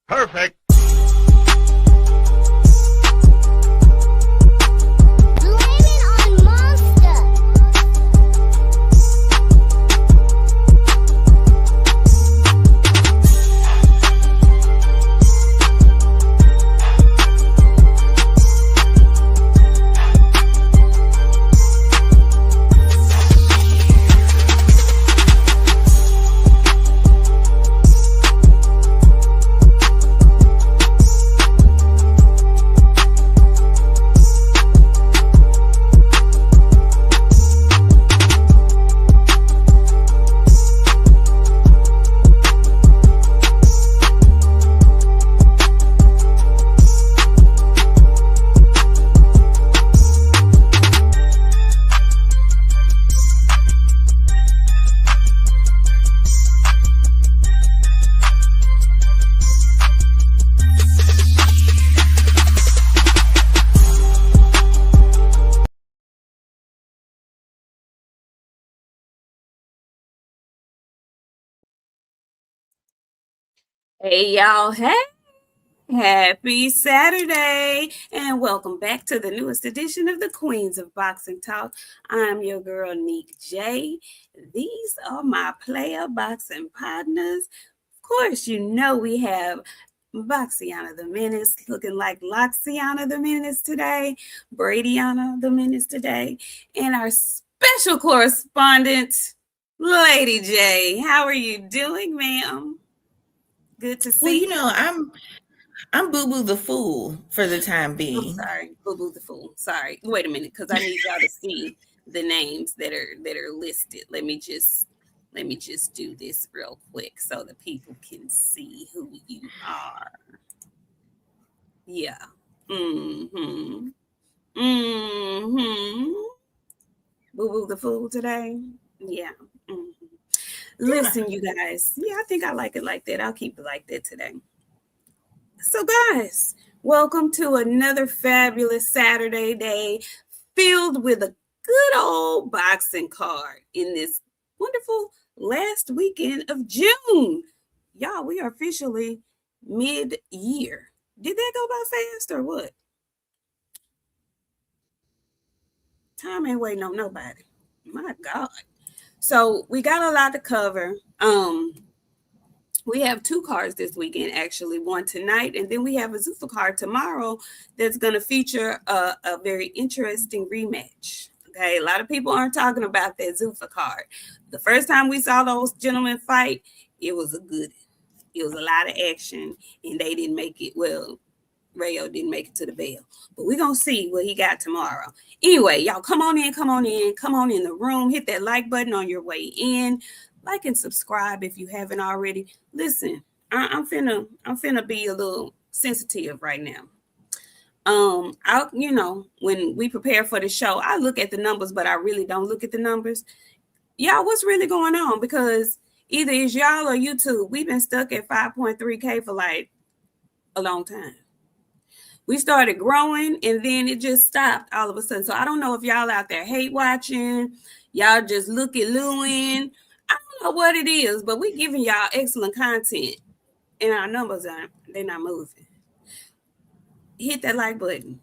Perfect. Hey y'all, hey, happy Saturday, and welcome back to the newest edition of the Queens of Boxing Talk. I'm your girl, Nik-J. These are my player boxing partners. Of course, you know we have Boxiana the Menace looking like Loxiana the Menace today, Bradyana the Menace today, and our special correspondent, Lady J. How are you doing, ma'am? Good to see you. I'm Boo Boo the Fool for the time I'm being. sorry, Boo Boo the Fool. Sorry. Wait a minute, because I need y'all to see the names that are listed. Let me just do this real quick so the people can see who you are. Yeah. Mm-hmm. Mm-hmm. Boo Boo the Fool today. Yeah. Mm-hmm. Listen, you guys. Yeah, I think I like it like that. I'll keep it like that today. So, guys, welcome to another fabulous Saturday day filled with a good old boxing card in this wonderful last weekend of June. Y'all, we are officially mid-year. Did that go by fast or what? Time ain't waiting on nobody. My God. So we got a lot to cover. We have two cards this weekend, actually, one tonight, and then we have a Zuffa card tomorrow that's going to feature a very interesting rematch. Okay, a lot of people aren't talking about that Zuffa card. The first time we saw those gentlemen fight, it was a good, it was a lot of action, and they didn't make it. Well, Rayo didn't make it to the bell, but we're gonna see what he got tomorrow. Anyway, y'all come on in, come on in the room, hit that like button on your way in, like and subscribe if you haven't already. Listen, I'm finna be a little sensitive right now. I when we prepare for the show, I look at the numbers, but I really don't look at the numbers. Y'all, what's really going on? Because either it's y'all or YouTube. We've been stuck at 5.3K for like a long time. We started growing and then it just stopped all of a sudden. So I don't know if y'all out there hate watching, y'all just look at Lewin. I don't know what it is, but we giving y'all excellent content and our numbers aren't, they're not moving. Hit that like button.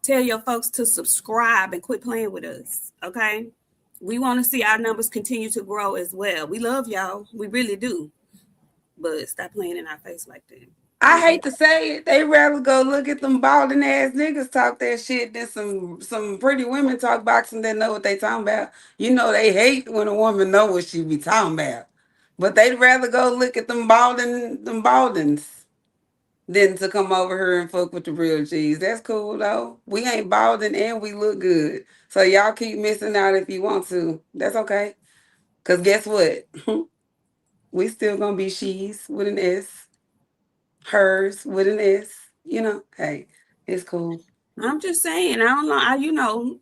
Tell your folks to subscribe and quit playing with us. Okay. We want to see our numbers continue to grow as well. We love y'all. We really do. But stop playing in our face like that. I hate to say it, they rather go look at them balding ass niggas talk that shit than some pretty women talk boxing that know what they talking about. You know they hate when a woman know what she be talking about. But they'd rather go look at them baldings than to come over here and fuck with the real G's. That's cool though. We ain't balding and we look good. So y'all keep missing out if you want to. That's okay. Cause guess what? We still gonna be she's with an S, hers with an S. Hey, it's cool. I'm just saying, I don't know.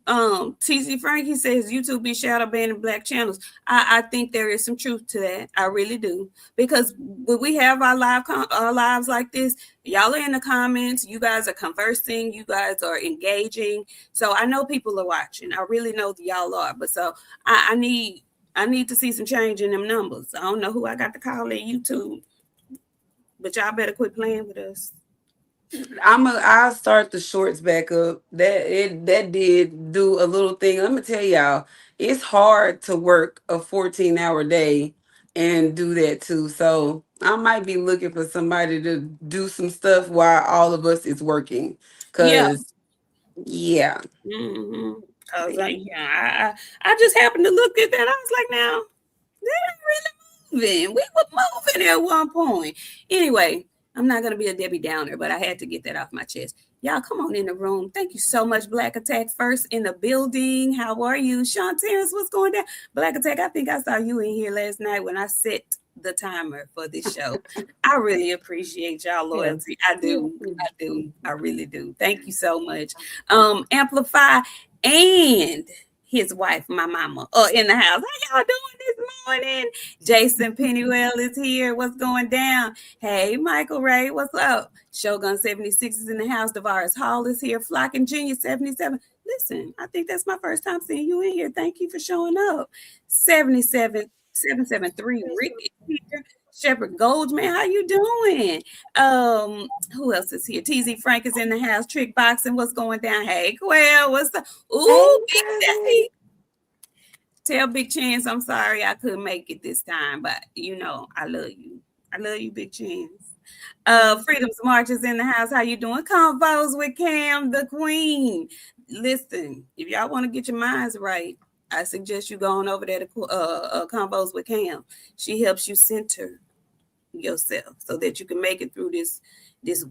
TC Frankie says YouTube be shadow banning black channels. I think there is some truth to that. I really do. Because when we have our lives like this, y'all are in the comments, you guys are conversing, you guys are engaging. So I know people are watching. I really know that y'all are. But so I need to see some change in them numbers. I don't know who I got to call at YouTube. but y'all better quit playing with us. I'll start the shorts back up. That did do a little thing. Let me tell y'all, it's hard to work a 14-hour day and do that too. So I might be looking for somebody to do some stuff while all of us is working. Yeah. Cause yeah. Mm-hmm. Cause I just happened to look at that. I was like, now they ain't really moving. We were moving at one point. Anyway, I'm not gonna be a Debbie Downer, but I had to get that off my chest. Y'all, come on in the room. Thank you so much, Black Attack. First in the building. How are you, Sean Terrence? What's going down? Black Attack. I think I saw you in here last night when I set the timer for this show. I really appreciate y'all loyalty. I do. I do. I really do. Thank you so much. Amplify and his wife, my mama, in the house. How y'all doing this morning? Jason Pennywell is here. What's going down? Hey, Michael Ray, what's up? Shogun 76 is in the house. Tavares Hall is here. Flockin' Junior 77. Listen, I think that's my first time seeing you in here. Thank you for showing up. 773 Rick is here. Shepherd Goldman, how you doing? Who else is here? TZ Frank is in the house. Trick Boxing, what's going down? Hey, Quail, what's up? Ooh, Big Daddy. Tell Big Chance I'm sorry I couldn't make it this time, but you know I love you. I love you, Big Chance. Freedom's March is in the house. How you doing? Convos with Cam, the Queen. Listen, if y'all want to get your minds right, I suggest you go on over there to Convos with Cam. She helps you center yourself so that you can make it through this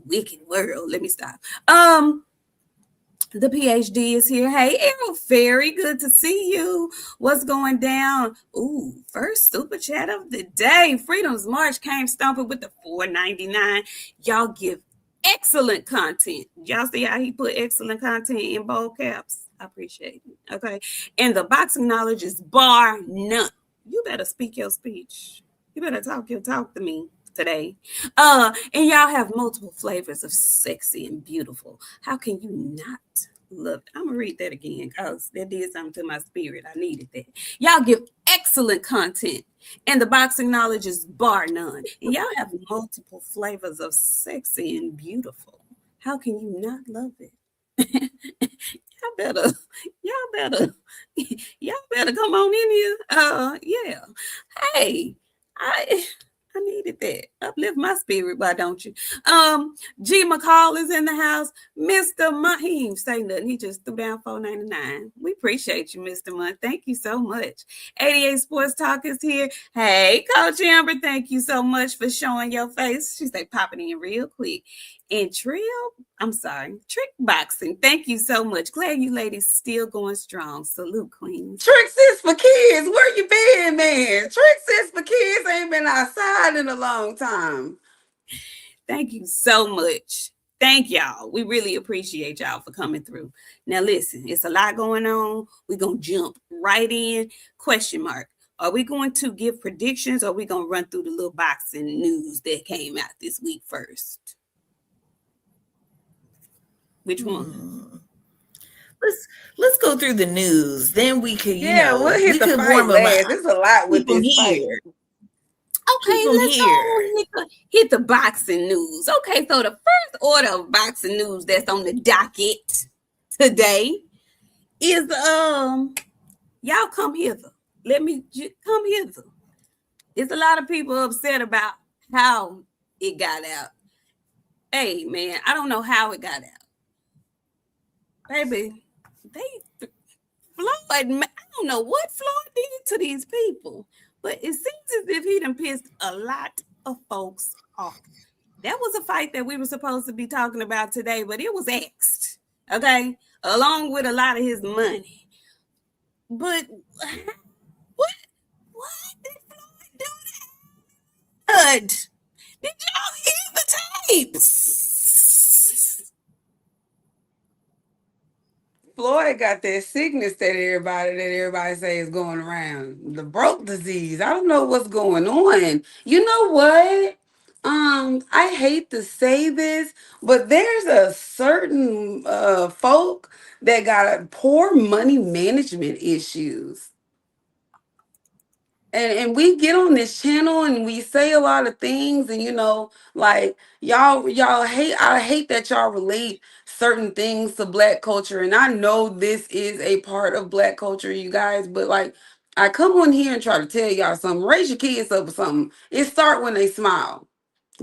wicked world. Let me stop. The PhD is here. Hey, Errol Ferry, good to see you. What's going down? Ooh, first super chat of the day. Freedom's March came stomping with the $4.99. Y'all give excellent content. Y'all see how he put excellent content in bold caps? I appreciate it. Okay. And the boxing knowledge is bar none. You better speak your speech. You better talk your talk to me today. And y'all have multiple flavors of sexy and beautiful. How can you not love it? I'm gonna read that again because that did something to my spirit. I needed that. Y'all give excellent content, and the boxing knowledge is bar none. And y'all have multiple flavors of sexy and beautiful. How can you not love it? y'all better come on in here. Yeah. Hey, I needed that. Uplift my spirit, why don't you? G McCall is in the house. Mr. Munt, he ain't say nothing. He just threw down $4.99. We appreciate you, Mr. Munt. Thank you so much. 88 Sports Talk is here. Hey, Coach Amber, thank you so much for showing your face. She said popping in real quick. And Trick Boxing. Thank you so much. Glad you ladies still going strong. Salute, queens. Tricks is for kids. Where you been, man? Tricks is for kids. Ain't been outside in a long time. Thank you so much. Thank y'all. We really appreciate y'all for coming through. Now, listen, it's a lot going on. We're going to jump right in. Question mark. Are we going to give predictions or are we going to run through the little boxing news that came out this week first? Which one? Let's go through the news. Then we could, we'll hit the fight last. There's a lot with this fight. Okay, let's go hit the boxing news. Okay, so the first order of boxing news that's on the docket today is y'all come hither. Let me come hither. There's a lot of people upset about how it got out. Hey, man, I don't know how it got out. Baby, Floyd, I don't know what Floyd did to these people, but it seems as if he done pissed a lot of folks off. That was a fight that we were supposed to be talking about today, but it was axed, okay, along with a lot of his money. But what did Floyd do to Ed? Did y'all hear the tapes? Floyd got that sickness that everybody say is going around. The broke disease. I don't know what's going on. You know what? I hate to say this, but there's a certain folk that got poor money management issues. and we get on this channel and we say a lot of things, and like y'all hate, I hate that y'all relate certain things to black culture, and I know this is a part of black culture, you guys, but like I come on here and try to tell y'all something. Raise your kids up with something. It start when they smile.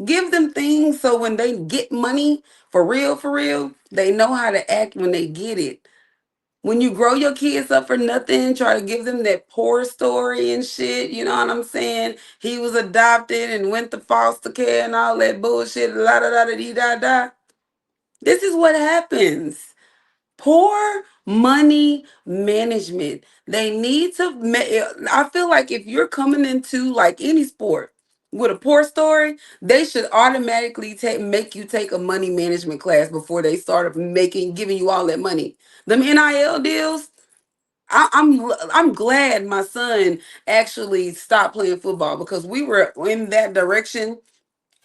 Give them things so when they get money for real, they know how to act when they get it. When you grow your kids up for nothing, try to give them that poor story and shit, you know what I'm saying? He was adopted and went to foster care and all that bullshit, la da da da dee da da. This is what happens. Poor money management. They need to I feel like if you're coming into like any sport with a poor story, they should automatically make you take a money management class before they start giving you all that money. Them NIL deals, I'm glad my son actually stopped playing football because we were in that direction,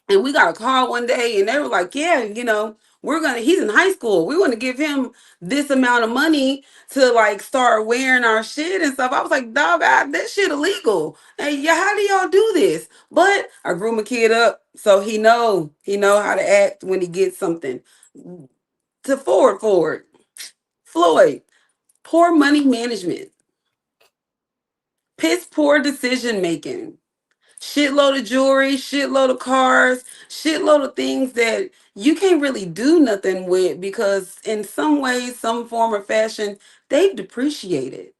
and we got a call one day and they were like, yeah, he's in high school. We want to give him this amount of money to like start wearing our shit and stuff. I was like, dog, that shit illegal. Hey, yeah, how do y'all do this? But I grew my kid up so he know how to act when he gets something. To forward. Floyd, poor money management, piss poor decision making. Shitload of jewelry, shitload of cars, shitload of things that you can't really do nothing with because in some way, some form or fashion, they've depreciated.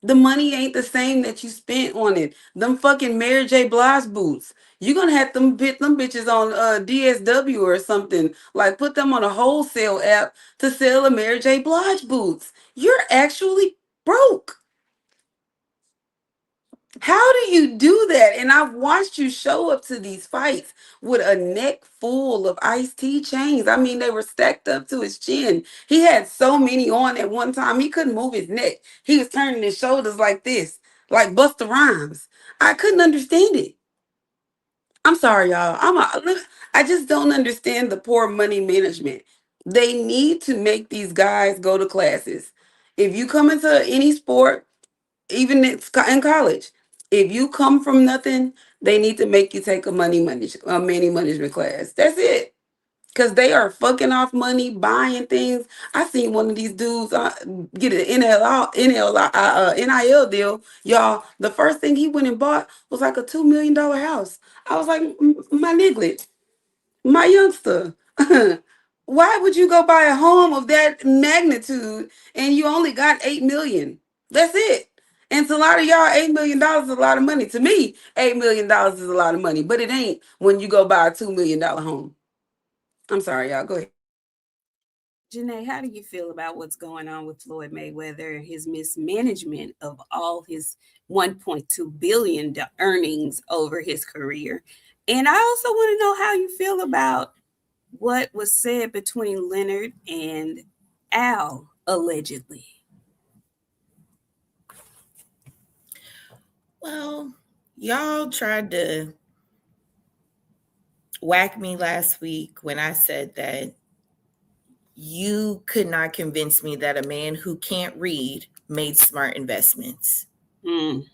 The money ain't the same that you spent on it. Them fucking Mary J. Blige boots. You're gonna have them them bitches on DSW or something. Like put them on a wholesale app to sell a Mary J. Blige boots. You're actually broke. How do you do that? And I've watched you show up to these fights with a neck full of iced tea chains. I mean, they were stacked up to his chin. He had so many on at one time, he couldn't move his neck. He was turning his shoulders like this, like Busta Rhymes. I couldn't understand it. I'm sorry, y'all. I just don't understand the poor money management. They need to make these guys go to classes. If you come into any sport, even in college, if you come from nothing, they need to make you take a money management class. That's it. Cause they are fucking off money, buying things. I seen one of these dudes get an NIL deal. Y'all, the first thing he went and bought was like a $2 million house. I was like, My nigga, my youngster, why would you go buy a home of that magnitude and you only got 8 million? That's it. And to a lot of y'all, $8 million is a lot of money. To me, $8 million is a lot of money, but it ain't when you go buy a $2 million home. I'm sorry, y'all. Go ahead. Janae, how do you feel about what's going on with Floyd Mayweather and his mismanagement of all his 1.2 billion earnings over his career? And I also want to know how you feel about what was said between Leonard and Al, allegedly. Well, y'all tried to whack me last week when I said that you could not convince me that a man who can't read made smart investments. Mm.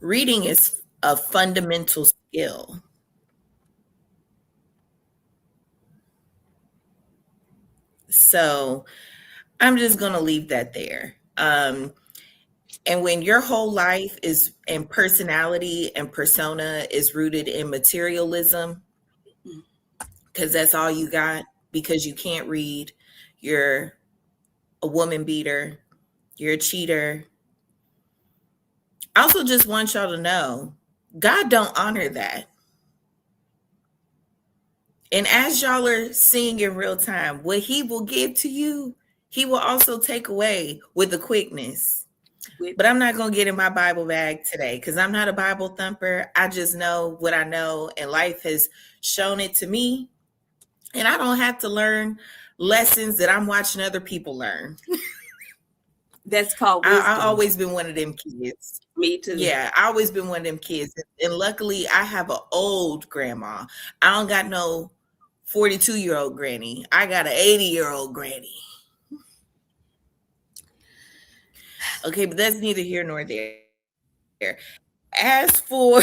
Reading is a fundamental skill. So I'm just going to leave that there. And when your whole life is and personality and persona is rooted in materialism, because that's all you got, because you can't read, you're a woman beater, you're a cheater. I also just want y'all to know, God don't honor that. And as y'all are seeing in real time, what he will give to you, he will also take away with the quickness. But I'm not going to get in my Bible bag today because I'm not a Bible thumper. I just know what I know, and life has shown it to me. And I don't have to learn lessons that I'm watching other people learn. That's called wisdom. I always been one of them kids. Me too. Yeah, I always been one of them kids. And luckily, I have an old grandma. I don't got no 42-year-old granny. I got an 80-year-old granny. Okay, but that's neither here nor there. As for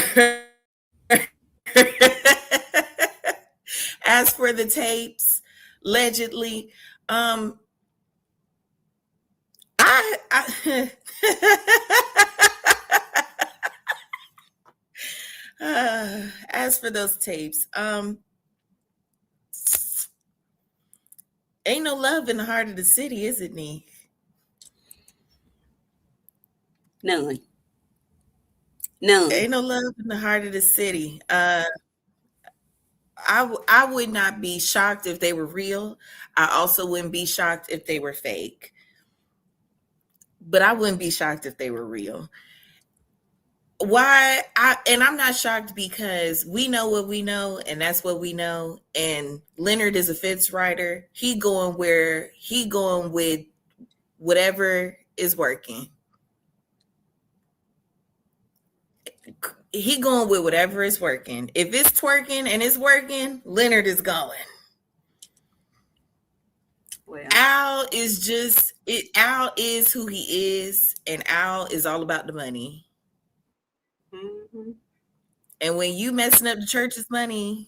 as for the tapes, allegedly, I as for those tapes, ain't no love in the heart of the city, is it, Nee? None. None. Ain't no love in the heart of the city. I would not be shocked if they were real. I also wouldn't be shocked if they were fake. But I wouldn't be shocked if they were real. I'm not shocked because we know what we know, and that's what we know. And Leonard is a Fitz writer. He going with whatever is working. He going with whatever is working. If it's twerking and it's working, Leonard is going. Well, Al is who he is, and Al is all about the money. Mm-hmm. And when you messing up the church's money,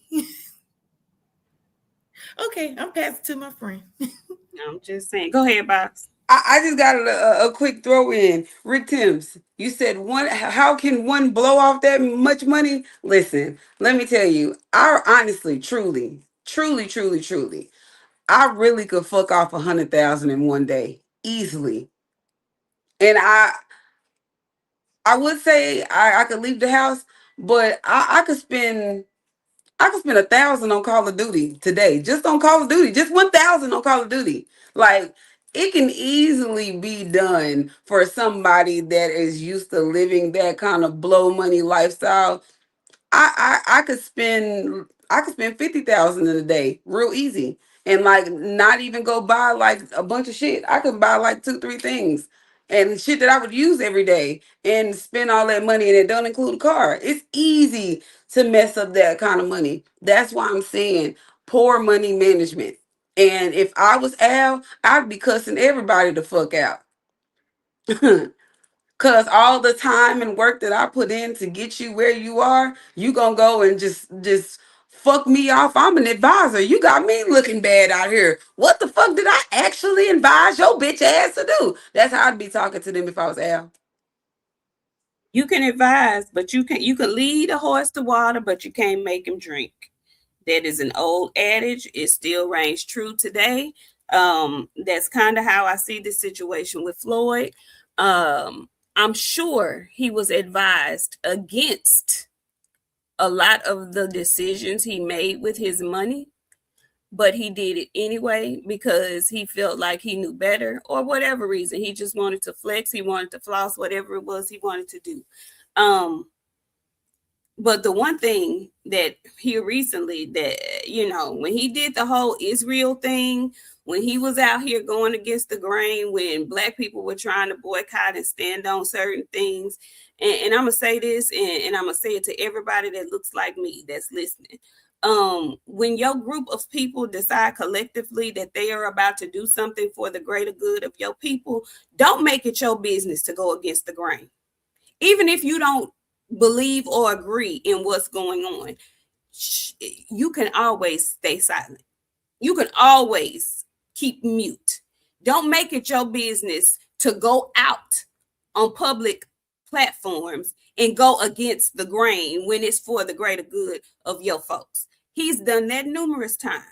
okay, I'm passing to my friend. I'm just saying. Go ahead, Box. I just got a quick throw in. Rick Timms, you said how can one blow off that much money? Listen, let me tell you, I honestly, truly, I really could fuck off 100,000 in one day easily. And I would say I could leave the house, but I could spend 1,000 on Call of Duty today. Just on Call of Duty. Just 1,000 on Call of Duty. Like, it can easily be done for somebody that is used to living that kind of blow money lifestyle. I could spend 50,000 in a day real easy, and like not even go buy like a bunch of shit. I could buy like 2-3 things and shit that I would use every day and spend all that money, and it don't include a car. It's easy to mess up that kind of money. That's why I'm saying poor money management. And if I was Al, I'd be cussing everybody the fuck out. Cause all the time and work that I put in to get you where you are, you gonna go and just fuck me off. I'm an advisor. You got me looking bad out here. What the fuck did I actually advise your bitch ass to do? That's how I'd be talking to them if I was Al. You can advise, but you can lead a horse to water, but you can't make him drink. That is an old adage. It still reigns true today. That's kind of how I see this situation with Floyd. I'm sure he was advised against a lot of the decisions he made with his money, but he did it anyway because he felt like he knew better or whatever reason. He just wanted to flex. He wanted to floss, whatever it was he wanted to do. But the one thing that here recently that, when he did the whole Israel thing, when he was out here going against the grain, when Black people were trying to boycott and stand on certain things, and I'm going to say this, and I'm going to say it to everybody that looks like me that's listening. When your group of people decide collectively that they are about to do something for the greater good of your people, don't make it your business to go against the grain. Even if you don't believe or agree in what's going on, you can always stay silent. You can always keep mute. Don't make it your business to go out on public platforms and go against the grain when it's for the greater good of your folks. He's done that numerous times.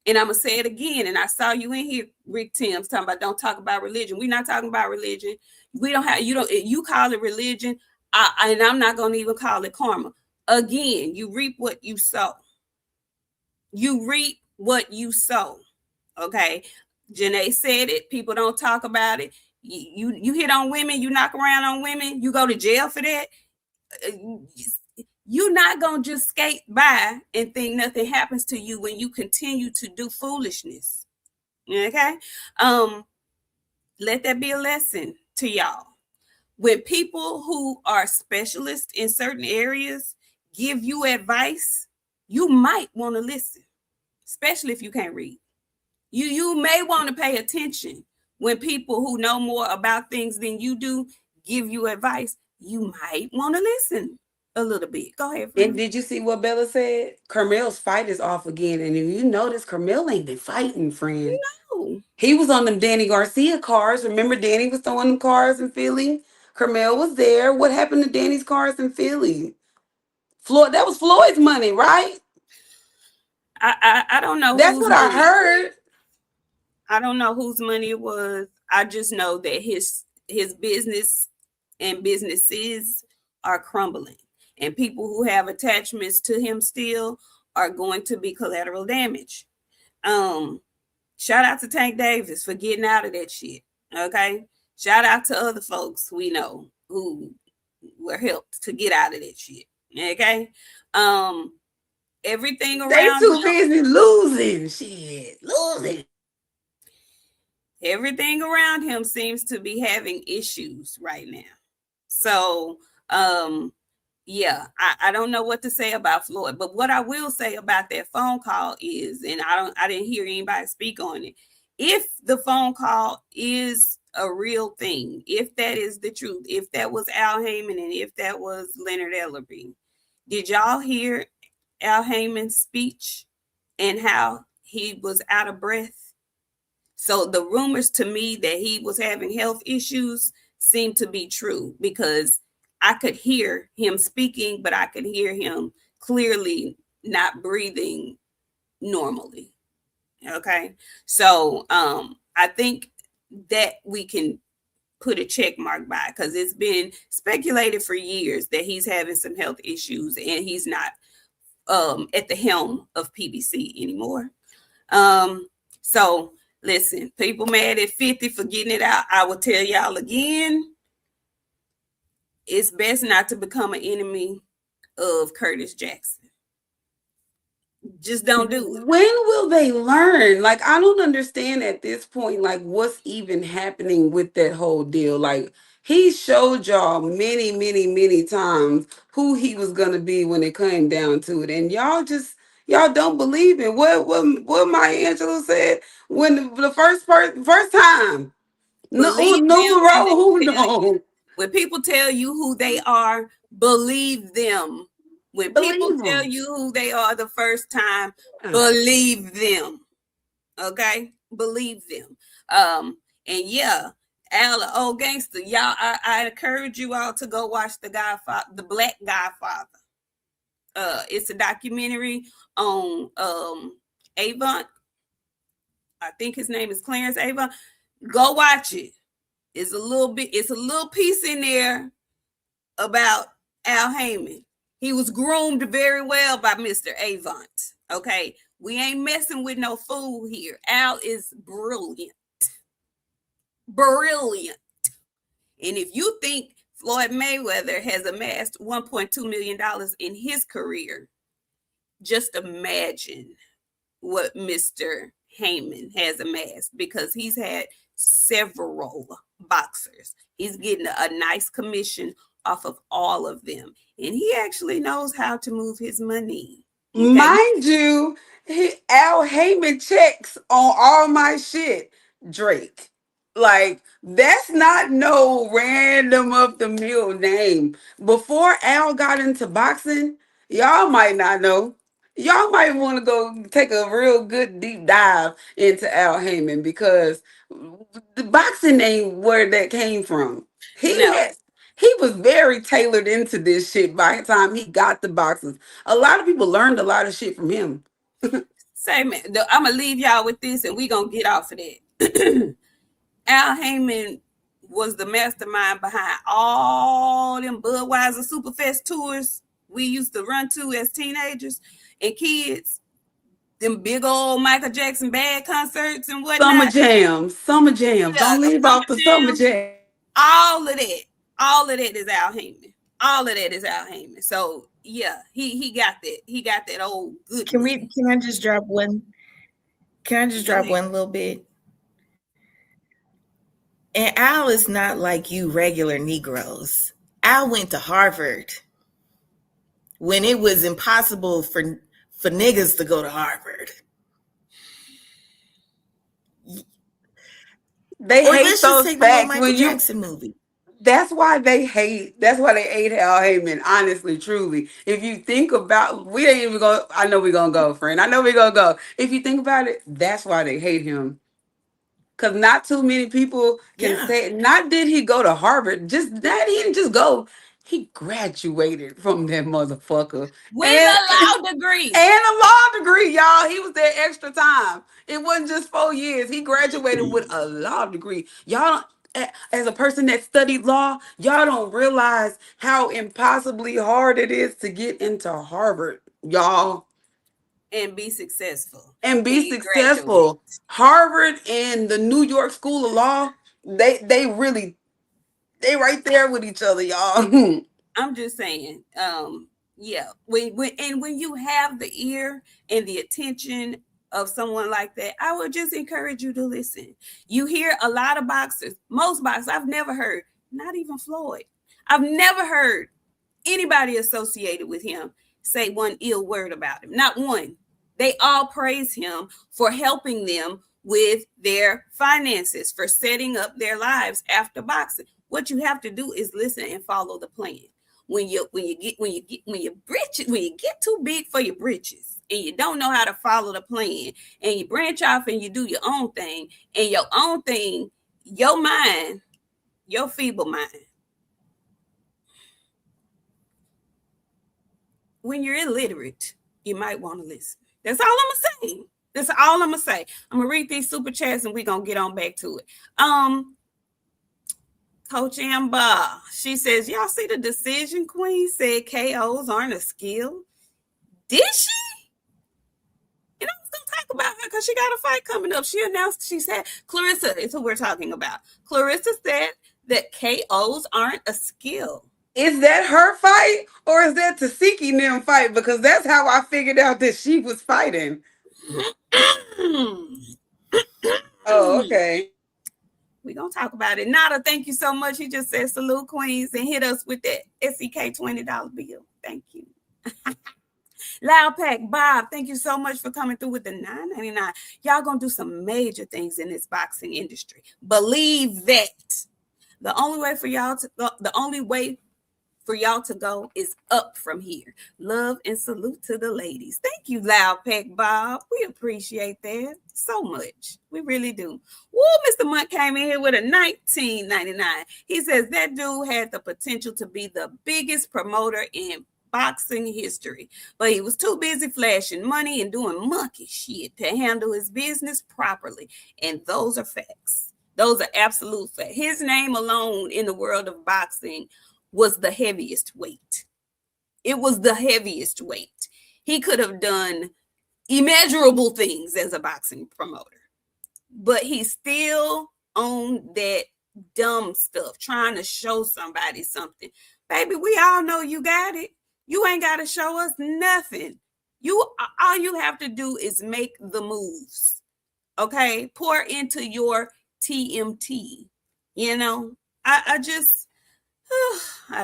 And I'm going to say it again. And I saw you in here, Rick Timms, talking about don't talk about religion. We're not talking about religion. We don't have, you call it religion. And I'm not going to even call it karma. Again, you reap what you sow. You reap what you sow. Okay. Janae said it. People don't talk about it. You hit on women. You knock around on women. You go to jail for that. You're not going to just skate by and think nothing happens to you when you continue to do foolishness. Okay. Let that be a lesson to y'all. When people who are specialists in certain areas give you advice, you might want to listen, especially if you can't read. You may want to pay attention when people who know more about things than you do give you advice, you might want to listen a little bit. Go ahead, And friend. did you see what Bella said? Carmel's fight is off again. And if you notice, Carmel ain't been fighting, friend. Oh, He was on them Danny Garcia cars. Remember, Danny was throwing them cars in Philly? Carmel was there. What happened to Danny's cars in Philly? Floyd, that was Floyd's money, right? I don't know That's whose what I money. heard. I don't know whose money it was. I just know that his business and businesses are crumbling, and people who have attachments to him still are going to be collateral damage. Um, Shout out to Tank Davis for getting out of that shit. Okay. Shout out to other folks we know who were helped to get out of that shit. Okay. Um, Everything They around too him, busy losing. Shit. Losing. everything around him seems to be having issues right now. So yeah, I don't know what to say about Floyd, but what I will say about that phone call is, and I didn't hear anybody speak on it. If the phone call is a real thing, if that is the truth, if that was Al Heyman and if that was Leonard Ellerby, did y'all hear Al Heyman's speech and how he was out of breath? So the rumors to me that he was having health issues seem to be true, because I could hear him speaking, but I could hear him clearly not breathing normally. Okay. So I think that we can put a check mark by, because it's been speculated for years that he's having some health issues and he's not at the helm of PBC anymore. So listen, people mad at 50 for getting it out. I will tell y'all again, it's best not to become an enemy of Curtis Jackson. Just don't do it. When will they learn? Like, I don't understand at this point, like, what's even happening with that whole deal. Like, he showed y'all many, many, many times who he was gonna be when it came down to it. And y'all don't believe it. What Maya Angelou said when the first time. No, Believe them when no, they tell you. no. When people tell you who they are, believe them. When people Believe tell them. you who they are the first time, believe them. Okay? Believe them. And yeah, Al, the old gangster, y'all, I encourage you all to go watch the Godfather, the Black Godfather. It's a documentary on Avon. I think his name is Clarence Avon. Go watch it. It's a little piece in there about Al Heyman. He was groomed very well by Mr. Avant. Okay. We ain't messing with no fool here. Al is brilliant. Brilliant. And if you think Floyd Mayweather has amassed $1.2 million in his career, just imagine what Mr. Heyman has amassed, because he's had several boxers. He's getting a nice commission off of all of them. And he actually knows how to move his money. Okay. Mind you, Al Heyman checks on all my shit, Drake. Like, that's not no random of the mill name. Before Al got into boxing, y'all might not know. Y'all might want to go take a real good deep dive into Al Heyman, because the boxing ain't where that came from. No, He was very tailored into this shit by the time he got the boxes. A lot of people learned a lot of shit from him. same. I'm gonna leave y'all with this, and we gonna get off of that. Al Heyman was the mastermind behind all them Budweiser Superfest tours we used to run to as teenagers and kids. Them big old Michael Jackson bad concerts and whatnot. Summer jams. Yeah, Don't the leave summer off the summer jams. jam. All of that is Al Heyman. All of that is Al Heyman. So yeah, he got that. He got that old good. Can I just drop one? Can I just drop one little bit? And Al is not like you regular Negroes. Al went to Harvard when it was impossible for niggas to go to Harvard. They Or hate let's just those take the whole facts Michael when you. Jackson movie. That's why they hate. That's why they hate Al Heyman. Honestly, truly, if you think about, we ain't even go. I know we're gonna go, friend. I know we're gonna go. If you think about it, that's why they hate him. Cause not too many people can Yeah. say. Not did he go to Harvard? Just that he didn't just go. He graduated from that motherfucker, with and a law degree. and a law degree, y'all. He was there extra time. It wasn't just 4 years. He graduated with a law degree. Y'all, as a person that studied law, y'all don't realize how impossibly hard it is to get into Harvard, y'all, And be successful and be and graduate. successful. Harvard and the New York School of Law, they really they right there with each other, y'all. I'm just saying, yeah. When you have the ear and the attention of someone like that, I would just encourage you to listen. You hear a lot of boxers, most boxers. I've never heard, not even Floyd. I've never heard anybody associated with him say one ill word about him. Not one. They all praise him for helping them with their finances, for setting up their lives after boxing. What you have to do is listen and follow the plan. When you get too big for your britches and you don't know how to follow the plan and you branch off and you do your own thing, and your own thing, your mind, your feeble mind, when you're illiterate, you might want to listen. That's all I'm gonna say. That's all I'm gonna say. I'm gonna read these super chats and we're gonna get on back to it. Coach Amber, she says, y'all see the decision queen said KOs aren't a skill? Did she? You know, I was gonna talk about her because she got a fight coming up. She announced, she said, Clarissa is who we're talking about. Clarissa said that KOs aren't a skill. Is that her fight or is that Tasiki and them fight? Because that's how I figured out that she was fighting. Oh, okay. We're going to talk about it. Nada, thank you so much. He just said salute queens and hit us with that SEK $20 bill. Thank you. Loud Pack Bob, thank you so much for coming through with the $9.99. Y'all going to do some major things in this boxing industry. Believe that. The only way for y'all to go is up from here. Love and salute to the ladies. Thank you, Loud Pack Bob. We appreciate that so much. We really do. Woo, Mr. Monk came in here with a $19.99. He says that dude had the potential to be the biggest promoter in boxing history, but he was too busy flashing money and doing monkey shit to handle his business properly. And those are facts. Those are absolute facts. His name alone in the world of boxing was the heaviest weight. It was the heaviest weight. He could have done immeasurable things as a boxing promoter, but he still owned that dumb stuff, trying to show somebody something. Baby, we all know you got it. You ain't got to show us nothing. All you have to do is make the moves. Okay? Pour into your TMT. You know, I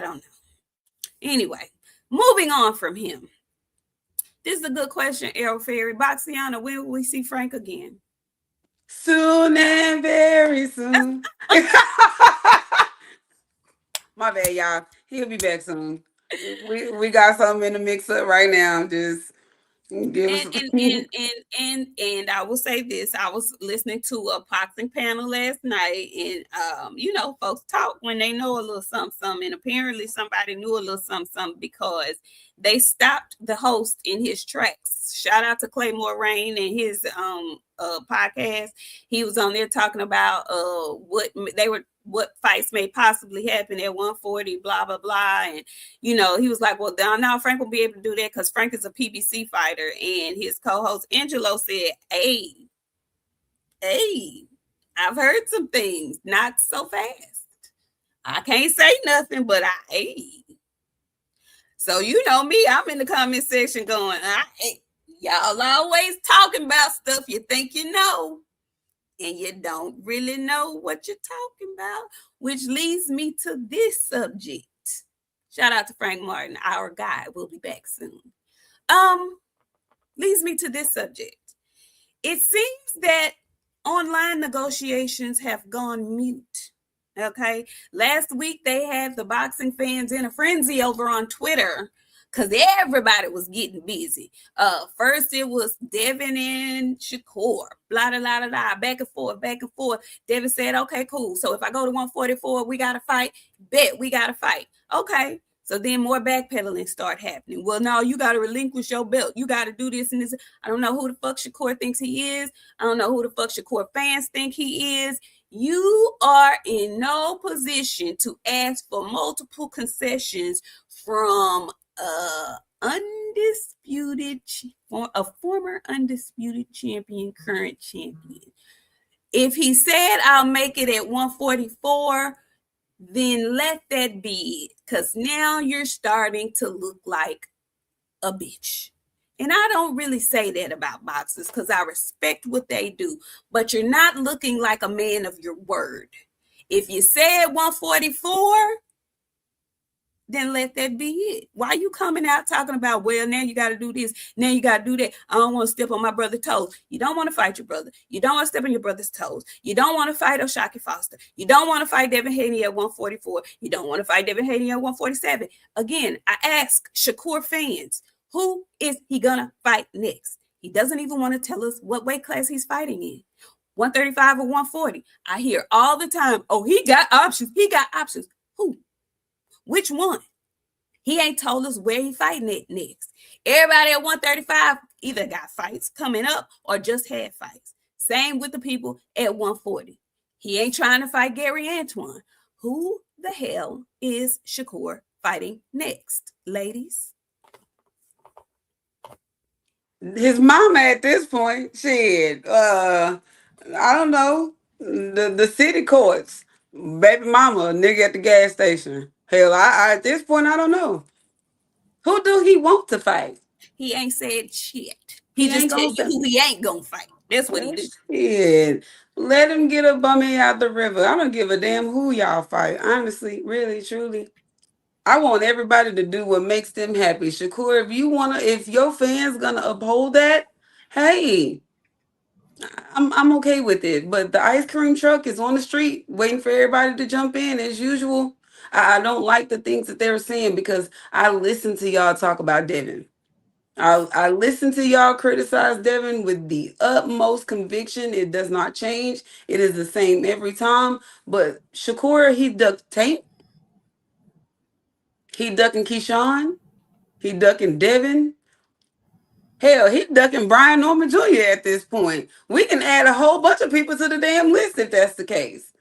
don't know. Anyway, moving on from him. This is a good question, Errol Ferry. Boxiana, when will we see Frank again? Soon and very soon. My bad, y'all. He'll be back soon. We got something in the mix up right now. Just give us. And I will say this: I was listening to a boxing panel last night, and you know, folks talk when they know a little something, and apparently somebody knew a little something because they stopped the host in his tracks. Shout out to Claymore Rain and his podcast. He was on there talking about what fights may possibly happen at 140, blah blah blah, and you know, he was like, well, now Frank will be able to do that because Frank is a PBC fighter. And his co-host Angelo said, hey, I've heard some things, not so fast. I can't say nothing, but so you know me, I'm in the comment section going, y'all always talking about stuff you think you know, and you don't really know what you're talking about, which leads me to this subject. Shout out to Frank Martin, our guy. We'll be back soon. Leads me to this subject. It seems that online negotiations have gone mute. Okay. Last week they had the boxing fans in a frenzy over on Twitter because everybody was getting busy. First it was Devin and Shakur, blah blah blah blah, back and forth, back and forth. Devin said, "Okay, cool. So if I go to 144, we gotta fight. Bet we gotta fight. Okay." So then more backpedaling start happening. Well, no, you got to relinquish your belt. You got to do this and this. I don't know who the fuck Shakur thinks he is. I don't know who the fuck Shakur fans think he is. You are in no position to ask for multiple concessions from a former undisputed champion, current champion. If he said, I'll make it at 144, then let that be it. Because now you're starting to look like a bitch. And I don't really say that about boxers because I respect what they do, but you're not looking like a man of your word. If you said 144, then let that be it. Why are you coming out talking about, well, now you got to do this, now you got to do that? I don't want to step on my brother's toes. You don't want to fight your brother. You don't want to step on your brother's toes. You don't want to fight O'Shaquie Foster. You don't want to fight Devin Haney at 144. You don't want to fight Devin Haney at 147. Again, I ask Shakur fans, who is he going to fight next? He doesn't even want to tell us what weight class he's fighting in. 135 or 140. I hear all the time, oh, he got options. He got options. Who? Which one? He ain't told us where he fighting it next. Everybody at 135 either got fights coming up or just had fights. Same with the people at 140. He ain't trying to fight Gary Antoine. Who the hell is Shakur fighting next, ladies? His mama at this point, shit. I don't know. The city courts. Baby mama, nigga at the gas station. Hell, I at this point I don't know. Who do he want to fight? He ain't said shit. He just ain't tell gonna you who he ain't gonna fight. That's what he do. Shit. Let him get a bummy out the river. I don't give a damn who y'all fight. Honestly, really, truly. I want everybody to do what makes them happy. Shakur, if your fans gonna uphold that, hey, I'm okay with it. But the ice cream truck is on the street waiting for everybody to jump in as usual. I don't like the things that they're saying because I listen to y'all talk about Devin. I listen to y'all criticize Devin with the utmost conviction. It does not change. It is the same every time. But Shakur, he ducked Tank. He ducking Keyshawn. He ducking Devin. Hell, he ducking Brian Norman Jr. at this point. We can add a whole bunch of people to the damn list if that's the case.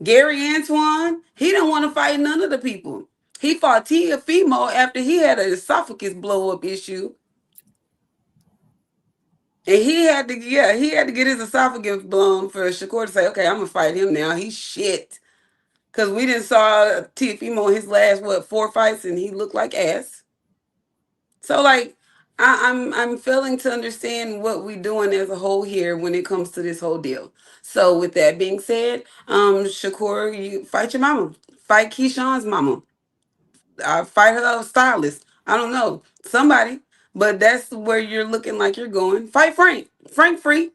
Gary Antoine, he don't want to fight none of the people. He fought Tiafimo after he had an esophagus blow up issue. And he had to get his esophagus blown for Shakur to say, okay, I'm gonna fight him now. He's shit. Cause we didn't saw Tiafimo in his last 4 fights and he looked like ass. So like I'm failing to understand what we're doing as a whole here when it comes to this whole deal. So with that being said, Shakur, you fight your mama. Fight Keyshawn's mama. Fight her stylist. I don't know. Somebody. But that's where you're looking like you're going. Fight Frank. Frank free.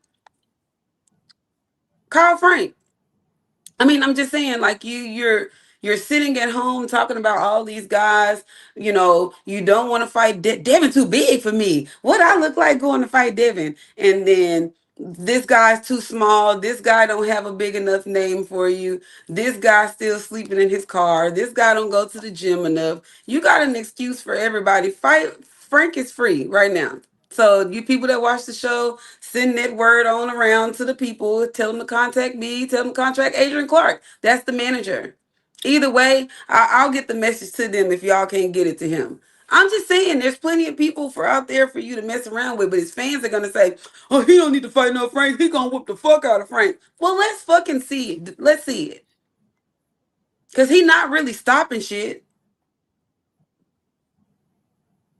Carl Frank. I mean, I'm just saying, like you're sitting at home talking about all these guys. You know, you don't want to fight Devin. Too big for me. What I look like going to fight Devin, and then this guy's too small. This guy don't have a big enough name for you. This guy's still sleeping in his car. This guy don't go to the gym enough. You got an excuse for everybody. Fight Frank is free right now. So you people that watch the show, send that word on around to the people. Tell them to contact me. Tell them to contact Adrian Clark. That's the manager. Either way, I'll get the message to them if y'all can't get it to him. I'm just saying, there's plenty of people for out there for you to mess around with, but his fans are gonna say, "Oh, he don't need to fight no Frank. He gonna whoop the fuck out of Frank." Well, let's fucking see it. Let's see it, cause he not really stopping shit.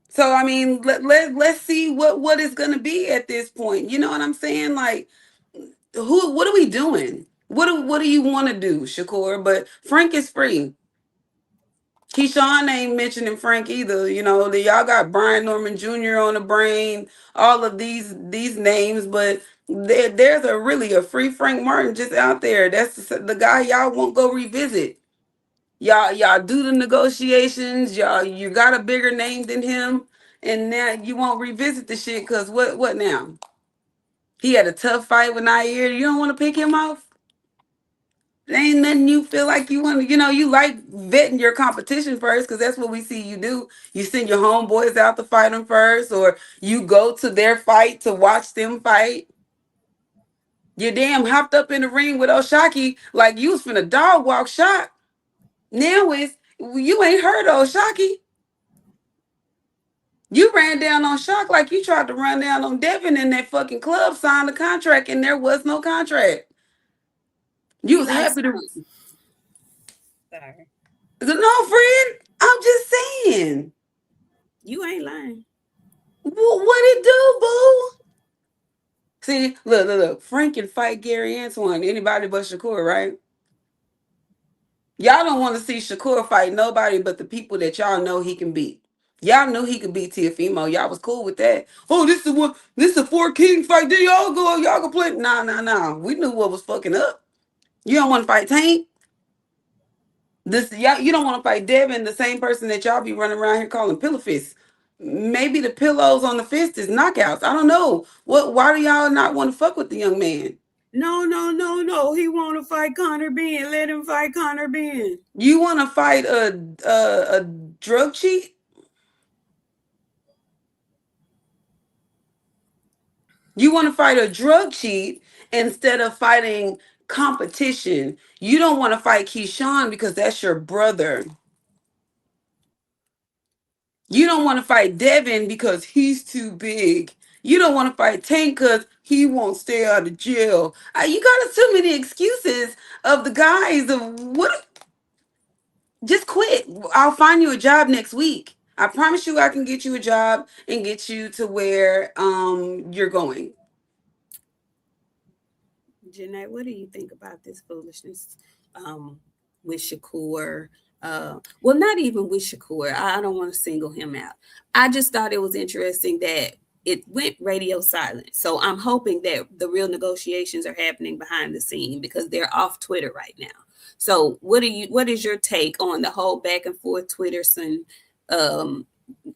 So I mean, let's see what it's gonna be at this point. You know what I'm saying? Like, what are we doing? What do you want to do, Shakur? But Frank is free. Keyshawn ain't mentioning Frank either. You know, y'all got Brian Norman Jr. on the brain, all of these names, but There's a really a free Frank Martin just out there. That's the guy y'all won't go revisit. Y'all do the negotiations. You got a bigger name than him, and now you won't revisit the shit. Cause what now? He had a tough fight with Nair. You don't want to pick him off. There ain't nothing you feel like you want to. You like vetting your competition first, cause that's what we see you do. You send your homeboys out to fight them first, or you go to their fight to watch them fight. You damn hopped up in the ring with Oshaki like you was finna dog walk Shock. Now you ain't heard of Oshaki. You ran down on Shock like you tried to run down on Devin in that fucking club, signed a contract, and there was no contract. You was happy to. Sorry. No, friend. I'm just saying. You ain't lying. What it do, boo? See, look. Frank can fight Gary Antoine. Anybody but Shakur, right? Y'all don't want to see Shakur fight nobody but the people that y'all know he can beat. Y'all knew he could beat Tiafimo. Y'all was cool with that. Oh, this is what this is a 4 King fight. Then y'all go play. Nah. We knew what was fucking up. You don't want to fight Tank. You don't want to fight Devin, the same person that y'all be running around here calling pillow fists. Maybe the pillows on the fist is knockouts. I don't know. Why do y'all not want to fuck with the young man? No. He want to fight Connor Ben. Let him fight Connor Ben. You want to fight a drug cheat? You want to fight a drug cheat instead of fighting competition. You don't want to fight Keyshawn because that's your brother. You don't want to fight Devin because he's too big. You don't want to fight Tank because he won't stay out of jail. You got too many excuses of the guys of what. Just quit. I'll find you a job next week. I promise you I can get you a job and get you to where you're going. Janae, what do you think about this foolishness with Shakur? Well, not even with Shakur. I don't want to single him out. I just thought it was interesting that it went radio silent. So I'm hoping that the real negotiations are happening behind the scene because they're off Twitter right now. So what is your take on the whole back and forth Twitterson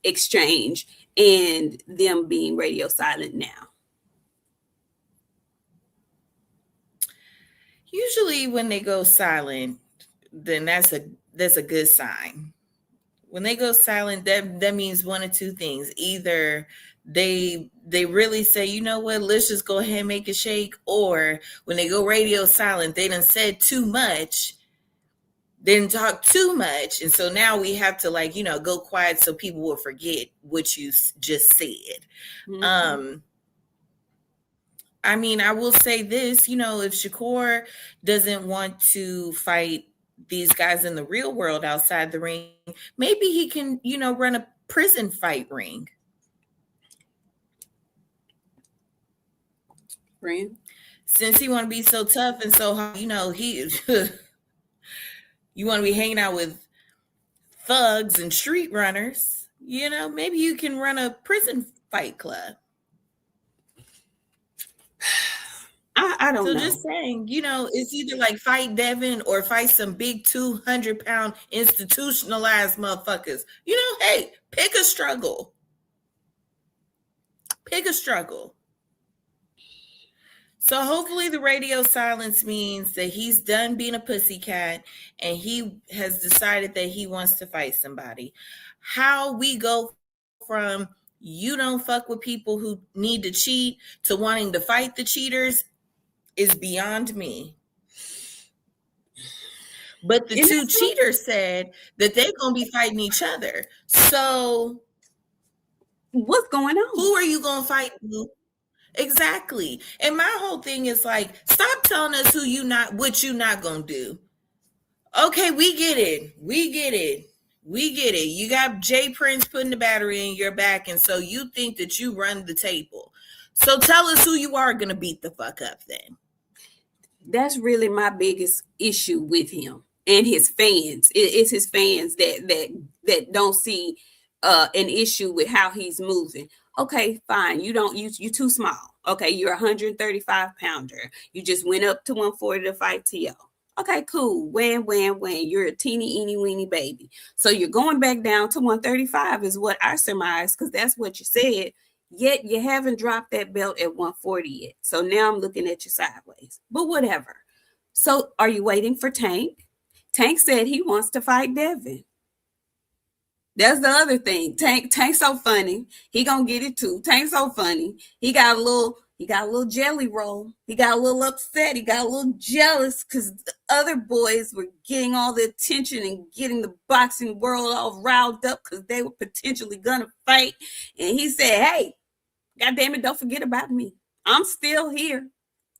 exchange and them being radio silent now? Usually when they go silent, then that's a good sign. When they go silent, that means one of two things. Either they really say, you know what, let's just go ahead and make a shake, or when they go radio silent, they done said too much, didn't talk too much, and so now we have to go quiet so people will forget what you just said. Mm-hmm. I mean, I will say this, if Shakur doesn't want to fight these guys in the real world outside the ring, maybe he can, run a prison fight ring. Friend? Since he want to be so tough and so hard, he you want to be hanging out with thugs and street runners, maybe you can run a prison fight club. I don't know. So just saying, it's either like fight Devin or fight some big 200-pound institutionalized motherfuckers. Hey, pick a struggle. Pick a struggle. So hopefully the radio silence means that he's done being a pussycat and he has decided that he wants to fight somebody. How we go from you don't fuck with people who need to cheat to wanting to fight the cheaters is beyond me. But the two cheaters said that they're going to be fighting each other. So what's going on? Who are you going to fight? Exactly. And my whole thing is stop telling us what you not going to do. Okay, we get it. You got Jay Prince putting the battery in your back, and so you think that you run the table. So tell us who you are going to beat the fuck up then. That's really my biggest issue with him and his fans. It's his fans that don't see an issue with how he's moving. Okay, fine. You too small. Okay, you're a 135 pounder. You just went up to 140 to fight T.O. Okay, cool. When. You're a teeny, eeny, weeny baby. So you're going back down to 135 is what I surmised, because that's what you said. Yet you haven't dropped that belt at 140 yet. So now I'm looking at you sideways. But whatever. So are you waiting for Tank? Tank said he wants to fight Devin. That's the other thing. Tank's so funny. He gonna get it too. Tank's so funny. He got a little jelly roll. He got a little upset. He got a little jealous because the other boys were getting all the attention and getting the boxing world all riled up because they were potentially gonna fight. And he said, "Hey, God damn it, don't forget about me. I'm still here.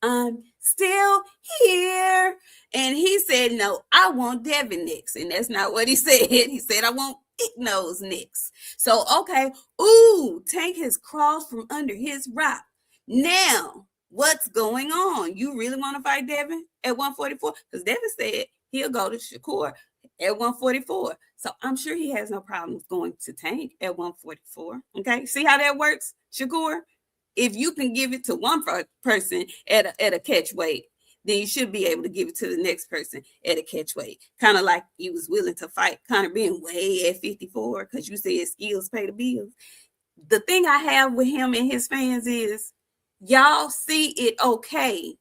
I'm still here." And he said, "No, I want Devin next." And that's not what he said. He said, "I want Nose next." So, okay. Ooh, Tank has crawled from under his rock. Now, what's going on? You really want to fight Devin at 144? Because Devin said he'll go to Shakur at 144. So I'm sure he has no problems going to Tank at 144. Okay. See how that works, Shakur? If you can give it to one person at a catch weight, then you should be able to give it to the next person at a catch weight. Kind of like he was willing to fight Conor being way at 54 because you said skills pay the bills. The thing I have with him and his fans is y'all see it okay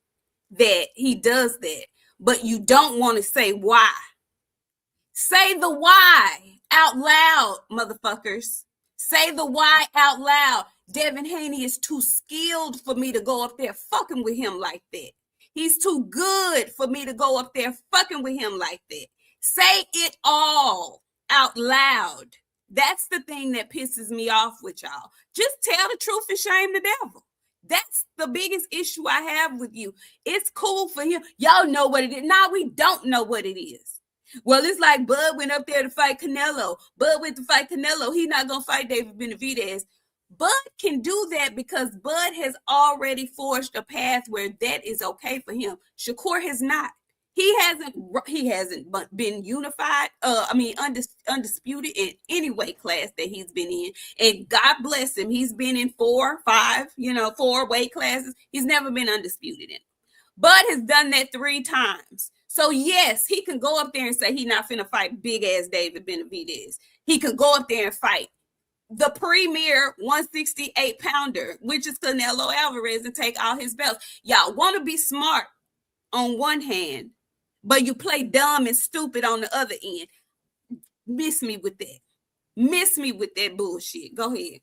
that he does that, but you don't want to say why. Say the why out loud, motherfuckers. Say the why out loud. Devin Haney is too skilled for me to go up there fucking with him like that. He's too good for me to go up there fucking with him like that. Say it all out loud. That's the thing that pisses me off with y'all. Just tell the truth and shame the devil. That's the biggest issue I have with you. It's cool for him. Y'all know what it is. Nah, we don't know what it is. Well, it's like Bud went up there to fight Canelo. Bud went to fight Canelo. He's not going to fight David Benavidez. Bud can do that because Bud has already forged a path where that is okay for him. Shakur has not. He hasn't been unified. Undisputed in any weight class that he's been in. And God bless him. He's been in 4 weight classes. He's never been undisputed in. Bud has done that 3 times. So yes, he can go up there and say he's not finna fight big ass David Benavidez. He can go up there and fight the premier 168 pounder, which is Canelo Alvarez, and take all his belts. Y'all want to be smart on one hand, but you play dumb and stupid on the other end. Miss me with that. Miss me with that bullshit. Go ahead.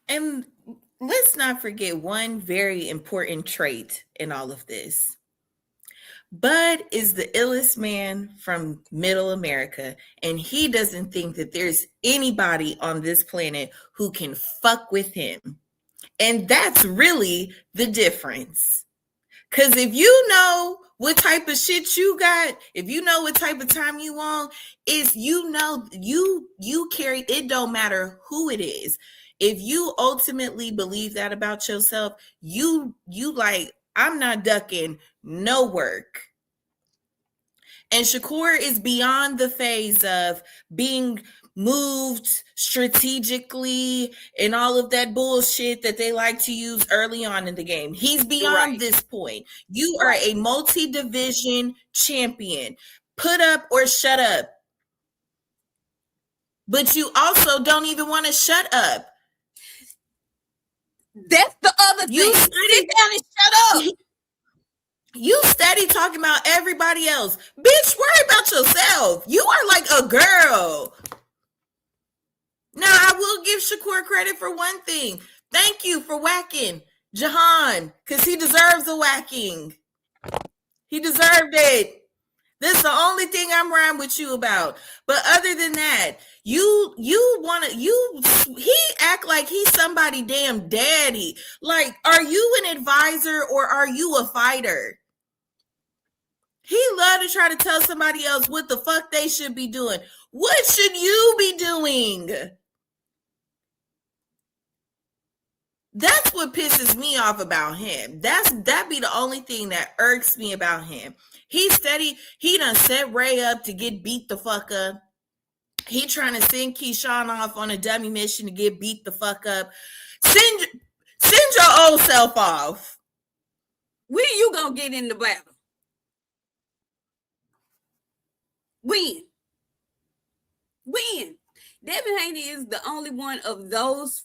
And let's not forget one very important trait in all of this. Bud is the illest man from Middle America, and he doesn't think that there's anybody on this planet who can fuck with him. And that's really the difference. Because if you know what type of shit you got, if you know what type of time you on, if you know you carry, it don't matter who it is. If you ultimately believe that about yourself, you like, I'm not ducking no work. And Shakur is beyond the phase of being moved strategically and all of that bullshit that they like to use early on in the game. He's beyond this point. You are a multi-division champion. Put up or shut up. But you also don't even want to shut up. That's the other thing. You sit down and shut up. You steady talking about everybody else. Bitch, worry about yourself. You are like a girl. Now, I will give Shakur credit for one thing. Thank you for whacking Jahan, because he deserves a whacking. He deserved it. This is the only thing I'm riding with you about. But other than that, he act like he's somebody damn daddy. Like, are you an advisor or are you a fighter? He love to try to tell somebody else what the fuck they should be doing. What should you be doing? That's what pisses me off about him. That be the only thing that irks me about him. He done set Ray up to get beat the fuck up. He trying to send Keyshawn off on a dummy mission to get beat the fuck up. Send your old self off. When you gonna get in the battle? When? When? Devin Haney is the only one of those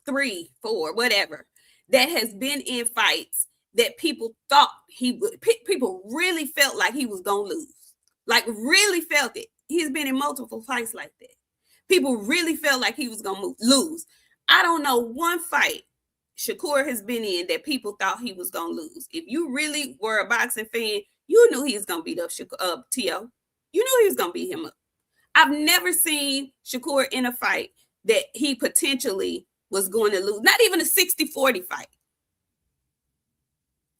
three, four, whatever, that has been in fights that people thought he would. People really felt like he was gonna lose. Like really felt it. He's been in multiple fights like that. People really felt like he was gonna lose. I don't know one fight Shakur has been in that people thought he was gonna lose. If you really were a boxing fan, you knew he was gonna beat up T.O. You knew he was gonna beat him up. I've never seen Shakur in a fight that he potentially was going to lose. Not even a 60-40 fight.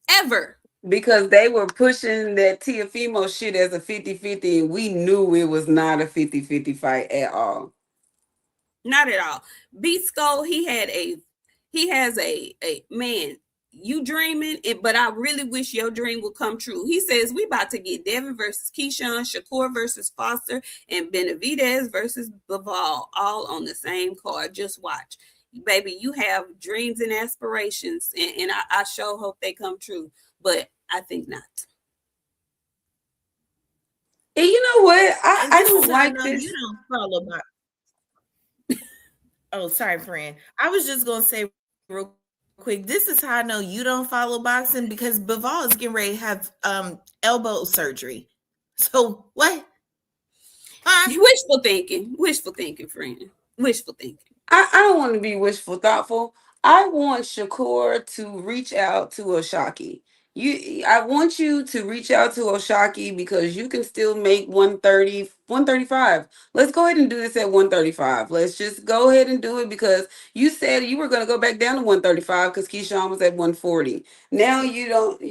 Ever. Because they were pushing that Tiafimo shit as a 50-50, and we knew it was not a 50-50 fight at all. Not at all. Beat Skull, he has a man, you dreaming, but I really wish your dream would come true. He says we about to get Devin versus Keyshawn, Shakur versus Foster, and Benavidez versus Bivol all on the same card. Just watch. Baby, you have dreams and aspirations, and I sure hope they come true, but I think not. And you know what? I don't like this. You don't follow my... Oh, sorry, friend. I was just going to say real quick, this is how I know you don't follow boxing, because Bivol is getting ready to have elbow surgery. So what? Wishful thinking, friend. Wishful thinking. I don't want to be wishful thoughtful. I want Shakur to reach out to Oshaki. I want you to reach out to Oshaki because you can still make 130, 135. Let's go ahead and do this at 135. Let's just go ahead and do it because you said you were going to go back down to 135 because Keyshawn was at 140. Now you don't.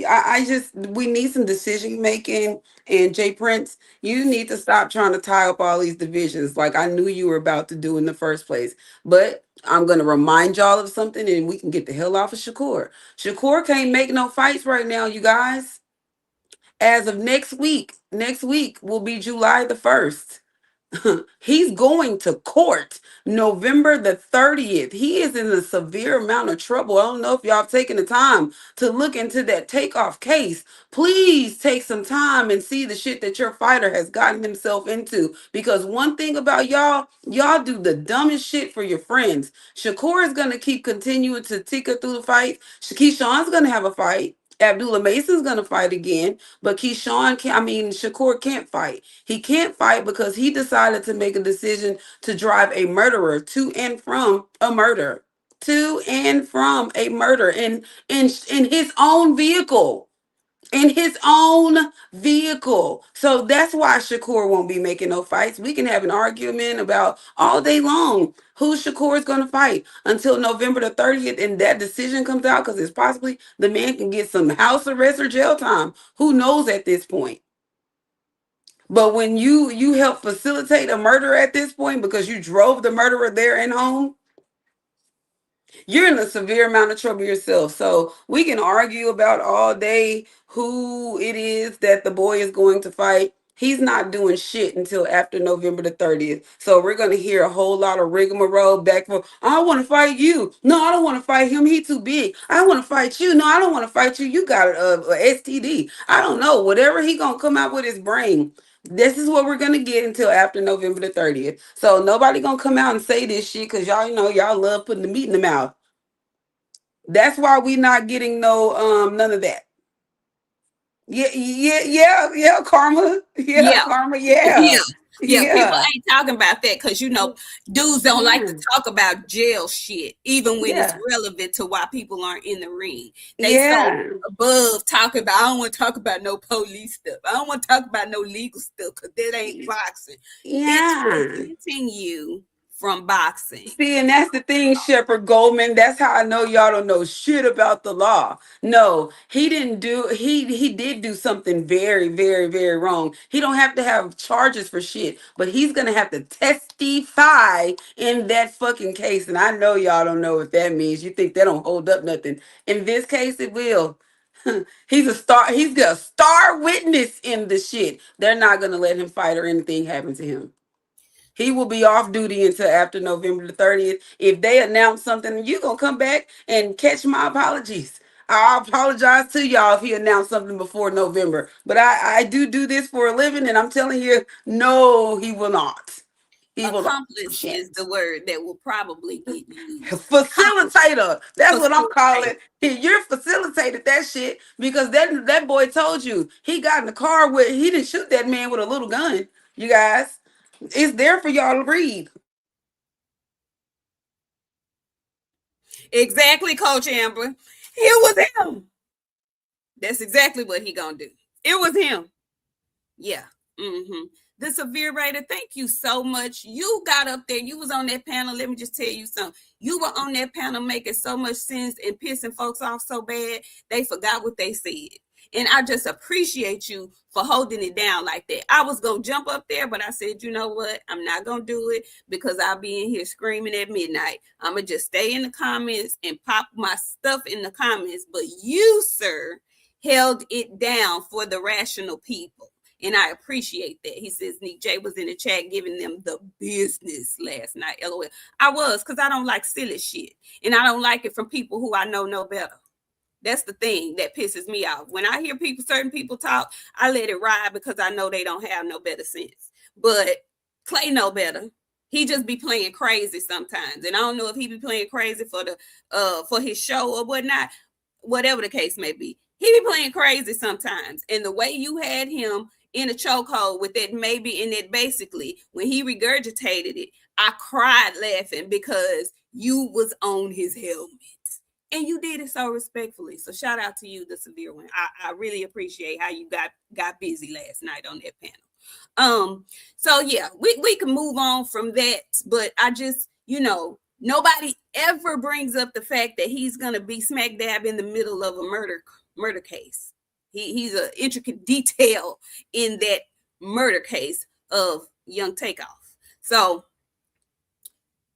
We need some decision making. And Jay Prince, you need to stop trying to tie up all these divisions like I knew you were about to do in the first place. But I'm going to remind y'all of something and we can get the hell off of Shakur. Shakur can't make no fights right now, you guys. As of next week will be July the 1st. He's going to court November the 30th. He is in a severe amount of trouble. I don't know if y'all have taken the time to look into that takeoff case. Please take some time and see the shit that your fighter has gotten himself into. Because one thing about y'all do the dumbest shit for your friends. Shakur is going to keep continuing to ticker through the fight. Keyshawn's going to have a fight. Abdullah Mason's going to fight again, but Shakur can't fight. He can't fight because he decided to make a decision to drive a murderer to and from a murder. To and from a murder in his own vehicle. In his own vehicle. So that's why Shakur won't be making no fights. We can have an argument about all day long who Shakur is going to fight until November the 30th and that decision comes out because it's possibly the man can get some house arrest or jail time. Who knows at this point? But when you help facilitate a murder at this point because you drove the murderer there and home, you're in a severe amount of trouble yourself. So we can argue about all day who it is that the boy is going to fight. He's not doing shit until after November the 30th. So we're going to hear a whole lot of rigmarole back for, I want to fight you. No, I don't want to fight him. He too big. I want to fight you. No, I don't want to fight you. You got a STD. I don't know. Whatever he going to come out with his brain. This is what we're going to get until after November the 30th. So nobody going to come out and say this shit because y'all love putting the meat in the mouth. That's why we not getting none of that. Yeah, karma. Yeah, karma. Yeah. People ain't talking about that because dudes don't like to talk about jail shit, even when it's relevant to why people aren't in the ring. They so above talking about. I don't want to talk about no police stuff. I don't want to talk about no legal stuff because that ain't boxing. Yeah, it's preventing you from boxing. See, and that's the thing, Shepard Goldman. That's how I know y'all don't know shit about the law. No, he didn't do. He did do something very, very, very wrong. He don't have to have charges for shit, but he's gonna have to testify in that fucking case. And I know y'all don't know what that means. You think that don't hold up nothing? In this case, it will. He's a star. He's a star witness in the shit. They're not gonna let him fight or anything happen to him. He will be off duty until after November the 30th. If they announce something, you gonna come back and catch my apologies. I apologize to y'all if he announced something before November. But I do this for a living, and I'm telling you, no, he will not. He will not. Accomplice Shit. is the word that will probably get used. Accomplice. Facilitator. That's what I'm Facilitate. calling. You're facilitated that shit because that boy told you he got in the car with he didn't shoot that man with a little gun. You guys, it's there for y'all to read. Exactly, Coach Amber. It was him. That's exactly what he gonna do. It was him. Yeah. Mm-hmm. The severe writer, thank you so much. You got up there. You was on that panel. Let me just tell you something. You were on that panel making so much sense and pissing folks off so bad they forgot what they said. And I just appreciate you for holding it down like that. I was going to jump up there, but I said, you know what? I'm not going to do it because I'll be in here screaming at midnight. I'm going to just stay in the comments and pop my stuff in the comments. But you, sir, held it down for the rational people. And I appreciate that. He says Nik-J was in the chat giving them the business last night. LOL. I was, because I don't like silly shit. And I don't like it from people who I know better. That's the thing that pisses me off. When I hear certain people talk, I let it ride because I know they don't have no better sense. But Clay know better. He just be playing crazy sometimes. And I don't know if he be playing crazy for his show or whatnot, whatever the case may be. He be playing crazy sometimes. And the way you had him in a chokehold with that maybe and that basically, when he regurgitated it, I cried laughing because you was on his helmet. And you did it so respectfully. So shout out to you, the severe one. I really appreciate how you got busy last night on that panel. So yeah, we can move on from that. But I just, nobody ever brings up the fact that he's gonna be smack dab in the middle of a murder case. He's an intricate detail in that murder case of Young Takeoff. So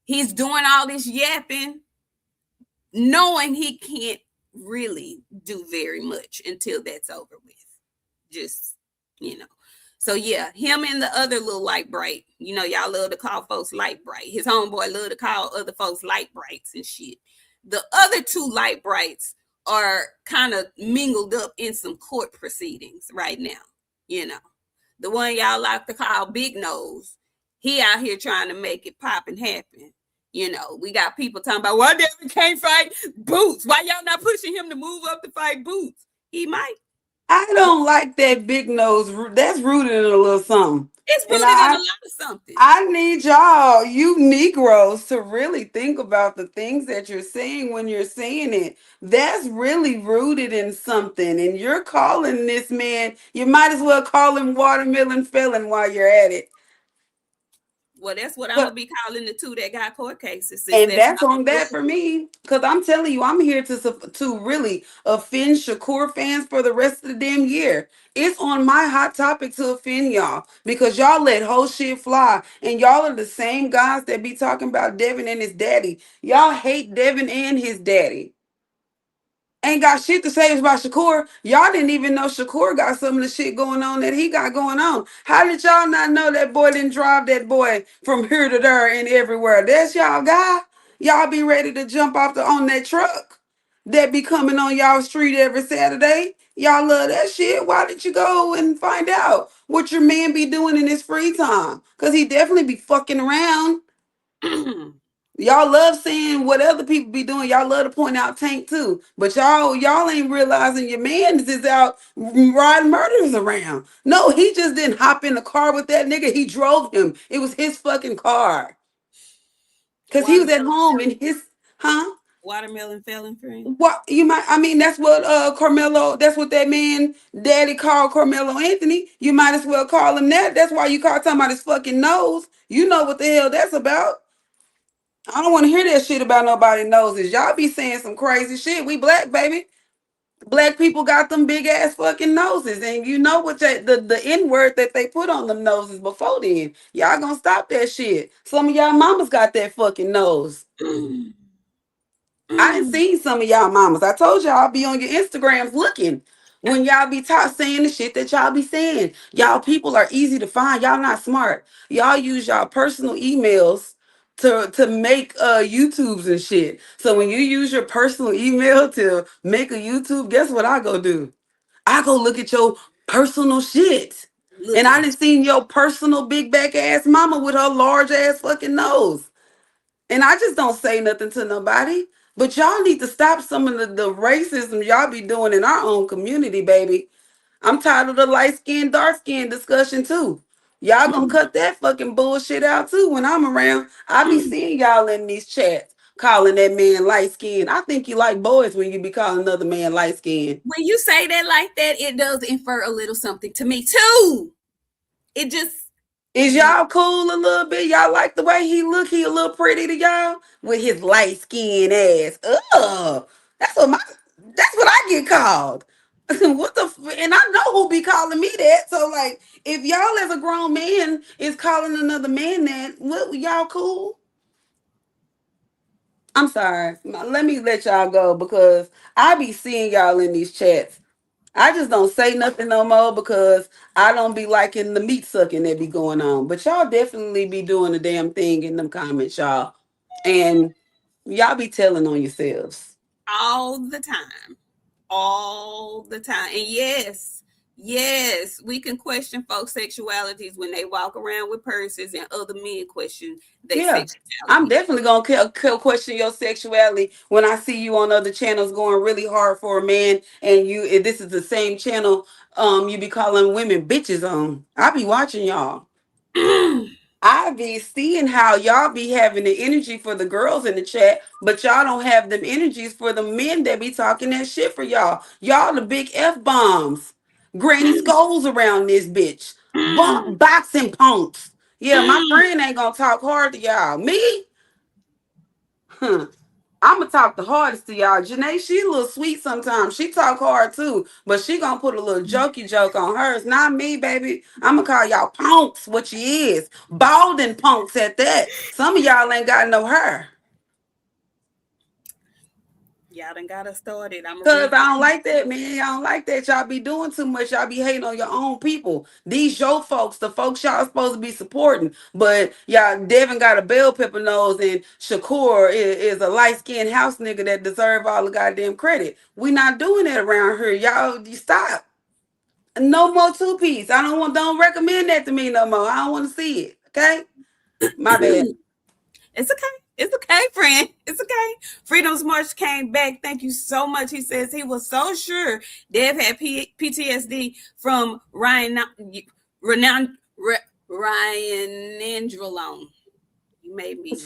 he's doing all this yapping, knowing he can't really do very much until that's over with. Just, So yeah, him and the other little light bright, y'all love to call folks light bright. His homeboy love to call other folks light brights and shit. The other two light brights are kind of mingled up in some court proceedings right now. The one y'all like to call Big Nose, he out here trying to make it pop and happen. We got people talking about why Devin can't fight Boots. Why y'all not pushing him to move up to fight Boots? He might. I don't like that Big Nose. That's rooted in a little something. It's rooted in a lot of something. I need y'all, you Negroes, to really think about the things that you're saying when you're saying it. That's really rooted in something. And you're calling this man, you might as well call him watermelon felon while you're at it. Well, that's what I'm going to be calling the two that got court cases. And that's on that for me. Because I'm telling you, I'm here to really offend Shakur fans for the rest of the damn year. It's on my hot topic to offend y'all. Because y'all let whole shit fly. And y'all are the same guys that be talking about Devin and his daddy. Y'all hate Devin and his daddy. Ain't got shit to say about Shakur. Y'all didn't even know Shakur got some of the shit going on that he got going on. How did y'all not know that boy didn't drive that boy from here to there and everywhere? That's y'all guy. Y'all be ready to jump off on that truck that be coming on y'all street every Saturday. Y'all love that shit. Why did you go and find out what your man be doing in his free time? Because he definitely be fucking around. Y'all love seeing what other people be doing. Y'all love to point out Tank too. But y'all ain't realizing your man is out riding murders around. No, he just didn't hop in the car with that nigga. He drove him. It was his fucking car. Because he was at home in his, Watermelon felon friend. What that's what Carmelo, that's what that man daddy called Carmelo Anthony. You might as well call him that. That's why you call talking about his fucking nose. You know what the hell that's about. I don't want to hear that shit about nobody noses. Y'all be saying some crazy shit. We black, baby. Black people got them big ass fucking noses. And you know what the N-word that they put on them noses before then. Y'all gonna stop that shit. Some of y'all mamas got that fucking nose. I done seen some of y'all mamas. I told y'all I'll be on your Instagrams looking. when y'all be saying the shit that y'all be saying. Y'all people are easy to find. Y'all not smart. Y'all use y'all personal emails to make YouTubes and shit. So when you use your personal email to make a YouTube, guess what I go do? I go look at your personal shit. Look And I at done seen your personal big back ass mama with her large ass fucking nose. And I just don't say nothing to nobody. But y'all need to stop some of the racism y'all be doing in our own community, baby. I'm tired of the light skin, dark skin discussion too. Y'all gonna cut that fucking bullshit out too when I'm around. I be seeing y'all in these chats calling that man light skin. I think you like boys when you be calling another man light skin. when you say that like that, it does infer a little something to me too. It just Is y'all cool a little bit? Y'all like the way he look? He a little pretty to y'all with his light skin ass. Ugh, that's what my that's what I get called. What the and I know who be calling me that. So like, if y'all as a grown man is calling another man that, what y'all cool? I'm sorry. Let me let y'all go because I be seeing y'all in these chats. I just don't say nothing no more because I don't be liking the meat sucking that be going on. But y'all definitely be doing the damn thing in them comments, y'all. And y'all be telling on yourselves. all the time. All the time. And yes, we can question folks' sexualities when they walk around with purses and other men question their Yeah. I'm sexuality. definitely gonna question your sexuality when I see you on other channels going really hard for a man, and you if this is the same channel you be calling women bitches on. I be watching y'all. I be seeing how y'all be having the energy for the girls in the chat, but y'all don't have them energies for the men that be talking that shit for y'all. Y'all the big F bombs. Granny skulls around this bitch. Boxing punks. Yeah, my friend ain't gonna talk hard to y'all. Me? Huh. I'm gonna talk the hardest to y'all. Janae, she a little sweet sometimes. She talk hard too, but she gonna put a little jokey joke on hers. Not me, baby. I'm gonna call y'all punks what you is. Balding punks at that. Some of y'all ain't got no hair. Y'all done got us started. I'm gonna Cause read I this. don't like that, man. I don't like that. Y'all be doing too much. Y'all be hating on your own people. These your folks, the folks y'all supposed to be supporting. But y'all, Devin got a bell pepper nose, and Shakur is a light skinned house nigga that deserve all the goddamn credit. We not doing that around here. Y'all, you stop. No more two piece. Don't recommend that to me no more. I don't want to see it. Okay, my bad. It's okay. It's okay, friend. It's okay. Freedom's March came back. Thank you so much. He says he was so sure Dev had PTSD from Ryan Androlone. You made me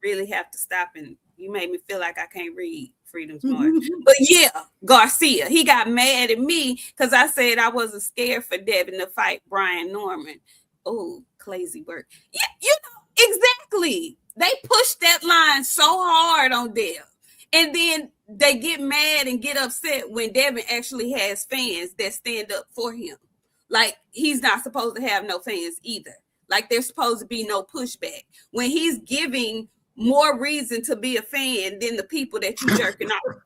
really have to stop, and you made me feel like I can't read Freedom's March. But yeah, Garcia, he got mad at me because I said I wasn't scared for Devin to fight Brian Norman. Oh, crazy work. Yeah, you know, exactly. They pushed that line so hard on Dev. And then they get mad and get upset when Devin actually has fans that stand up for him. Like, he's not supposed to have no fans either. Like, there's supposed to be no pushback. When he's giving more reason to be a fan than the people that you jerking off.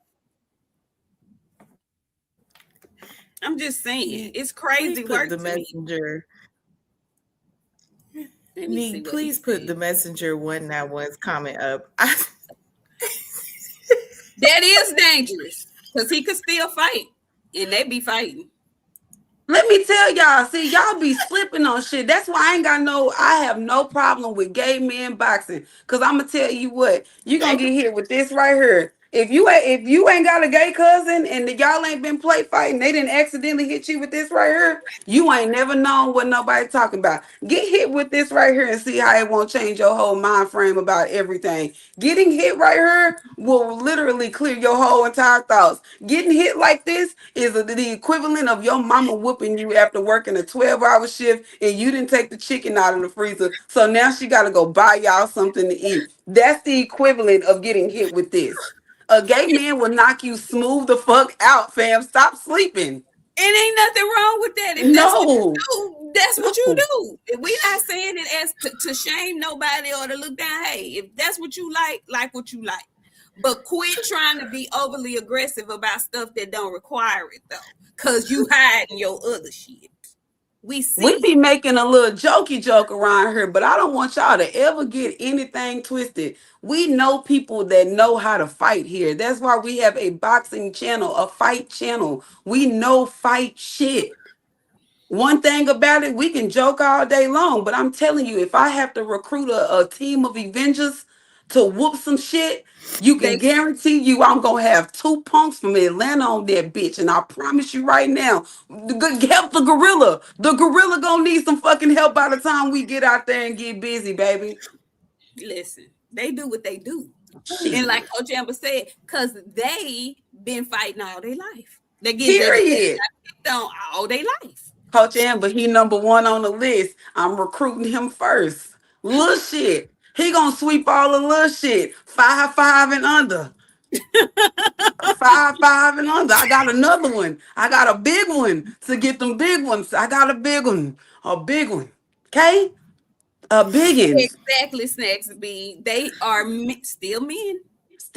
I'm just saying, it's crazy Please work put the to me. messenger. Let me see Nick, what he please put said. the messenger 191's comment up. That is dangerous because he could still fight, and they be fighting. Let me tell y'all, see, y'all be slipping on shit. That's why I have no problem with gay men boxing. Cause I'm gonna tell you what, you gonna get hit with this right here. If you ain't got a gay cousin and y'all ain't been play fighting, they didn't accidentally hit you with this right here, you ain't never known what nobody talking about. Get hit with this right here and see how it won't change your whole mind frame about everything. Getting hit right here will literally clear your whole entire thoughts. Getting hit like this is the equivalent of your mama whooping you after working a 12-hour shift and you didn't take the chicken out of the freezer. So now she got to go buy y'all something to eat. That's the equivalent of getting hit with this. A gay man will knock you smooth the fuck out, fam. Stop sleeping. And ain't nothing wrong with that. If that's what you No. do, that's what you No. do. If we not saying it as to shame nobody or to look down. Hey, if that's what you like what you like. But quit trying to be overly aggressive about stuff that don't require it, though. because you hiding your other shit. We see. We be making a little jokey joke around here, but I don't want y'all to ever get anything twisted. We know people that know how to fight here. That's why we have a boxing channel, a fight channel. We know fight shit. One thing about it, we can joke all day long, but I'm telling you, if I have to recruit a team of Avengers to whoop some shit, you can They guarantee you I'm gonna have 2 punks from Atlanta on that bitch. And I promise you right now, help the gorilla. The gorilla gonna need some fucking help by the time we get out there and get busy, baby. listen. They do what they do, Shit. and like Coach Amber said, because they been fighting all their life. They get Period. on all their life. Coach Amber, he #1 on the list. I'm recruiting him first. Little shit. He gonna sweep all the little shit. 5'5" and under. 5'5" and under. I got another one. I got a big one to get them big ones. I got a big one. A big one. Okay? A biggin. Exactly, Snacks B. They are still men.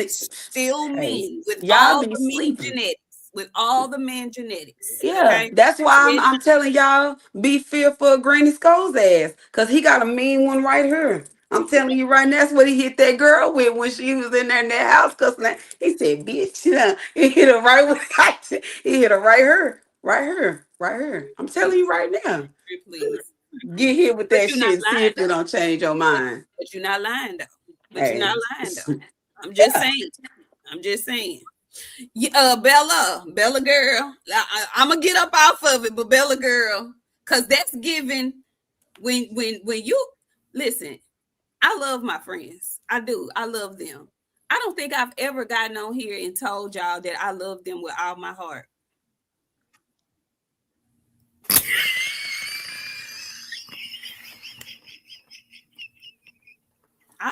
Still men with y'all all be the men sleeping. genetics. With all the men genetics. Yeah, Okay? that's why I'm telling y'all, be fearful of Granny Skull's ass, because he got a mean one right here. I'm telling you right now, that's what he hit that girl with when she was in there in that house cussing that. He said, bitch, he hit her right with he hit her right here. Right here. Right here. I'm telling you right now. Please. Get hit with But that you're shit not and see lying, if it don't change your mind. But you're not lying though. But Hey. you're not lying though. I'm just saying. I'm just saying. Bella girl. I'm gonna get up off of it, but Bella girl, cause that's given when you listen. I love my friends. I do. I love them. I don't think I've ever gotten on here and told y'all that I love them with all my heart.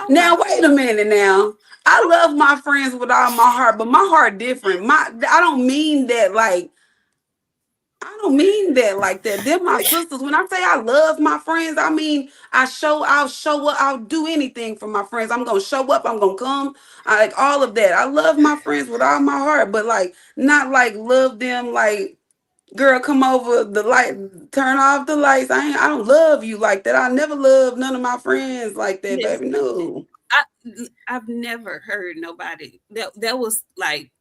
Now wait a minute now. I love my friends with all my heart, but my heart different. I don't mean that like that. They're my sisters. When I say I love my friends, I mean I'll show up, I'll do anything for my friends. I'm gonna show up, I'm gonna come. Like all of that. I love my friends with all my heart, but like not like love them like girl, come over the light, turn off the lights. I don't love you like that. I never loved none of my friends like that, baby. No. I've never heard nobody that was like.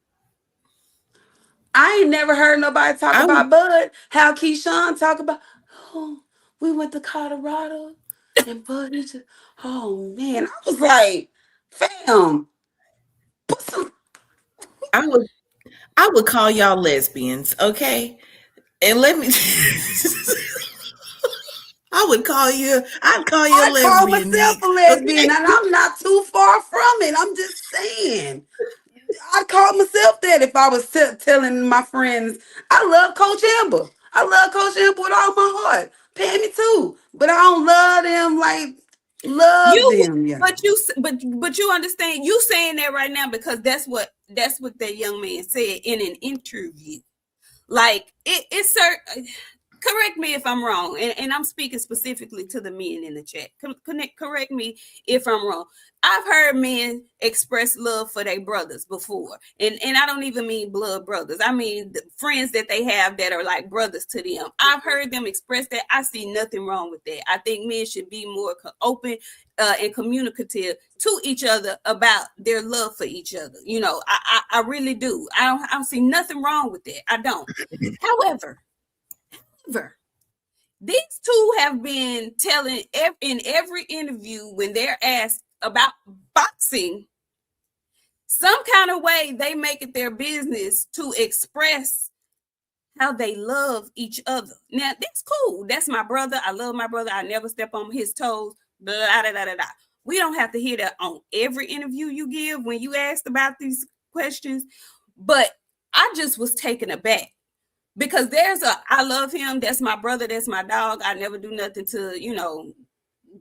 I ain't never heard nobody talk about Bud. How Keyshawn talk about, oh, we went to Colorado and Bud is just, oh man. I was like, fam, put some. I would call y'all lesbians, okay? And let me I'd call you a lesbian. I call myself a lesbian, and I'm not too far from it. I'm just saying. I call myself that if I was telling my friends, I love Coach Amber. I love Coach Amber with all my heart. Pammy too. But I don't love them like them. Yeah. But you understand, you saying that right now because that's what that young man said in an interview. Like it's certain. Correct me if I'm wrong, and I'm speaking specifically to the men in the chat. Correct me if I'm wrong. I've heard men express love for their brothers before, and I don't even mean blood brothers. I mean the friends that they have that are like brothers to them. I've heard them express that. I see nothing wrong with that. I think men should be more open and communicative to each other about their love for each other. You know, I really do. I don't see nothing wrong with that. I don't. However, these two have been telling in every interview when they're asked about boxing, some kind of way they make it their business to express how they love each other. Now, that's cool. That's my brother. I love my brother. I never step on his toes. Blah, blah, blah, blah, blah. We don't have to hear that on every interview you give when you asked about these questions. But I just was taken aback. Because I love him. That's my brother. That's my dog. I never do nothing to,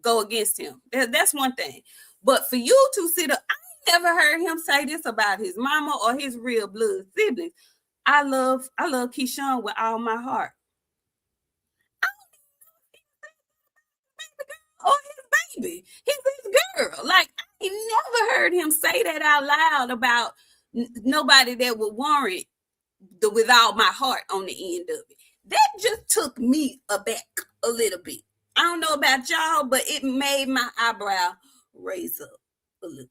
go against him. That's one thing. But for you to sit up, I never heard him say this about his mama or his real blood siblings. I love Keyshawn with all my heart. Or his baby. He's his girl. Like, I never heard him say that out loud about nobody that would warrant the with all my heart on the end of it. That just took me aback a little bit. I don't know about y'all, but it made my eyebrow raise up a little bit.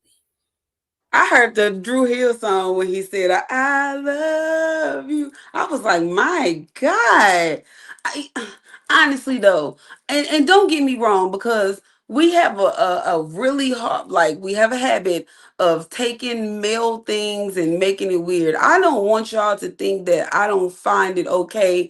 I heard the Drew Hill song when he said, I love you. I was like, my God. I, honestly, though, and don't get me wrong, because we have a really hard, like, we have a habit of taking male things and making it weird. I don't want y'all to think that I don't find it okay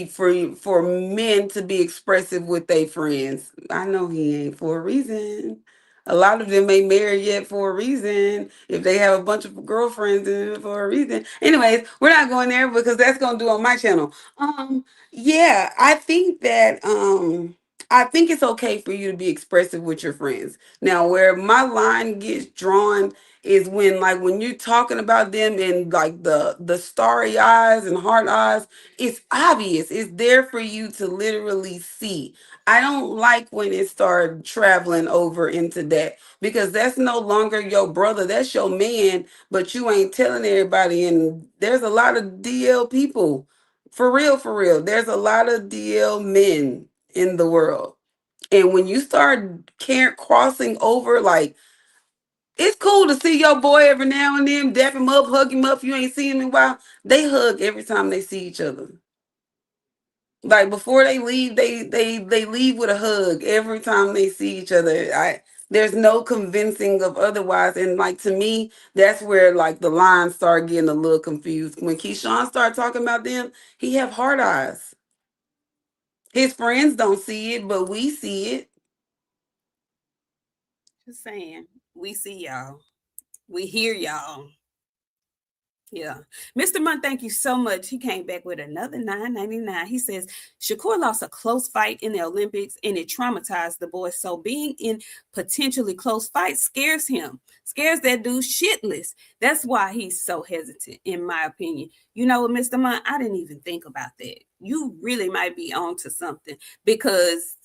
for men to be expressive with their friends. I know he ain't for a reason. A lot of them ain't married yet for a reason. If they have a bunch of girlfriends in it for a reason. Anyways, we're not going there because that's gonna do on my channel. Yeah, I think it's okay for you to be expressive with your friends. Now, where my line gets drawn is when you're talking about them and like the starry eyes and heart eyes, it's obvious. It's there for you to literally see. I don't like when it started traveling over into that because that's no longer your brother. That's your man, but you ain't telling everybody. And there's a lot of DL people. For real, for real. There's a lot of DL men in the world. And when you start crossing over, like, it's cool to see your boy every now and then, dap him up, hug him up. If you ain't seen him in a while, they hug every time they see each other. Like before they leave, they leave with a hug every time they see each other. There's no convincing of otherwise. And like to me, that's where like the lines start getting a little confused. When Keyshawn started talking about them, he have hard eyes. His friends don't see it, but we see it. Just saying, we see y'all, we hear y'all. Yeah. Mr. Munn, thank you so much. He came back with another $9.99. He says, Shakur lost a close fight in the Olympics and it traumatized the boy. So being in potentially close fights scares him, scares that dude shitless. That's why he's so hesitant, in my opinion. You know what, Mr. Munn? I didn't even think about that. You really might be on to something because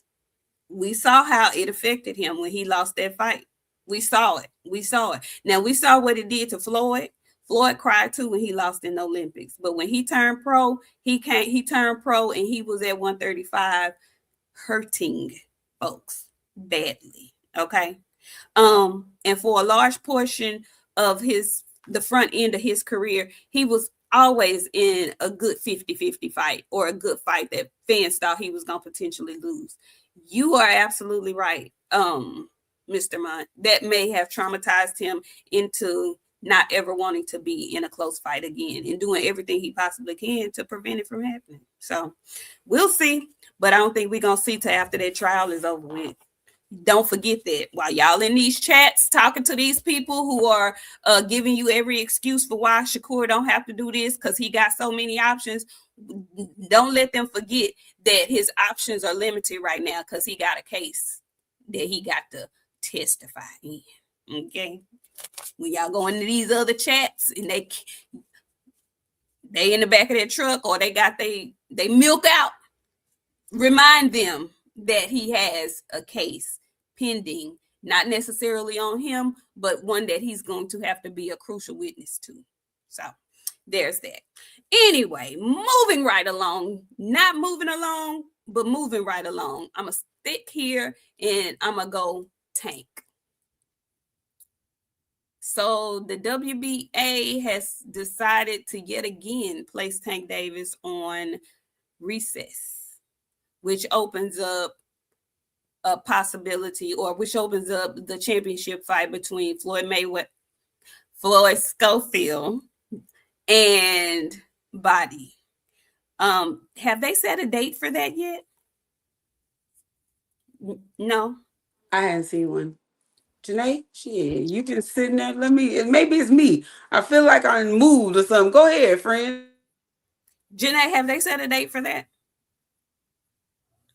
we saw how it affected him when he lost that fight. We saw it. We saw it. Now, we saw what it did to Floyd. Floyd cried too when he lost in the Olympics. But when he turned pro, he turned pro and he was at 135 hurting folks badly. Okay. And for a large portion of the front end of his career, he was always in a good 50-50 fight or a good fight that fans thought he was going to potentially lose. You are absolutely right, Mr. Munn. That may have traumatized him into not ever wanting to be in a close fight again and doing everything he possibly can to prevent it from happening. So we'll see, but I don't think we're going to see till after that trial is over with. Don't forget that while y'all in these chats talking to these people who are giving you every excuse for why Shakur don't have to do this because he got so many options, don't let them forget that his options are limited right now because he got a case that he got to testify in. Okay, when y'all go into these other chats and they in the back of their truck or they got they milk out, remind them that he has a case pending, not necessarily on him, but one that he's going to have to be a crucial witness to. So there's that. Anyway, moving right along, not moving along, but moving right along. I'm going to stick here and I'm going to go Tank. So the WBA has decided to yet again place Tank Davis on recess, which opens up a possibility or which opens up the championship fight between Floyd Schofield and Body. Have they set a date for that yet? No. I hadn't seen one. Janae, shit, you just sitting there. Maybe it's me. I feel like I'm moved or something. Go ahead, friend. Janae, have they set a date for that?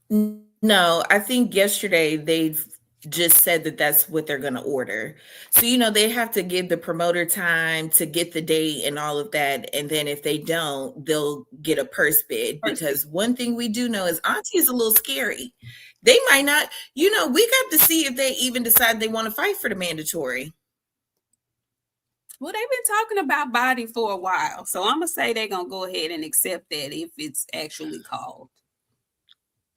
No, I think yesterday they've just said that that's what they're going to order. So, they have to give the promoter time to get the date and all of that. And then if they don't, they'll get a purse bid. Because one thing we do know is Auntie is a little scary. They might not, we got to see if they even decide they want to fight for the mandatory. Well, they've been talking about body for a while, so I'm gonna say they're gonna go ahead and accept that if it's actually called.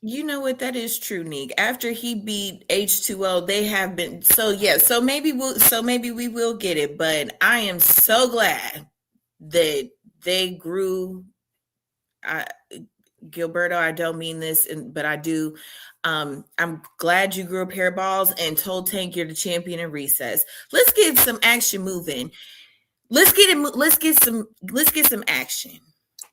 You know what? That is true, Nick. After he beat H2O, they have been so yeah. So maybe we will get it. But I am so glad that they grew. I, Gilberto, I don't mean this, but I do. I'm glad you grew a pair of balls and told Tank you're the champion in recess. Let's get some action moving. Let's get it. Let's get some action.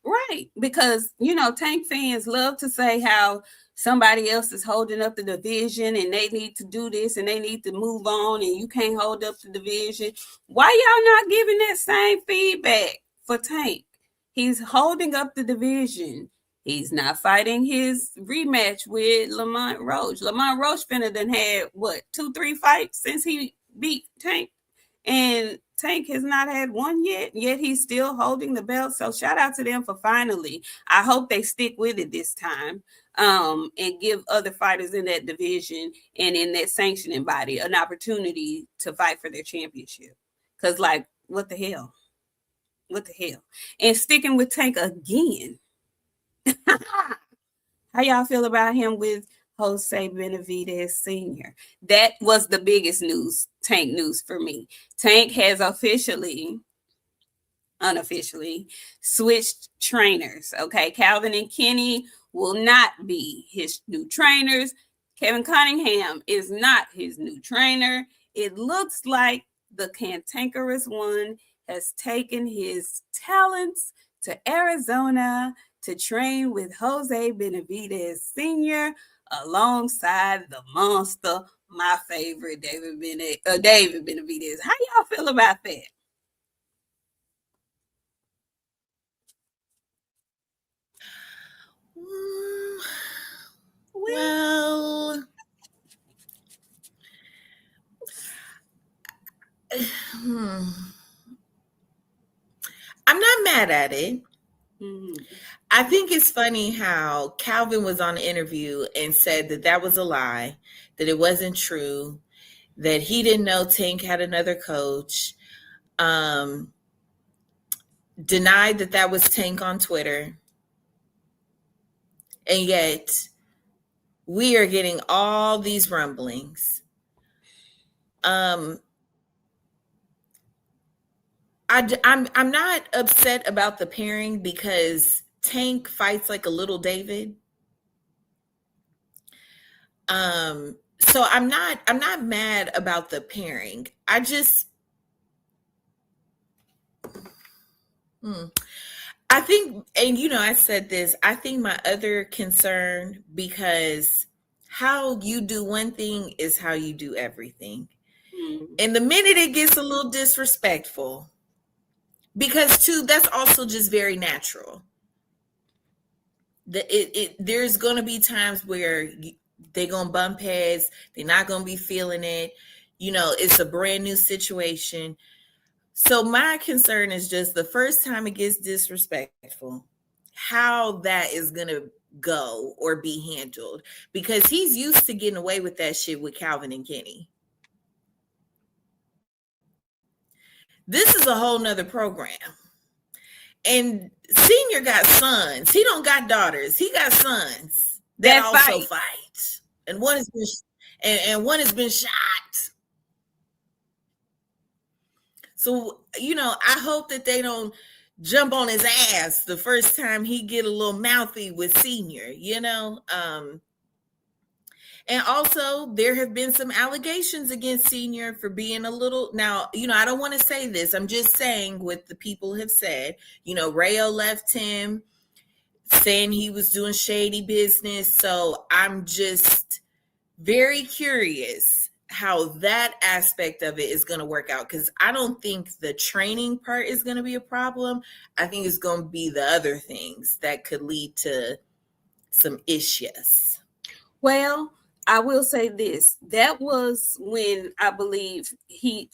Right, because Tank fans love to say how somebody else is holding up the division and they need to do this and they need to move on and you can't hold up the division. Why y'all not giving that same feedback for Tank? He's holding up the division. He's not fighting his rematch with Lamont Roach. Lamont Roach finna done had what 2-3 fights since he beat Tank. And Tank has not had one yet he's still holding the belt. So shout out to them for finally. I hope they stick with it this time and give other fighters in that division and in that sanctioning body an opportunity to fight for their championship. Because, like, what the hell? What the hell? And sticking with Tank again. How y'all feel about him with Jose Benavidez Sr.? That was the biggest news, Tank news for me. Tank has unofficially switched trainers. Okay, Calvin and Kenny will not be his new trainers. Kevin Cunningham is not his new trainer. It looks like the cantankerous one has taken his talents to Arizona to train with Jose Benavidez Sr. alongside the monster, my favorite, David Benavidez. How y'all feel about that? Well, I'm not mad at it. Mm-hmm. I think it's funny how Calvin was on the interview and said that that was a lie, that it wasn't true, that he didn't know Tank had another coach, denied that that was Tank on Twitter. And yet we are getting all these rumblings. I'm not upset about the pairing because Tank fights like a little David. So I'm not mad about the pairing. I just I think, and I said this, I think my other concern, because how you do one thing is how you do everything. And the minute it gets a little disrespectful, because too, that's also just very natural. There's going to be times where they're going to bump heads. They're not going to be feeling it. It's a brand new situation. So my concern is just the first time it gets disrespectful, how that is going to go or be handled, because he's used to getting away with that shit with Calvin and Kenny. This is a whole nother program. And Senior got sons. He don't got daughters. He got sons that also fight. And one has been shot. So, I hope that they don't jump on his ass the first time he get a little mouthy with Senior, And also, there have been some allegations against Senior for being a little, now, I don't want to say this. I'm just saying what the people have said. Rayo left him saying he was doing shady business. So I'm just very curious how that aspect of it is going to work out, because I don't think the training part is going to be a problem. I think it's going to be the other things that could lead to some issues. Well, I will say this. That was when I believe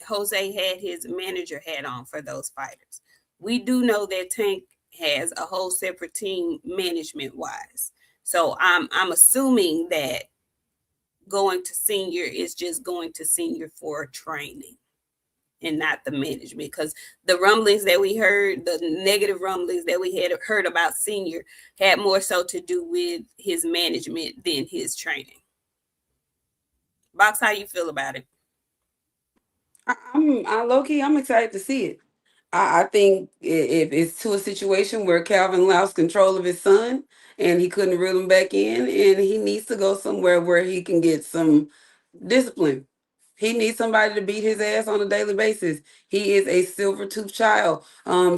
Jose had his manager hat on for those fighters. We do know that Tank has a whole separate team management wise. So I'm assuming that going to Senior is just going to Senior for training. and not the management. Because the rumblings that we heard, the negative rumblings that we had heard about Senior, had more so to do with his management than his training. Box, how you feel about it? I low key, I'm excited to see it. I think if it's to a situation where Calvin lost control of his son and he couldn't reel him back in, and he needs to go somewhere where he can get some discipline. He needs somebody to beat his ass on a daily basis. He is a silver tooth child.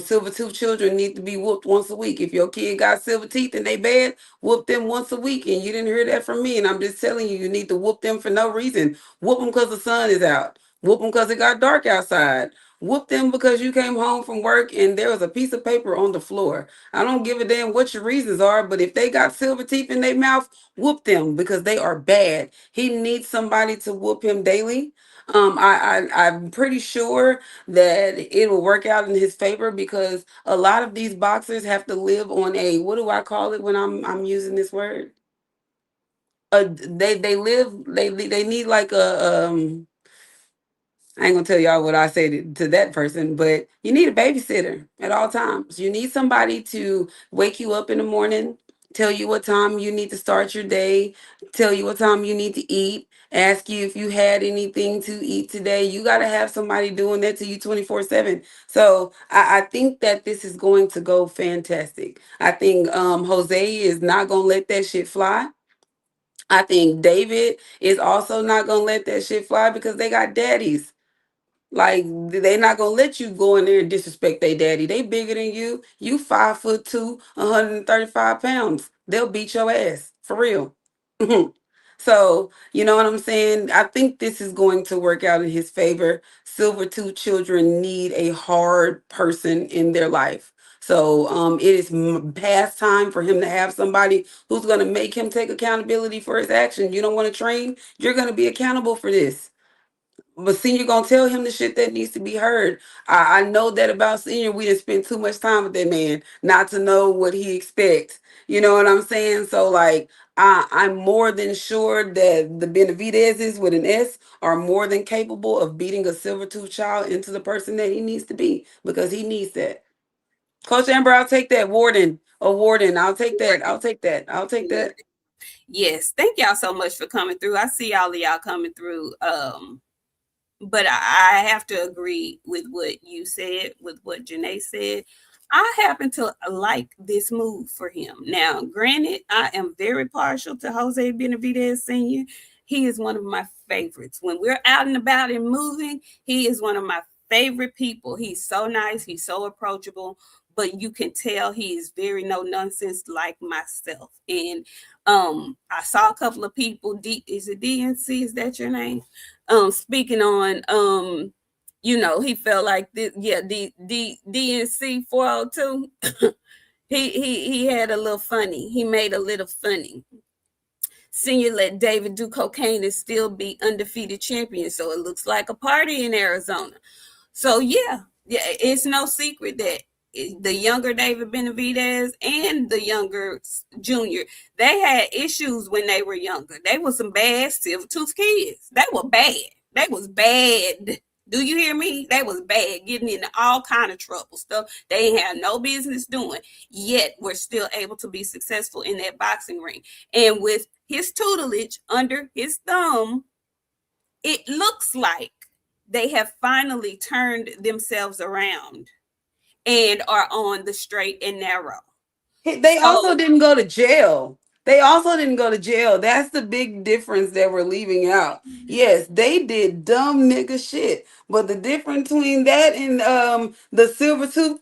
Silver tooth children need to be whooped once a week. If your kid got silver teeth and they bad, whoop them once a week. And you didn't hear that from me. And I'm just telling you, you need to whoop them for no reason. Whoop them because the sun is out. Whoop them because it got dark outside. Whoop them because you came home from work and there was a piece of paper on the floor. I don't give a damn what your reasons are, but if they got silver teeth in their mouth, whoop them because they are bad. He needs somebody to whoop him daily. I'm pretty sure that it will work out in his favor because a lot of these boxers have to live on a, what do I call it when I'm using this word? They need like a I ain't gonna tell y'all what I say to that person, but you need a babysitter at all times. You need somebody to wake you up in the morning, tell you what time you need to start your day, tell you what time you need to eat, ask you if you had anything to eat today. You got to have somebody doing that to you 24/7. So I think that this is going to go fantastic. I think Jose is not gonna let that shit fly. I think David is also not gonna let that shit fly because they got daddies. Like they not gonna let you go in there and disrespect their daddy. They bigger than you. You 5'2", 135 pounds. They'll beat your ass for real. So you know what I'm saying. I think this is going to work out in his favor. Silver tooth children need a hard person in their life. So it is past time for him to have somebody who's going to make him take accountability for his action. You don't want to train. You're going to be accountable for this. But Senior gonna tell him the shit that needs to be heard. I know that about Senior. We didn't spend too much time with that man not to know what he expects. You know what I'm saying? So like I'm more than sure that the Benavidezes with an S are more than capable of beating a silver tooth child into the person that he needs to be because he needs that. Coach Amber, I'll take that. Warden. I'll take that. I'll take that. Yes, thank y'all so much for coming through. I see all of y'all coming through. But I have to agree with what you said, with what Janae said. I happen to like this move for him. Now, granted, I am very partial to Jose Benavidez Sr. He is one of my favorites. When we're out and about and moving, he is one of my favorite people. He's so nice. He's so approachable. But you can tell he is very no nonsense like myself. And I saw a couple of people. Is it DNC? Is that your name? Speaking on he felt like this, yeah, DNC 402. he had a little funny. He made a little funny. Senior let David do cocaine and still be undefeated champion. So it looks like a party in Arizona. So yeah, it's no secret that the younger David Benavidez and the younger Junior, they had issues when they were younger. They were some bad silver tooth kids. They were bad. They was bad. Do you hear me? They was bad, getting into all kind of trouble, stuff they ain't had no business doing. Yet we're still able to be successful in that boxing ring. And with his tutelage under his thumb, it looks like they have finally turned themselves around and are on the straight and narrow. They also didn't go to jail. That's the big difference that we're leaving out. Yes, they did dumb nigga shit. But the difference between that and the silver tooth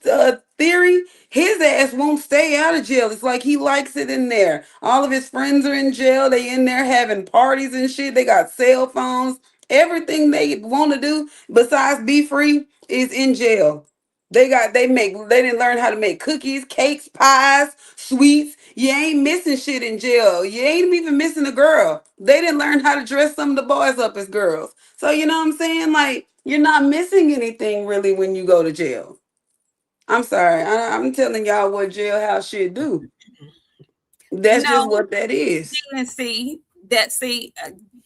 theory, his ass won't stay out of jail. It's like he likes it in there. All of his friends are in jail. They in there having parties and shit. They got cell phones. Everything they want to do besides be free is in jail. They didn't learn how to make cookies, cakes, pies, sweets. You ain't missing shit in jail. You ain't even missing a girl. They didn't learn how to dress some of the boys up as girls. So you know what I'm saying? Like you're not missing anything really when you go to jail. I'm sorry. I'm telling y'all what jailhouse should do. That's just what that is. DNC, that see,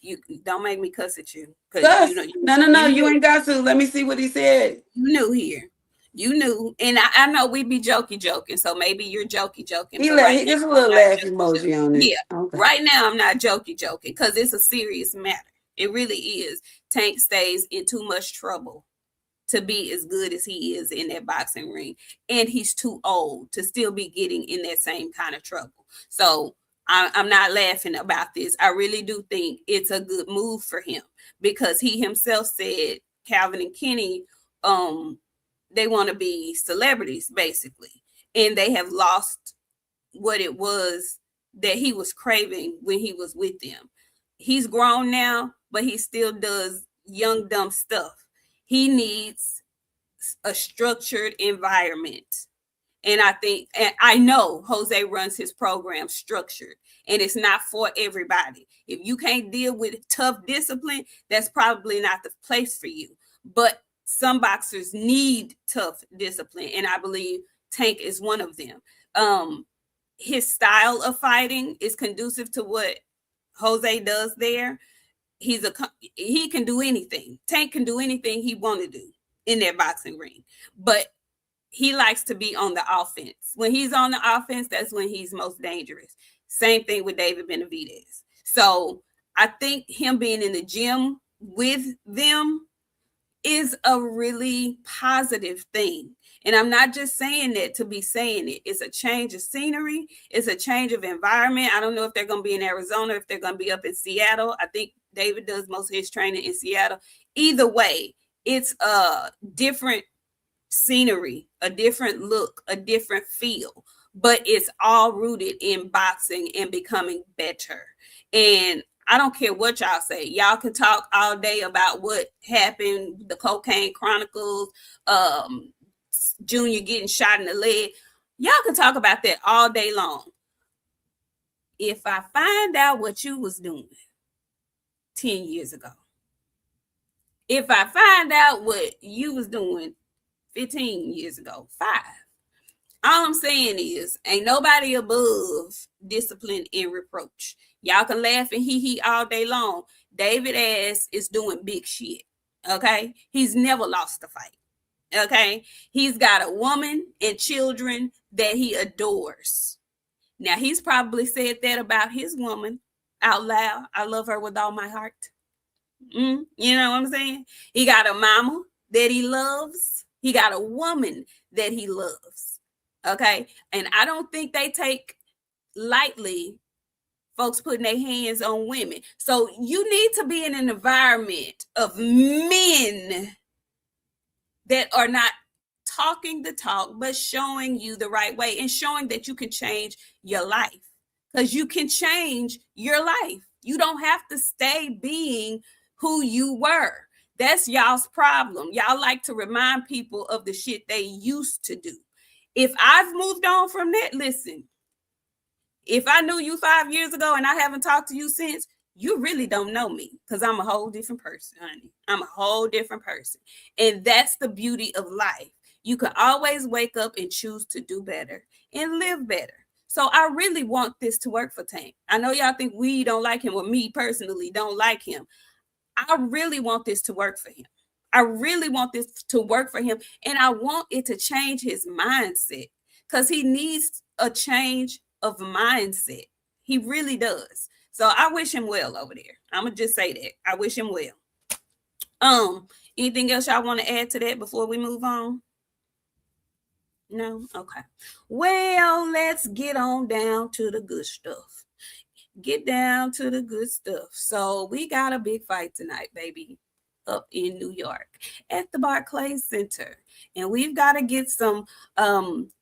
you don't make me cuss at you because Gus, you know no, you knew, ain't got to. Let me see what he said. you knew here. You knew, and I know we be joking, so maybe you're joking, but right now There's a I'm little not laugh joking. emoji on it. Yeah, Okay. right now I'm not joking because it's a serious matter. It really is. Tank stays in too much trouble to be as good as he is in that boxing ring, and he's too old to still be getting in that same kind of trouble. So I'm not laughing about this. I really do think it's a good move for him because he himself said Calvin and Kenny, they want to be celebrities basically, and they have lost what it was that he was craving when he was with them. He's grown now, but he still does young dumb stuff. He needs a structured environment. And I know Jose runs his program structured, and it's not for everybody. If you can't deal with tough discipline, that's probably not the place for you. But some boxers need tough discipline, and I believe Tank is one of them. His style of fighting is conducive to what Jose does there. He can do anything. Tank can do anything he want to do in that boxing ring, but he likes to be on the offense. When he's on the offense, that's when he's most dangerous. Same thing with David Benavidez. So I think him being in the gym with them is a really positive thing. And I'm not just saying that to be saying it. It's a change of scenery. It's a change of environment. I don't know if they're going to be in Arizona, if they're going to be up in Seattle. I think David does most of his training in Seattle. Either way, it's a different scenery, a different look, a different feel, but it's all rooted in boxing and becoming better. And I don't care what y'all say. Y'all can talk all day about what happened, the Cocaine Chronicles, Junior getting shot in the leg. Y'all can talk about that all day long. If I find out what you was doing 10 years ago, if I find out what you was doing 15 years ago, 5, all I'm saying is ain't nobody above discipline and reproach. Y'all can laugh and hee all day long. David ass is doing big shit. Okay. He's never lost a fight. Okay. He's got a woman and children that he adores. Now he's probably said that about his woman out loud. I love her with all my heart. You know what I'm saying? He got a mama that he loves. He got a woman that he loves. Okay. And I don't think they take lightly folks putting their hands on women. So you need to be in an environment of men that are not talking the talk, but showing you the right way and showing that you can change your life. Because you can change your life. You don't have to stay being who you were. That's y'all's problem. Y'all like to remind people of the shit they used to do. If I've moved on from that, listen, if I knew you 5 years ago and I haven't talked to you since, you really don't know me because I'm a whole different person, honey. I'm a whole different person. And that's the beauty of life. You can always wake up and choose to do better and live better. So I really want this to work for Tank. I know y'all think we don't like him, or me personally don't like him. I really want this to work for him. I really want this to work for him. And I want it to change his mindset because he needs a change of mindset. He really does. So I wish him well over there. I'm going to just say that. I wish him well. Anything else y'all want to add to that before we move on? No? Okay. Well, let's get on down to the good stuff. Get down to the good stuff. So we got a big fight tonight, baby, up in New York at the Barclays Center. And we've got to get some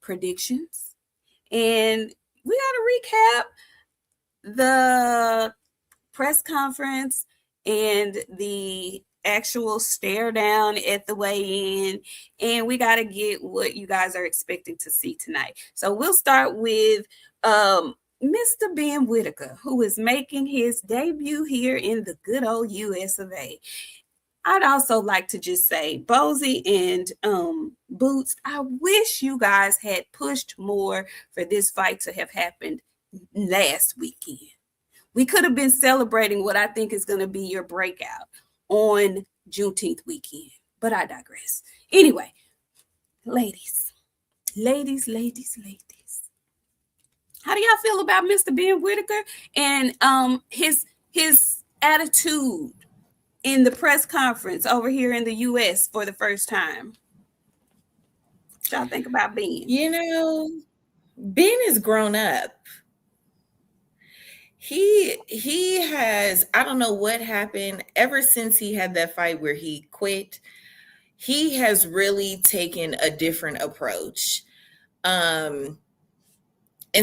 predictions. And we got to recap the press conference and the actual stare down at the weigh-in, and we got to get what you guys are expecting to see tonight. So we'll start with Mr. Ben Whitaker, who is making his debut here in the good old US of A. I'd also like to just say, Bozy and Boots, I wish you guys had pushed more for this fight to have happened last weekend. We could have been celebrating what I think is going to be your breakout on Juneteenth weekend, but I digress. Anyway, ladies, ladies. How do y'all feel about Mr. Ben Whitaker and his attitude in the press conference over here in the US for the first time? What y'all think about Ben? Ben has grown up. He has, I don't know what happened ever since he had that fight where he quit. He has really taken a different approach. And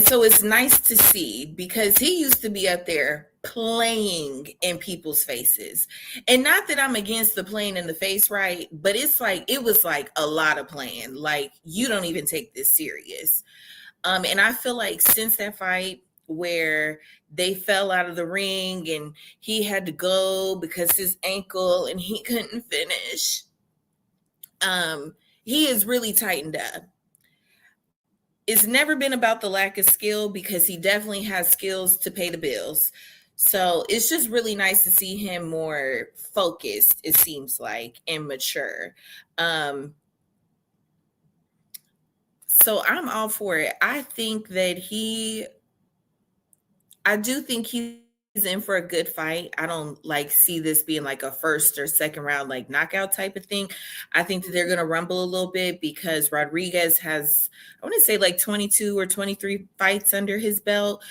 so it's nice to see, because he used to be up there playing in people's faces. And not that I'm against the playing in the face, right? But it's like, it was like a lot of playing. Like, you don't even take this serious. And I feel like since that fight where they fell out of the ring and he had to go because his ankle and he couldn't finish, he is really tightened up. It's never been about the lack of skill, because he definitely has skills to pay the bills. So it's just really nice to see him more focused, it seems like, and mature. So I'm all for it. I do think he's in for a good fight. I don't see this being like a first or second round knockout type of thing. I think that they're going to rumble a little bit, because Rodriguez has, I want to say 22 or 23 fights under his belt.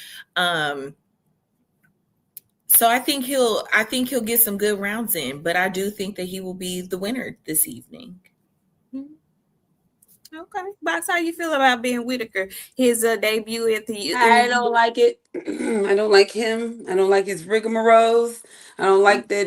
So I think he'll get some good rounds in, but I do think that he will be the winner this evening. Okay. Box, how you feel about Ben Whitaker? His debut at the... I don't like it. I don't like him. I don't like his rigmaroles. I don't like that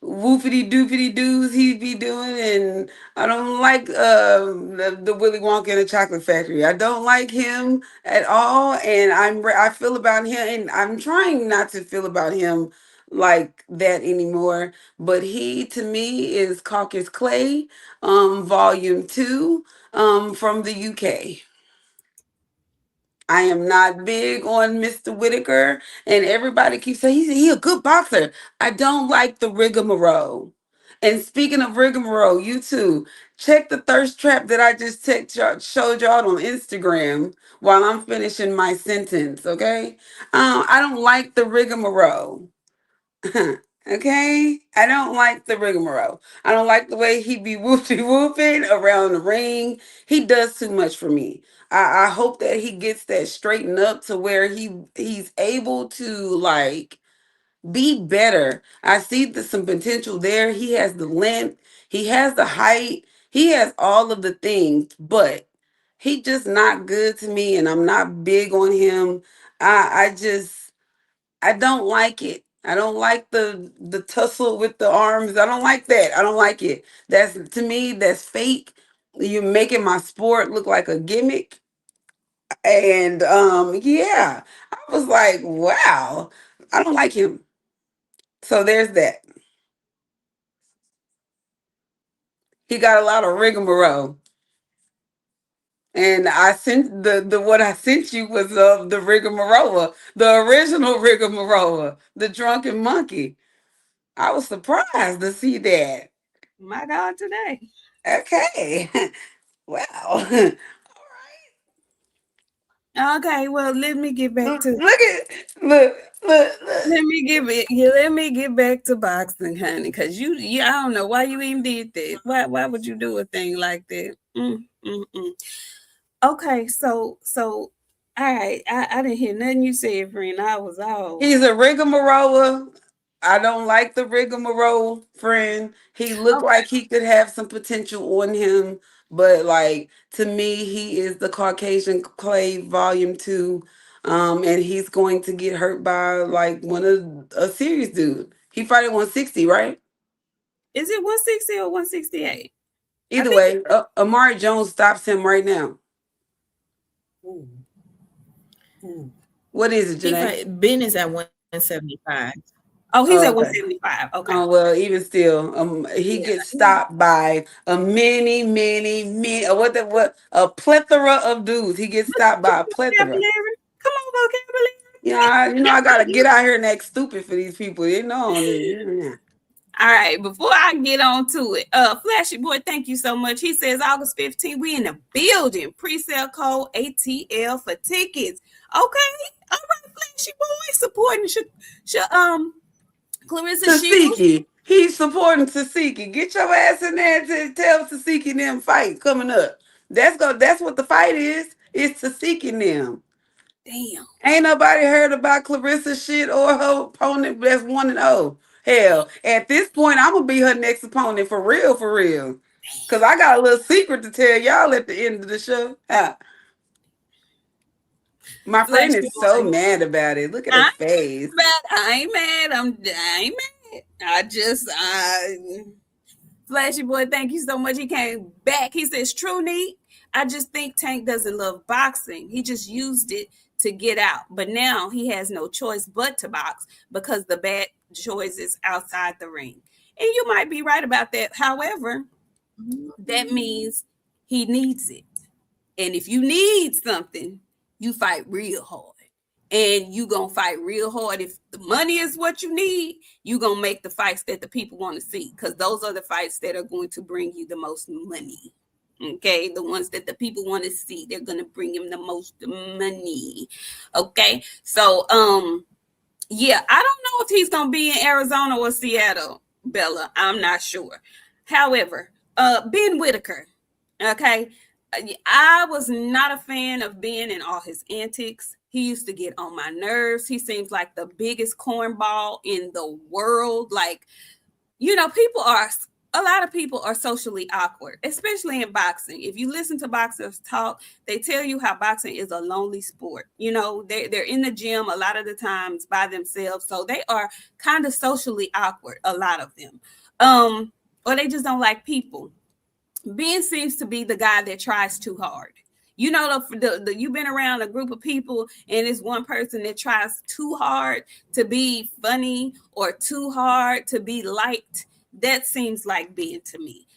woofity doofity doos he be doing, and I don't like the Willy Wonka and the Chocolate Factory. I don't like him at all, and I feel about him, and I'm trying not to feel about him like that anymore. But he, to me, is Caucus Clay, Volume 2, from the UK. I am not big on Mr. Whitaker, and everybody keeps saying he a good boxer. I don't like the rigmarole. And speaking of rigmarole, you too, check the thirst trap that I just showed y'all on Instagram while I'm finishing my sentence, okay? I don't like the rigmarole. Okay? I don't like the rigmarole. I don't like the way he be whooping around the ring. He does too much for me. I hope that he gets that straightened up to where he's able to be better. I see some potential there. He has the length, he has the height, he has all of the things, but he just not good to me, and I'm not big on him. I don't like it. I don't like the tussle with the arms. I don't like that. I don't like it. That's, to me, that's fake. You're making my sport look like a gimmick. And yeah, I was like, wow, I don't like him. So there's that. He got a lot of rigmarole. And I sent the what I sent you was the rigmarole, the original rigmarole, the drunken monkey. I was surprised to see that. My God, today. Okay. Wow. Okay, well, let me get back to... Look. Let me get back to boxing, honey, because you I don't know why you even did that. Why would you do a thing like that? Okay, so all right, I didn't hear nothing you said, friend. I was all... He's a rigmarole. I don't like the rigmarole, friend. He looked like he could have some potential on him, but to me, he is the Caucasian Clay Volume 2. And he's going to get hurt by one of a serious dude. He fighting 160, right? Is it 160 or 168? Either way, Amari Jones stops him right now. What is it, Janae? Ben is at 175. Oh, he's at 175. Okay. Oh, well, even still, he gets stopped by a a plethora of dudes. He gets stopped by a plethora. Come on, vocabulary. I gotta get out here and act stupid for these people. All right, before I get on to it, Flashy Boy, thank you so much. He says August 15th, we in the building. Pre-sale code ATL for tickets. Okay, all right, Flashy Boy, supporting Clarissa Shields. Tasiki. He's supporting Tasiki. Get your ass in there to tell Tasiki them fight coming up. That's what the fight is. It's Tasiki them. Damn. Ain't nobody heard about Clarissa shit or her opponent that's 1-0. Hell, at this point, I'm gonna be her next opponent for real, for real. Cause I got a little secret to tell y'all at the end of the show. My friend Flashy is so Boy. mad about it. Look at her face. I ain't mad. I ain't mad. Flashy Boy, thank you so much. He came back. He says, true, Neat. I just think Tank doesn't love boxing. He just used it to get out. But now he has no choice but to box because the bad choices outside the ring. And you might be right about that. However, that means he needs it. And if you need something, you fight real hard. And you gonna fight real hard. If the money is what you need, you gonna make the fights that the people want to see, because those are the fights that are going to bring you the most money. Okay, the ones that the people want to see, they're gonna bring him the most money. Okay, so yeah, I don't know if he's gonna be in Arizona or Seattle, Bella. I'm not sure. However, Ben Whitaker. Okay, I was not a fan of Ben and all his antics. He used to get on my nerves. He seems like the biggest cornball in the world. Like, a lot of people are socially awkward, especially in boxing. If you listen to boxers talk, they tell you how boxing is a lonely sport. They're in the gym a lot of the times by themselves. So they are kind of socially awkward, a lot of them. Or they just don't like people. Ben seems to be the guy that tries too hard. You've been around a group of people and it's one person that tries too hard to be funny or too hard to be liked. That seems like Ben to me.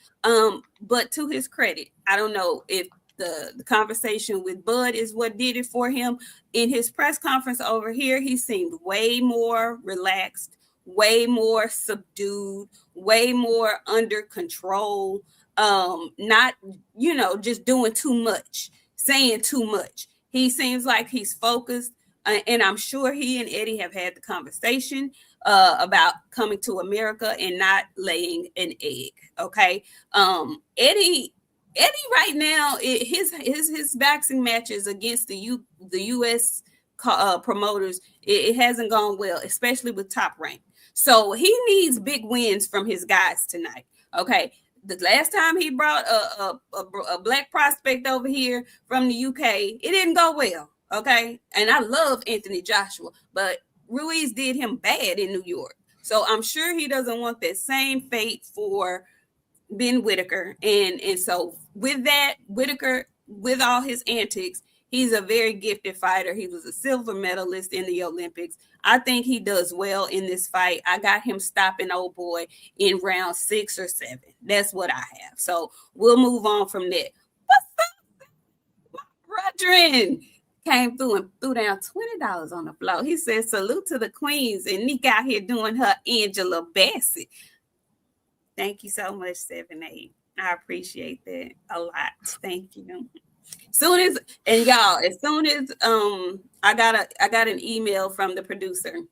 But to his credit, I don't know if the conversation with Bud is what did it for him. In his press conference over here, he seemed way more relaxed, way more subdued, way more under control. Not, just doing too much, saying too much. He seems like he's focused, and I'm sure he and Eddie have had the conversation about coming to America and not laying an egg. Okay, Eddie right now, his boxing matches against the U.S. Promoters, it hasn't gone well, especially with Top Rank. So he needs big wins from his guys tonight. Okay. The last time he brought a black prospect over here from the UK, it didn't go well. Okay. And I love Anthony Joshua, but Ruiz did him bad in New York. So I'm sure he doesn't want that same fate for Ben Whitaker. And so with that, Whitaker, with all his antics, he's a very gifted fighter. He was a silver medalist in the Olympics. I think he does well in this fight. I got him stopping old boy in round 6 or 7. That's what I have. So we'll move on from that. What's up, my brethren? Came through and threw down $20 on the floor. He said, salute to the queens, and Nick out here doing her Angela Bassett. Thank you so much, 7-8. I appreciate that a lot. Thank you. As soon as I got an email from the producer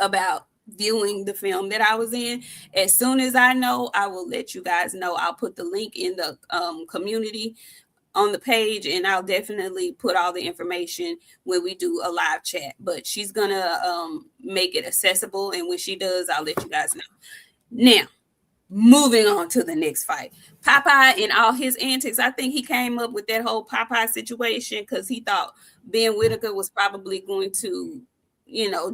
about viewing the film that I was in. As soon as I know, I will let you guys know. I'll put the link in the community on the page, and I'll definitely put all the information when we do a live chat. But she's gonna make it accessible, and when she does, I'll let you guys know. Now, moving on to the next fight. Popeye and all his antics. I think he came up with that whole Popeye situation because he thought Ben Whitaker was probably going to,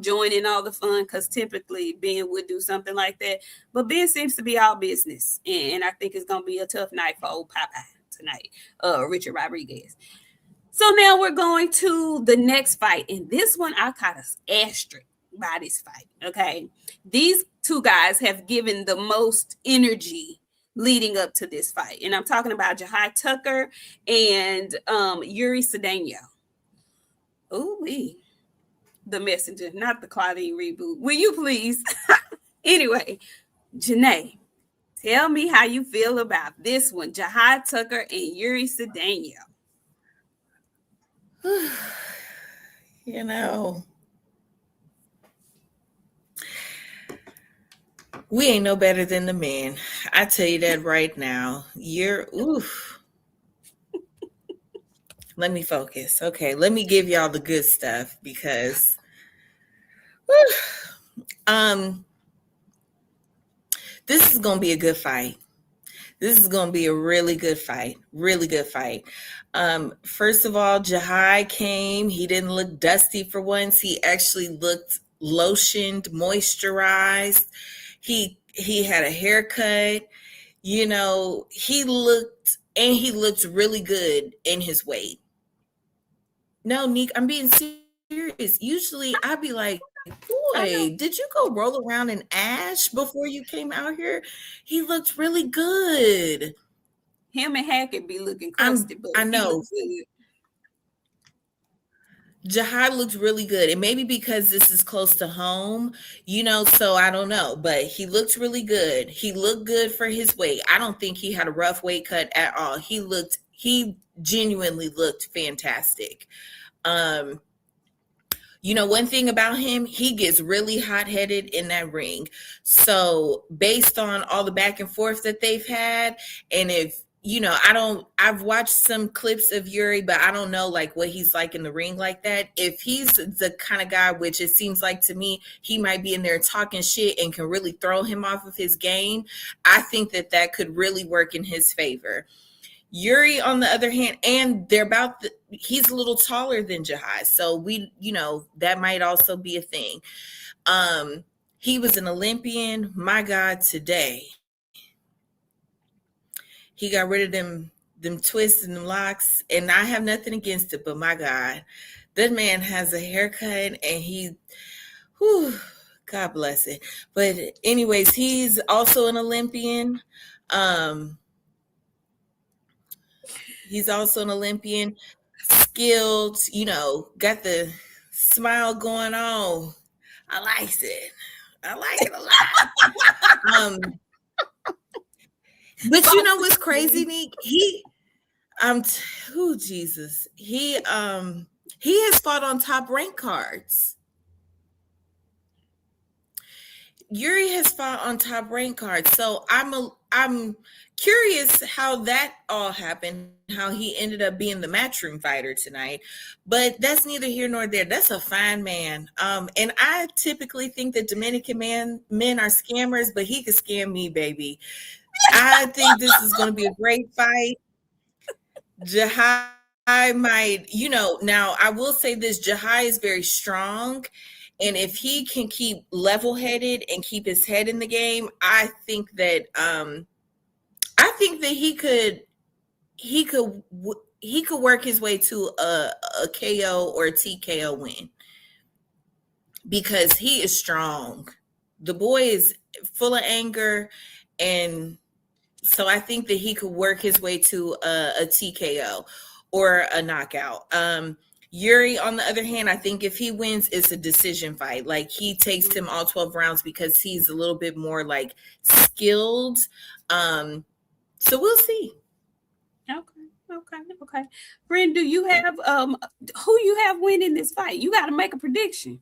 join in all the fun, because typically Ben would do something like that. But Ben seems to be all business. And I think it's going to be a tough night for old Popeye tonight, Richard Rodriguez. So now we're going to the next fight. And this one, I caught an asterisk by this fight. Okay. These two guys have given the most energy leading up to this fight. And I'm talking about Jahai Tucker and Yuri Cedeno. Ooh-wee. The Messenger, not the Claudine reboot. Will you please? Anyway, Janae, tell me how you feel about this one. Jahai Tucker and Yuri Sedano. You know, we ain't no better than the men. I tell you that right now. You're oof. Let me focus. Okay, let me give y'all the good stuff because um this is gonna be a good fight. This is gonna be a really good fight. Really good fight. First of all, Jahai came. He didn't look dusty for once. He actually looked lotioned, moisturized. He had a haircut. You know, he looked really good in his weight. No, Nick, I'm being serious. Usually I'd be like, boy, did you go roll around in ash before you came out here? He looked really good. Him and Hackett be looking crusty, but I he know. looks good. Jahai looked really good. And maybe because this is close to home, you know, so I don't know. But he looked really good. He looked good for his weight. I don't think he had a rough weight cut at all. He genuinely looked fantastic. Um, You know, one thing about him, he gets really hot headed in that ring. So, based on all the back and forth that they've had, and if, you know, I've watched some clips of Yuri, but I don't know like what he's like in the ring like that. If he's the kind of guy, which it seems like to me, he might be in there talking shit and can really throw him off of his game, I think that could really work in his favor. Yuri, on the other hand, and he's a little taller than Jahai. So that might also be a thing. He was an Olympian. My God, today. He got rid of them twists and them locks. And I have nothing against it, but my God, that man has a haircut and God bless it. But anyways, he's also an Olympian. He's also an Olympian, skilled, you know, got the smile going on. I like it. I like it a lot. But you know what's crazy, Nick? Jesus. He has fought on top rank cards. Yuri has fought on top rank cards. So I'm curious how that all happened, how he ended up being the matchroom fighter tonight. But that's neither here nor there. That's a fine man. And I typically think that Dominican men are scammers, but he could scam me, baby. I think this is going to be a great fight. Jahai might, now I will say this, Jahai is very strong. And if he can keep level-headed and keep his head in the game, I think that he could work his way to a KO or a TKO win because he is strong. The boy is full of anger, and so I think that he could work his way to a TKO or a knockout. Yuri, on the other hand, I think if he wins, it's a decision fight. Like he takes him all 12 rounds because he's a little bit more like skilled. So we'll see. Okay. Friend, do you have who you have winning this fight? You got to make a prediction.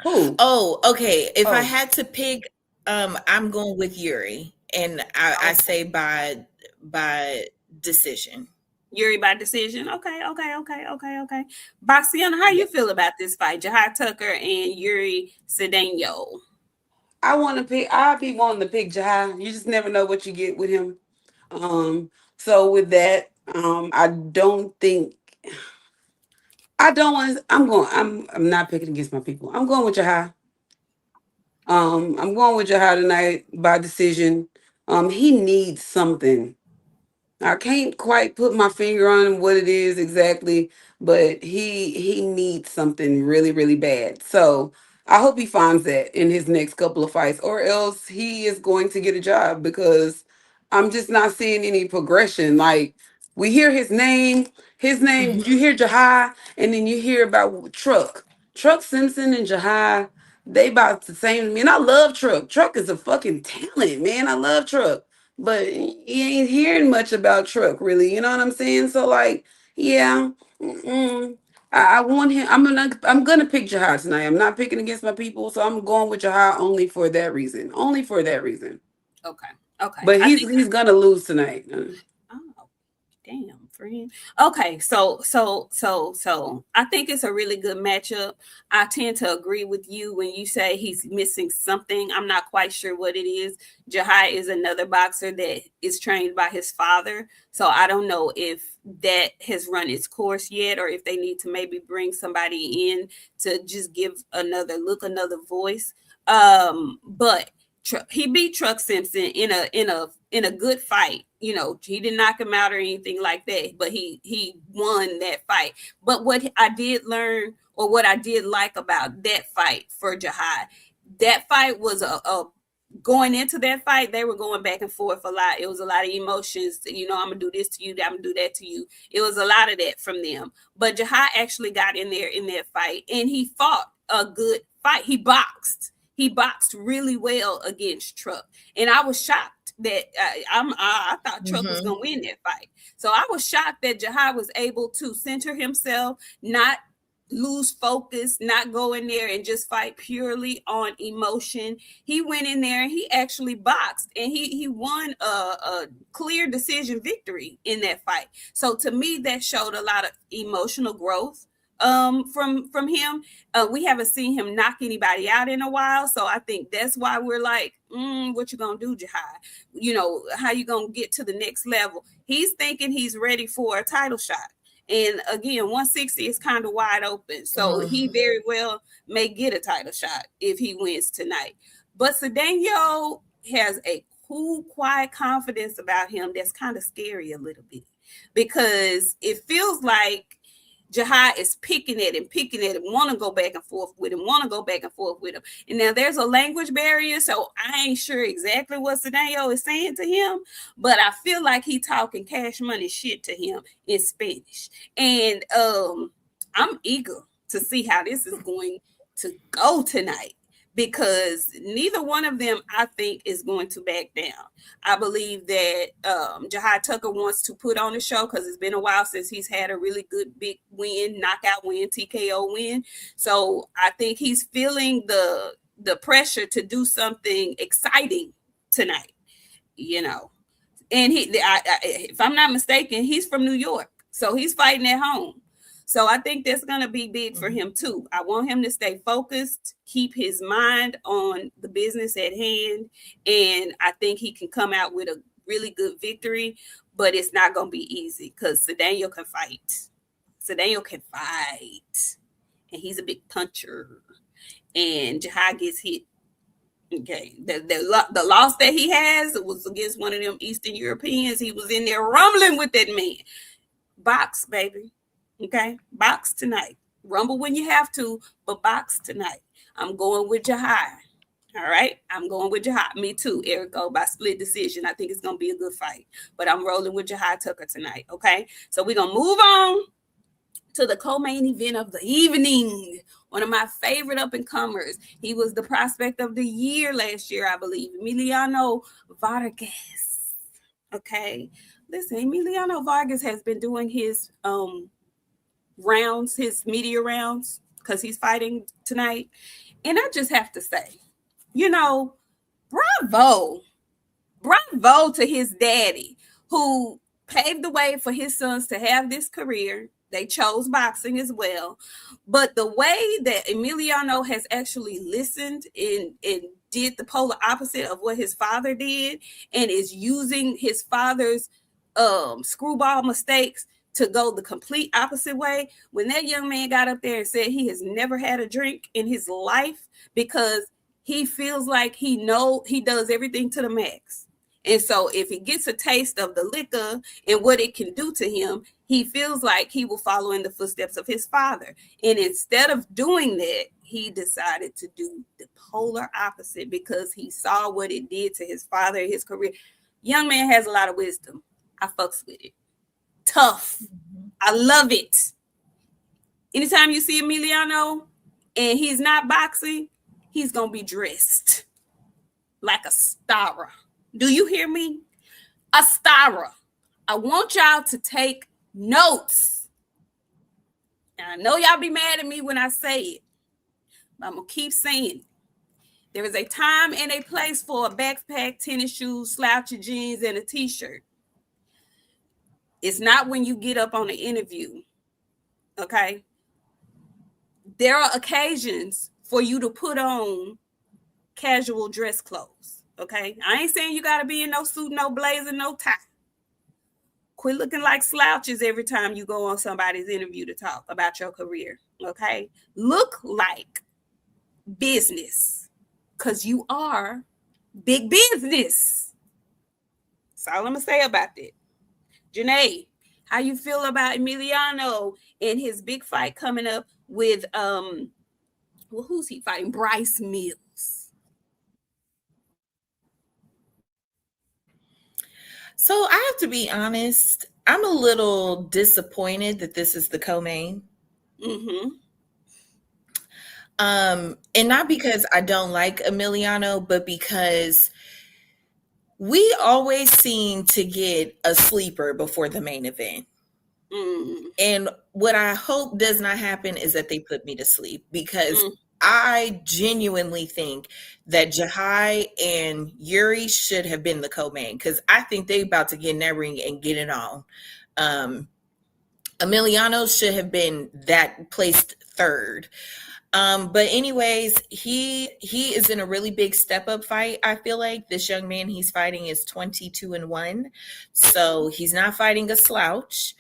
Who? Oh, okay. If I had to pick, I'm going with Yuri, and I say by decision. Yuri by decision. Okay. Boxiana, how you feel about this fight? Jahai Tucker and Yuri Sedano. I'll be wanting to pick Jahai. You just never know what you get with him. So with that, I'm not picking against my people. I'm going with Jahai. I'm going with Jahai tonight by decision. He needs something. I can't quite put my finger on what it is exactly, but he needs something really, really bad. So I hope he finds that in his next couple of fights, or else he is going to get a job because I'm just not seeing any progression. Like We hear his name. His name, you hear Jahai, and then you hear about Truck. Truck Simpson and Jahai, they about the same to me. And I love Truck. Truck is a fucking talent, man. I love Truck. But you ain't hearing much about Truck, really. You know what I'm saying? So, like, yeah. I want him. I'm gonna pick Jahai tonight. I'm not picking against my people, so I'm going with Jahai only for that reason. Only for that reason. Okay. Okay. But I he's think he's gonna lose tonight. oh, damn, friend. Okay, so I think it's a really good matchup. I tend to agree with you when you say he's missing something. I'm not quite sure what it is. Jahai is another boxer that is trained by his father, so I don't know if that has run its course yet, or if they need to maybe bring somebody in to just give another look, another voice. But he beat Truck Simpson in a good fight. You know, he didn't knock him out or anything like that, but he won that fight. But what I did learn, or what I did like about that fight for Jahai, that fight was a going into that fight, they were going back and forth a lot. It was a lot of emotions. You know, I'm gonna do this to you, I'm gonna do that to you. It was a lot of that from them. But Jahai actually got in there in that fight, and he fought a good fight. He boxed. He boxed really well against Truck, and I was shocked that I thought Truck was gonna win that fight. So I was shocked that Jahai was able to center himself, not lose focus, not go in there and just fight purely on emotion. He went in there and he actually boxed, and he won a clear decision victory in that fight. So to me, that showed a lot of emotional growth from him. We haven't seen him knock anybody out in a while, so I think that's why we're like, what you gonna do, Jahai? You know, how you gonna get to the next level? He's thinking he's ready for a title shot. And again, 160 is kind of wide open. So he very well may get a title shot if he wins tonight. But Cedeno has a cool, quiet confidence about him that's kind of scary a little bit, because it feels like Jahai is picking at him, want to go back and forth with him, And now there's a language barrier, so I ain't sure exactly what Cedeno is saying to him, but I feel like he talking cash money shit to him in Spanish. And I'm eager to see how this is going to go tonight, because neither one of them, I think, is going to back down. I believe that Jahai Tucker wants to put on the show, because it's been a while since he's had a really good big win, knockout win, TKO win. So I think he's feeling the pressure to do something exciting tonight, you know. And if I'm not mistaken, he's from New York, so he's fighting at home. So I think that's going to be big for him too. I want him to stay focused, keep his mind on the business at hand, and I think he can come out with a really good victory, but it's not going to be easy, because Cedeno can fight. And he's a big puncher, and Jahai gets hit. Okay, the loss that he has was against one of them Eastern Europeans. He was in there rumbling with that man. Box, baby. Okay, box tonight. Rumble when you have to, but box tonight. I'm going with Jahai. All right, I'm going with Jahai. Me too, Erico, by split decision. I think it's going to be a good fight, but I'm rolling with Jahai Tucker tonight. Okay, so we're going to move on to the co-main event of the evening. One of my favorite up-and-comers. He was the prospect of the year last year, I believe. Emiliano Vargas. Okay, listen, Emiliano Vargas has been doing his rounds, his media rounds, because he's fighting tonight. And I just have to say, you know, bravo to his daddy, who paved the way for his sons to have this career. They chose boxing as well. But the way that Emiliano has actually listened and did the polar opposite of what his father did, and is using his father's screwball mistakes to go the complete opposite way. When that young man got up there and said he has never had a drink in his life, because he feels like he does everything to the max. And so if he gets a taste of the liquor and what it can do to him, he feels like he will follow in the footsteps of his father. And instead of doing that, he decided to do the polar opposite, because he saw what it did to his father, his career. Young man has a lot of wisdom. I fucks with it. Tough. I love it. Anytime you see Emiliano and he's not boxing, he's going to be dressed like a star. Do you hear me? A star. I want y'all to take notes. And I know y'all be mad at me when I say it, but I'm going to keep saying it. There is a time and a place for a backpack, tennis shoes, slouchy jeans, and a t-shirt. It's not when you get up on an interview, okay? There are occasions for you to put on casual dress clothes, okay? I ain't saying you got to be in no suit, no blazer, no tie. Quit looking like slouches every time you go on somebody's interview to talk about your career, okay? Look like business, because you are big business. That's all I'm going to say about that. Janae, how you feel about Emiliano and his big fight coming up with, who's he fighting? Bryce Mills. So I have to be honest, I'm a little disappointed that this is the co-main. Mm-hmm. And not because I don't like Emiliano, but because we always seem to get a sleeper before the main event. And what I hope does not happen is that they put me to sleep, because I genuinely think that Jahai and Yuri should have been the co-main, because I think they about to get in that ring and get it on. Emiliano should have been that placed third. But anyways, he is in a really big step up fight. I feel like this young man he's fighting is 22-1, so he's not fighting a slouch.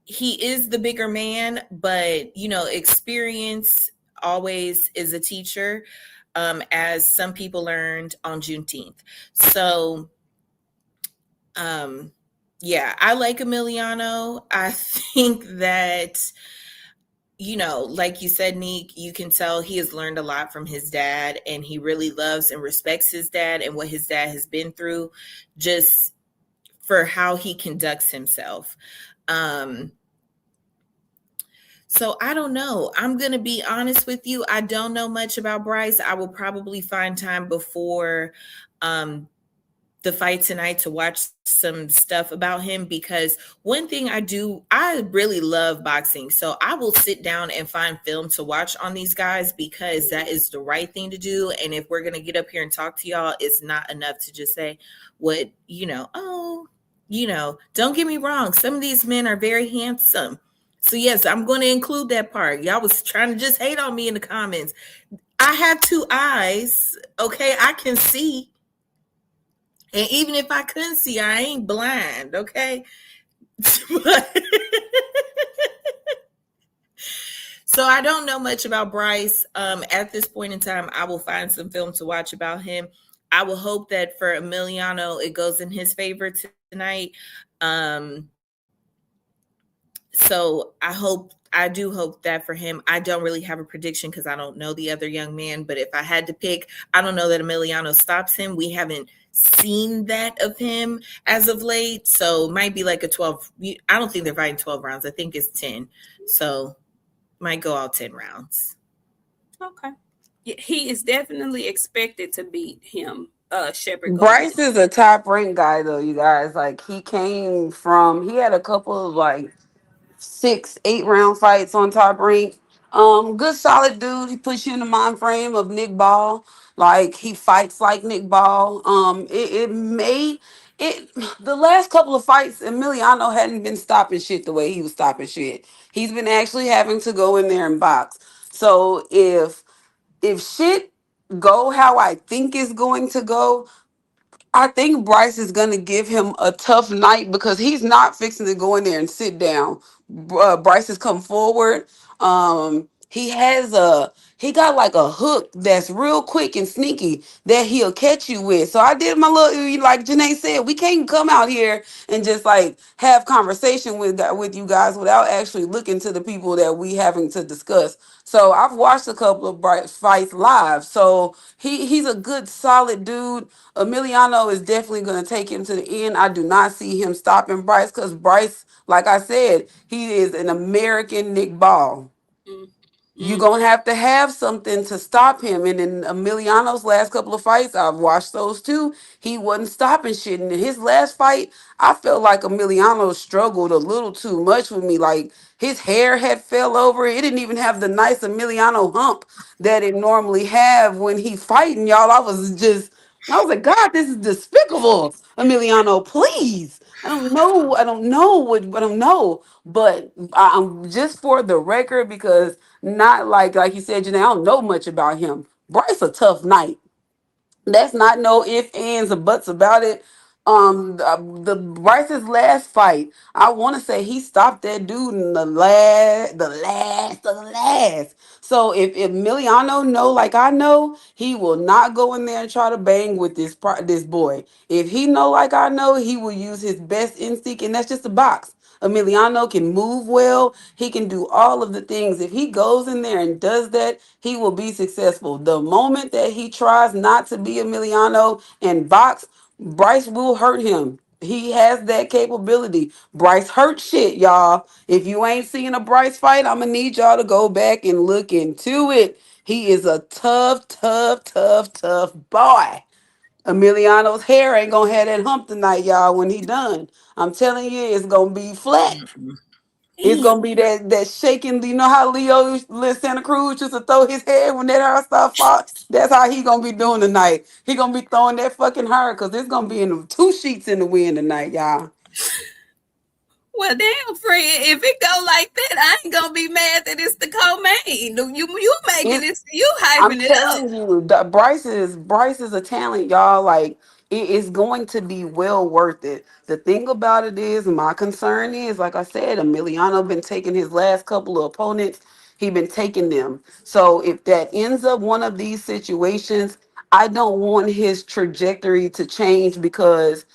He is the bigger man, but experience always is a teacher, as some people learned on Juneteenth. So yeah, I like Emiliano. I think that like you said, Nik, you can tell he has learned a lot from his dad, and he really loves and respects his dad and what his dad has been through, just for how he conducts himself. So I don't know. I'm going to be honest with you. I don't know much about Bryce. I will probably find time before the fight tonight to watch some stuff about him, because one thing I really love boxing. So I will sit down and find film to watch on these guys, because that is the right thing to do. And if we're going to get up here and talk to y'all, it's not enough to just say don't get me wrong. Some of these men are very handsome. So yes, I'm going to include that part. Y'all was trying to just hate on me in the comments. I have two eyes. Okay. I can see. And even if I couldn't see, I ain't blind, okay? So I don't know much about Bryce. At this point in time, I will find some film to watch about him. I will hope that for Emiliano, it goes in his favor tonight. So I do hope that for him. I don't really have a prediction because I don't know the other young man. But if I had to pick, I don't know that Emiliano stops him. We haven't seen that of him as of late. So it might be like a 12. I don't think they're fighting 12 rounds. I think it's 10. So might go out 10 rounds. Okay. Yeah, he is definitely expected to beat him. Shepard Bryce is a top ranked guy though, you guys. Like he had a couple of like 6-8 round fights on Top Rank. Good solid dude. He puts you in the mind frame of Nick Ball. Like he fights like Nick Ball. The last couple of fights, Emiliano hadn't been stopping shit the way he was stopping shit. He's been actually having to go in there and box. So if shit go how I think it's going to go, I think Bryce is going to give him a tough night, because he's not fixing to go in there and sit down. Bryce has come forward. he got like a hook that's real quick and sneaky that he'll catch you with. So I did my little, like Janae said, we can't come out here and just like have conversation with you guys without actually looking to the people that we having to discuss. So I've watched a couple of Bryce fights live. So he's a good solid dude. Emiliano is definitely going to take him to the end. I do not see him stopping Bryce because Bryce, like I said, he is an American Nick Ball. Mm, You're mm. gonna have something to stop him. And in Emiliano's last couple of fights, I've watched those too. He wasn't stopping shit. And in his last fight, I felt like Emiliano struggled a little too much with me. Like his hair had fell over. It didn't even have the nice Emiliano hump that it normally have when he fighting, y'all. I was like, God, this is despicable. Emiliano, please. I don't know what I don't know. But I'm just for the record because not like you said, Janae, I don't know much about him. Bryce a tough night. That's not no ifs, ands, or buts about it. The Bryce's last fight, I want to say he stopped that dude in the last. So if Emiliano know like I know, he will not go in there and try to bang with this boy. If he know like I know, he will use his best instinct, and that's just a box. Emiliano can move well. He can do all of the things. If he goes in there and does that, he will be successful. The moment that he tries not to be Emiliano and box, Bryce will hurt him. He has that capability. Bryce hurt shit, y'all. If you ain't seen a Bryce fight, I'm gonna need y'all to go back and look into it. He is a tough boy. Emiliano's hair ain't gonna have that hump tonight, y'all, when he done. I'm telling you, it's gonna be flat. Mm-mm. It's Damn. gonna be that shaking. You know how Santa Cruz used to throw his head when that hair stuff fall? That's how he gonna be doing tonight. He gonna be throwing that fucking hair because it's gonna be in the two sheets in the wind tonight, y'all. Well, damn, friend, if it go like that, I ain't gonna be mad that it's the co-main. You making It's it, you I'm hyping it up. telling you, Bryce is a talent, y'all. Like it is going to be well worth it. The thing about it is, my concern is, like I said, Emiliano been taking his last couple of opponents. He been taking them. So if that ends up one of these situations, I don't want his trajectory to change because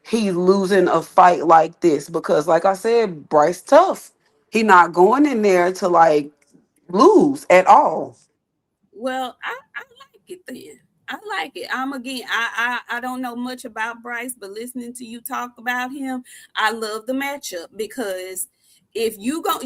he's losing a fight like this. Because, like I said, Bryce tough. He not going in there to like lose at all. Well, I like it then. I like it. I'm again. I don't know much about Bryce, but listening to you talk about him, I love the matchup because if you go.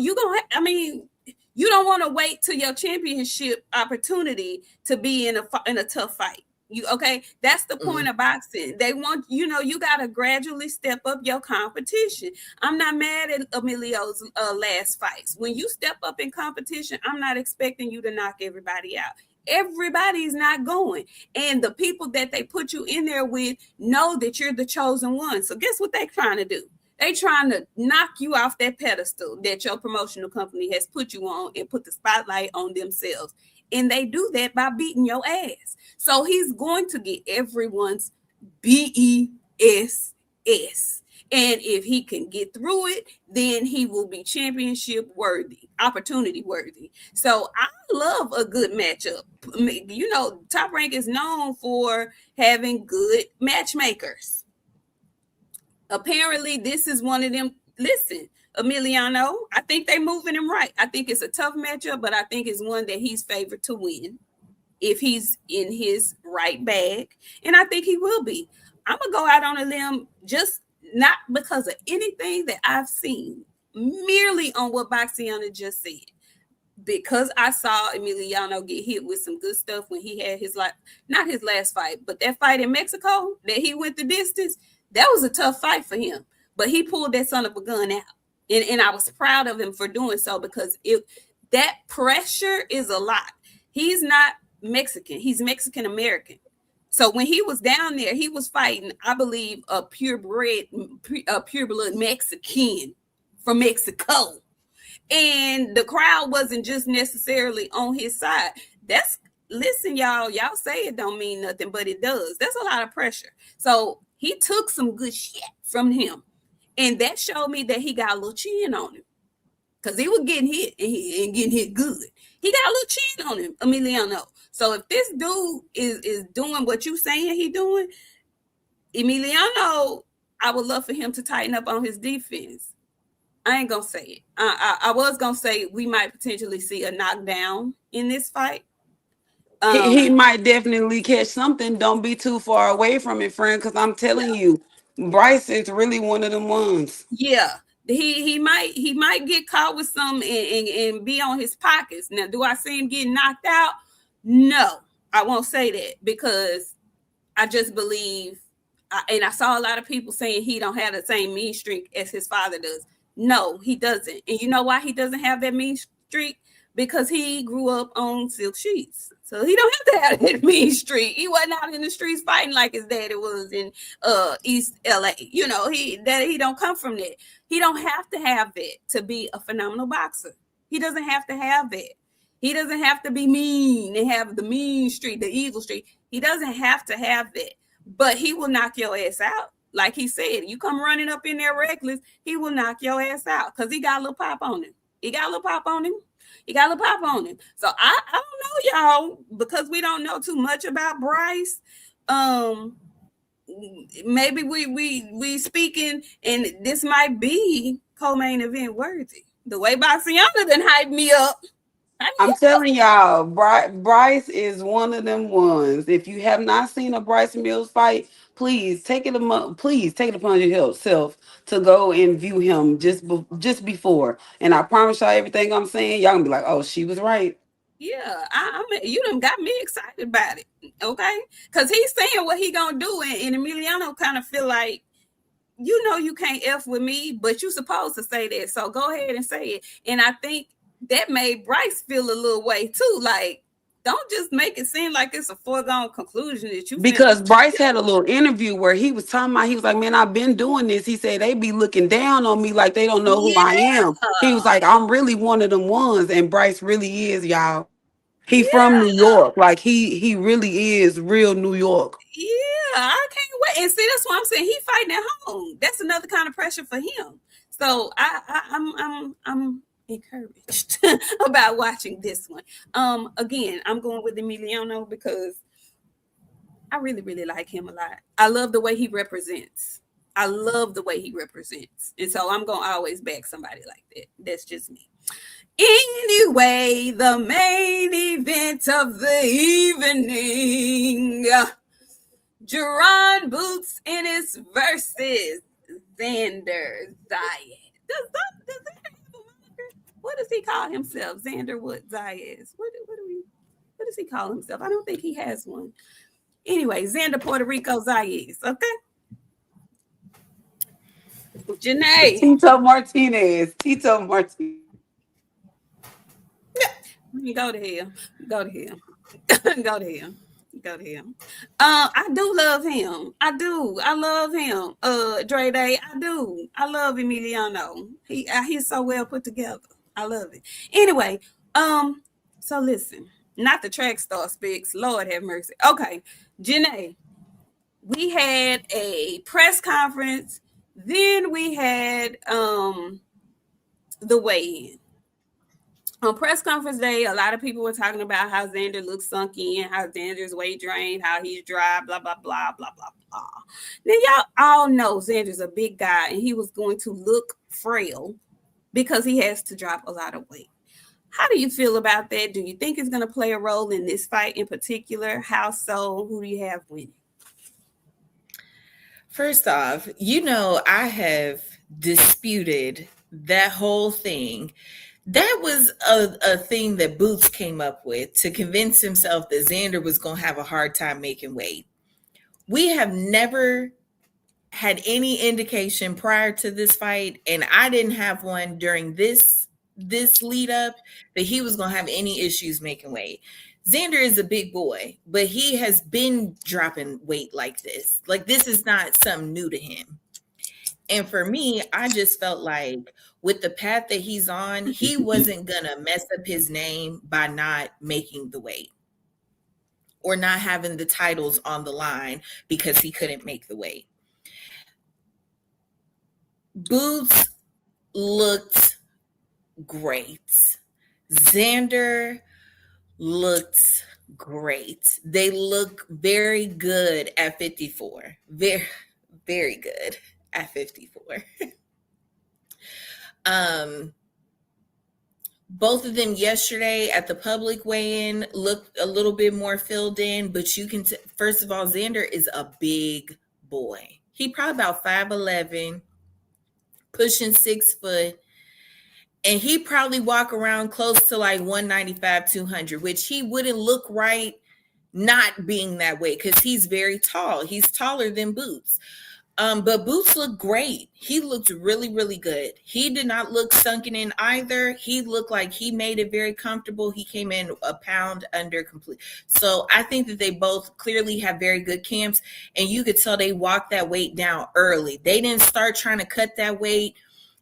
I mean, you don't want to wait till your championship opportunity to be in a tough fight. You okay? That's the point of boxing. They want you got to gradually step up your competition. I'm not mad at Emilio's last fights. When you step up in competition, I'm not expecting you to knock everybody out. Everybody's not going. And the people that they put you in there with know that you're the chosen one. So guess what they're trying to do? They trying to knock you off that pedestal that your promotional company has put you on and put the spotlight on themselves. And they do that by beating your ass. So he's going to get everyone's BESS. And if he can get through it, then he will be championship worthy, opportunity worthy. So I love a good matchup. Top Rank is known for having good matchmakers. Apparently, this is one of them. Listen, Emiliano, I think they're moving him right. I think it's a tough matchup, but I think it's one that he's favored to win if he's in his right bag. And I think he will be. I'm going to go out on a limb just not because of anything that I've seen, merely on what Boxiana just said. Because I saw Emiliano get hit with some good stuff when he had not his last fight, but that fight in Mexico that he went the distance, that was a tough fight for him. But he pulled that son of a gun out. And I was proud of him for doing so because that pressure is a lot. He's not Mexican. He's Mexican American. So when he was down there, he was fighting, I believe, a pureblood Mexican from Mexico. And the crowd wasn't just necessarily on his side. Listen, y'all say it don't mean nothing, but it does. That's a lot of pressure. So he took some good shit from him. And that showed me that he got a little chin on him. because he was getting hit and getting hit good. He got a little chin on him, Emiliano. So if this dude is doing what you saying he doing, Emiliano, I would love for him to tighten up on his defense. I ain't gonna say it. I was gonna say we might potentially see a knockdown in this fight. He might definitely catch something. Don't be too far away from it, friend, because I'm telling you, Bryce is really one of them ones. Yeah, he might get caught with some and be on his pockets. Now, do I see him getting knocked out? No, I won't say that because I just believe, and I saw a lot of people saying he don't have the same mean streak as his father does. No, he doesn't. And you know why he doesn't have that mean streak? Because he grew up on silk sheets. So he don't have to have that mean streak. He wasn't out in the streets fighting like his daddy was in East LA. You know, he don't come from that. He don't have to have that to be a phenomenal boxer. He doesn't have to have that. He doesn't have to be mean and have the mean streak, the evil streak. He doesn't have to have that. But he will knock your ass out. Like he said, you come running up in there reckless, he will knock your ass out because he got a little pop on him. He got a little pop on him. So I don't know, y'all, because we don't know too much about Bryce. Maybe we speaking, and this might be co-main event worthy. The way Boxiana done hyped me up. I'm telling y'all, Bryce is one of them ones. If you have not seen a Bryce Mills fight, please take it upon yourself to go and view him just before. And I promise y'all, everything I'm saying, y'all gonna be like, "Oh, she was right." Yeah, I mean, you done got me excited about it, okay? Because he's saying what he gonna do, and Emiliano kind of feel like, you know, you can't F with me, but you supposed to say that, so go ahead and say it. And I think that made Bryce feel a little way too, like, don't just make it seem like it's a foregone conclusion that you Because Bryce had a little interview where he was talking about, he was like, "Man, I've been doing this." He said they be looking down on me like they don't know who I am. He was like, "I'm really one of them ones," and Bryce really is, y'all. He from New yeah. York. Like he really is real New York. Yeah, I can't wait. And see, that's what I'm saying. He fighting at home. That's another kind of pressure for him. So I'm encouraged about watching this one. Again, I'm going with Emiliano because I really, really like him a lot. I love the way he represents. And so I'm gonna always back somebody like that. That's just me. Anyway, the main event of the evening. Jerron Boots Ennis versus Xander Zayas. Does that have a moniker? What does he call himself? Xander what Zayas? What does he call himself? I don't think he has one. Anyway, Xander Puerto Rico Zayas. Okay. Janae. Tito Martinez. Go to hell. Go to hell. Go to hell. Go to hell. I do love him. I do. I love him. Dre Day. I do. I love Emiliano. He's so well put together. I love it. Anyway, so listen, not the track star speaks. Lord have mercy. Okay, Janae, we had a press conference. Then we had the weigh-in. On press conference day, a lot of people were talking about how Xander looks sunk in, how Xander's weight drained, how he's dry, blah, blah, blah, blah, blah, blah. Now, y'all all know Xander's a big guy, and he was going to look frail because he has to drop a lot of weight. How do you feel about that? Do you think it's going to play a role in this fight in particular? How so? Who do you have winning? First off, you know, I have disputed that whole thing. That was a thing that Boots came up with to convince himself that Xander was going to have a hard time making weight. We have never had any indication prior to this fight, and I didn't have one during this lead up, that he was going to have any issues making weight. Xander is a big boy, but he has been dropping weight like this. Like, this is not something new to him. And for me, I just felt like with the path that he's on, he wasn't going to mess up his name by not making the weight or not having the titles on the line because he couldn't make the weight. Boots looked great. Xander looked great. They look very good at 54. Very, very good at 54. um, Both of them yesterday at the public weigh-in looked a little bit more filled in, but you can, first of all, Xander is a big boy. He probably about 5'11", pushing 6 foot, and he probably walk around close to like 195, 200, which he wouldn't look right not being that way because he's very tall. He's taller than Boots. But Boots looked great. He looked really, really good. He did not look sunken in either. He looked like he made it very comfortable. He came in a pound under complete. So I think that they both clearly have very good camps, and you could tell they walked that weight down early. They didn't start trying to cut that weight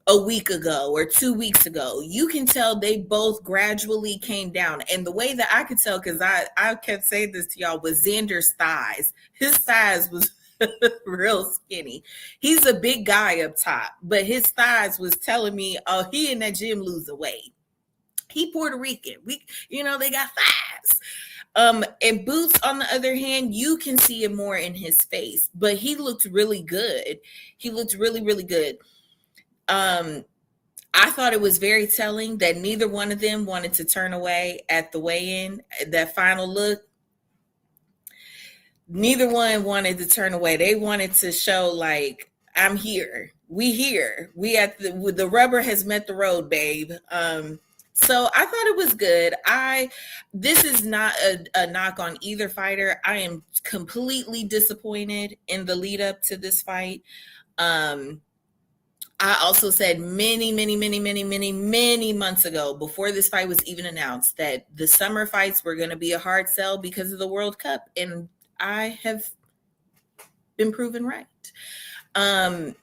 a week ago or 2 weeks ago. You can tell they both gradually came down. And the way that I could tell, because I kept saying this to y'all, was Xander's thighs. His thighs was real skinny. He's a big guy up top, but his thighs was telling me, oh, he in that gym losing weight. He Puerto Rican. They got thighs. And Boots, on the other hand, you can see it more in his face, but he looked really good. He looked really, really good. I thought it was very telling that neither one of them wanted to turn away at the weigh-in, that final look. Neither one wanted to turn away. They wanted to show like, I'm here. We here. We at the rubber has met the road, babe. So I thought it was good. This is not a knock on either fighter. I am completely disappointed in the lead up to this fight. I also said many months ago, before this fight was even announced, that the summer fights were going to be a hard sell because of the World Cup. And I have been proven right. But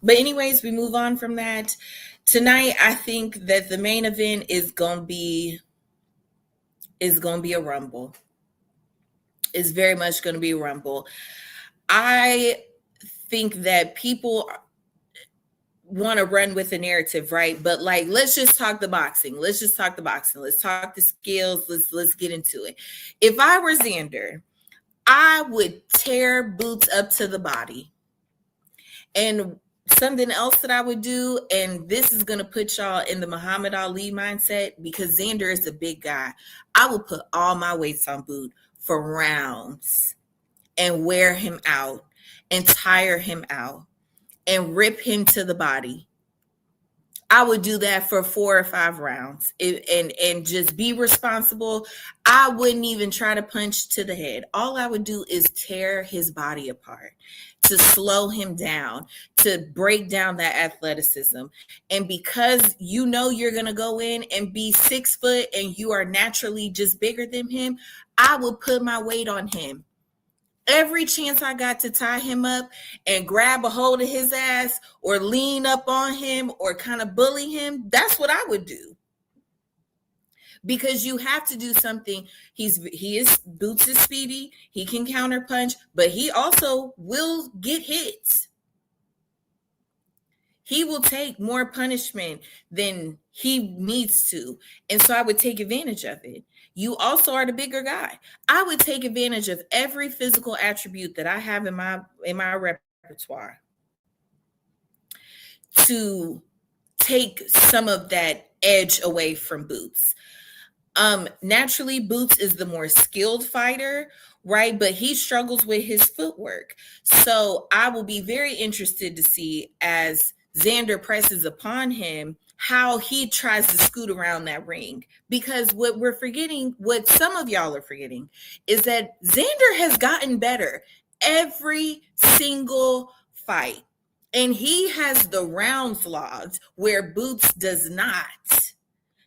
anyways, we move on from that. Tonight, I think that the main event is going to be a rumble. It's very much going to be a rumble. I think that people want to run with the narrative, right? But like, let's just talk the boxing. Let's talk the skills. Let's get into it. If I were Xander, I would tear Boots up to the body. And something else that I would do, and this is going to put y'all in the Muhammad Ali mindset, because Xander is a big guy. I would put all my weights on Boot for rounds and wear him out and tire him out and rip him to the body. I would do that for 4 or 5 rounds and just be responsible. I wouldn't even try to punch to the head. All I would do is tear his body apart, to slow him down, to break down that athleticism. And because you're going to go in and be 6 foot and you are naturally just bigger than him, I would put my weight on him. Every chance I got to tie him up and grab a hold of his ass or lean up on him or kind of bully him, that's what I would do. Because you have to do something. Boots is speedy. He can counter punch, but he also will get hits. He will take more punishment than he needs to. And so I would take advantage of it. You also are the bigger guy. I would take advantage of every physical attribute that I have in my repertoire to take some of that edge away from Boots. Naturally, Boots is the more skilled fighter, right? But he struggles with his footwork. So I will be very interested to see, as Xander presses upon him, how he tries to scoot around that ring. Because what some of y'all are forgetting, is that Xander has gotten better every single fight. And he has the rounds logged where Boots does not.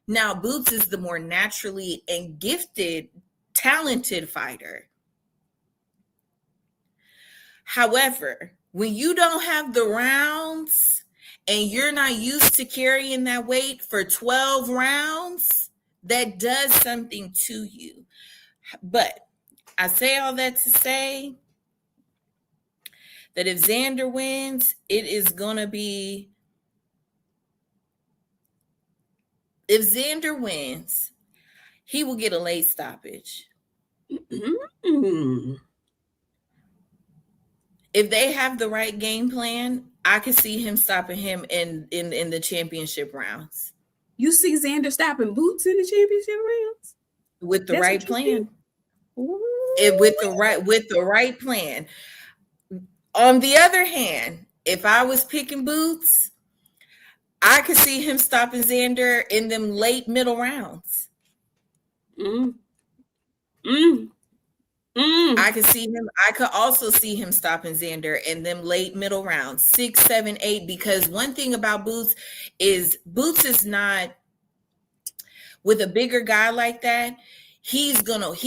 Now, Boots is the more naturally and gifted, talented fighter. However, when you don't have the rounds and you're not used to carrying that weight for 12 rounds, that does something to you. But I say all that to say that if Xander wins, it is going to be If Xander wins, he will get a late stoppage. Mm-hmm. If they have the right game plan, I could see him stopping him in the championship rounds. You see Xander stopping Boots in the championship rounds? With the That's right what you see? plan. With the right plan. On the other hand, if I was picking Boots, I could see him stopping Xander in them late middle rounds. Mm. Mm. Mm. I could also see him stopping Xander in them late middle rounds, 6, 7, 8. Because one thing about Boots is not, with a bigger guy like that, he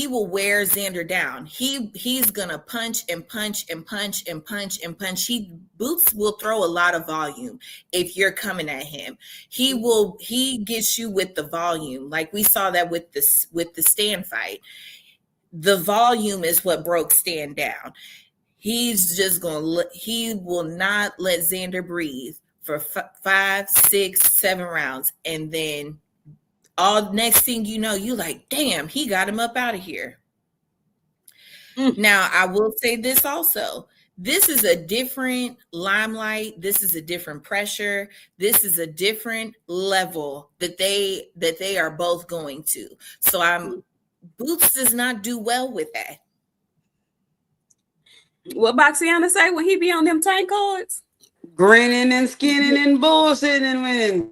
will wear Xander down. He's gonna punch and punch and punch and punch and punch. Boots will throw a lot of volume if you're coming at him. He gets you with the volume. Like we saw that with the Stan fight. The volume is what broke Stan down. He's just he will not let Xander breathe for 5, 6, 7 rounds, and then all next thing you know, you like, damn, he got him up out of here. Now, I will say this also. This is a different limelight. This is a different pressure. This is a different level that they are both going to. So Boots does not do well with that. What Boxiana say when he be on them tank cards? Grinning and skinning and bullshitting and winning.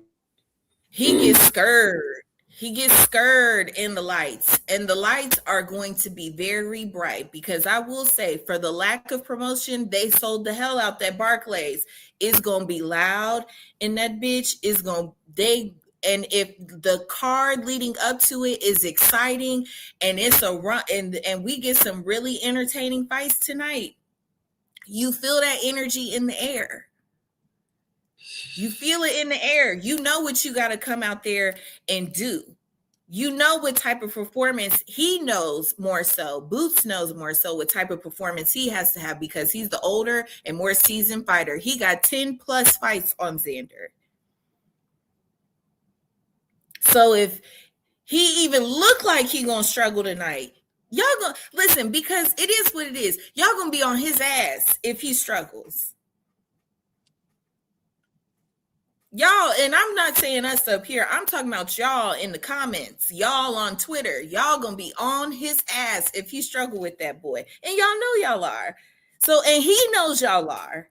He gets scared. He gets scared in the lights, and the lights are going to be very bright, because I will say, for the lack of promotion, they sold the hell out that Barclays. It's going to be loud, and that bitch is going to, and if the card leading up to it is exciting and it's a run, and we get some really entertaining fights tonight, you feel that energy in the air. You feel it in the air. You know what you got to come out there and do. You know what type of performance he knows more so. Boots knows more so what type of performance he has to have, because he's the older and more seasoned fighter. He got 10 plus fights on Xander. So if he even look like he gonna struggle tonight, y'all gonna listen, because it is what it is. Y'all gonna be on his ass if he struggles. Y'all, and I'm not saying us up here, I'm talking about y'all in the comments, y'all on Twitter. Y'all gonna be on his ass if he struggle with that boy. And y'all know y'all are. So, and he knows y'all are.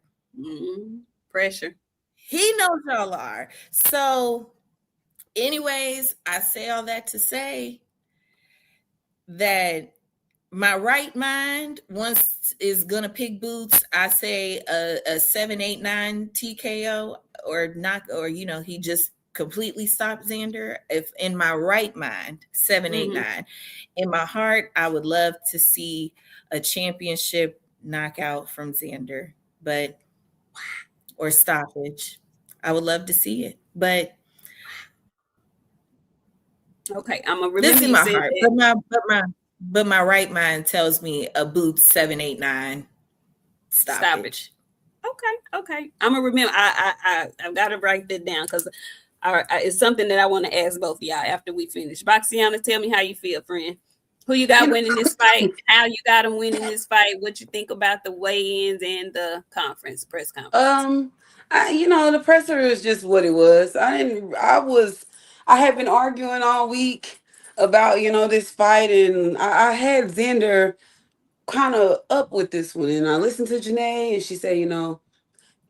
Pressure. He knows y'all are. So, anyways, I say all that to say that my right mind once is gonna pick Boots. I say a 7, 8, 9 TKO, or not, or he just completely stopped Xander. If in my right mind, 7, 8, 9. In my heart, I would love to see a championship knockout from Xander, or stoppage. I would love to see it, but okay, I'm gonna remember this is you my said heart. that. But my right mind tells me a Boots 7, 8, 9 stoppage. Okay. I'm gonna remember. I've got to write that down, because it's something that I want to ask both of y'all after we finish. Boxiana, tell me how you feel, friend. Who you got winning this fight? How you got him winning this fight? What you think about the weigh-ins and the press conference? The presser is just what it was. I had been arguing all week about, this fight, and I had Xander kind of up with this one, and I listened to Janae, and she said,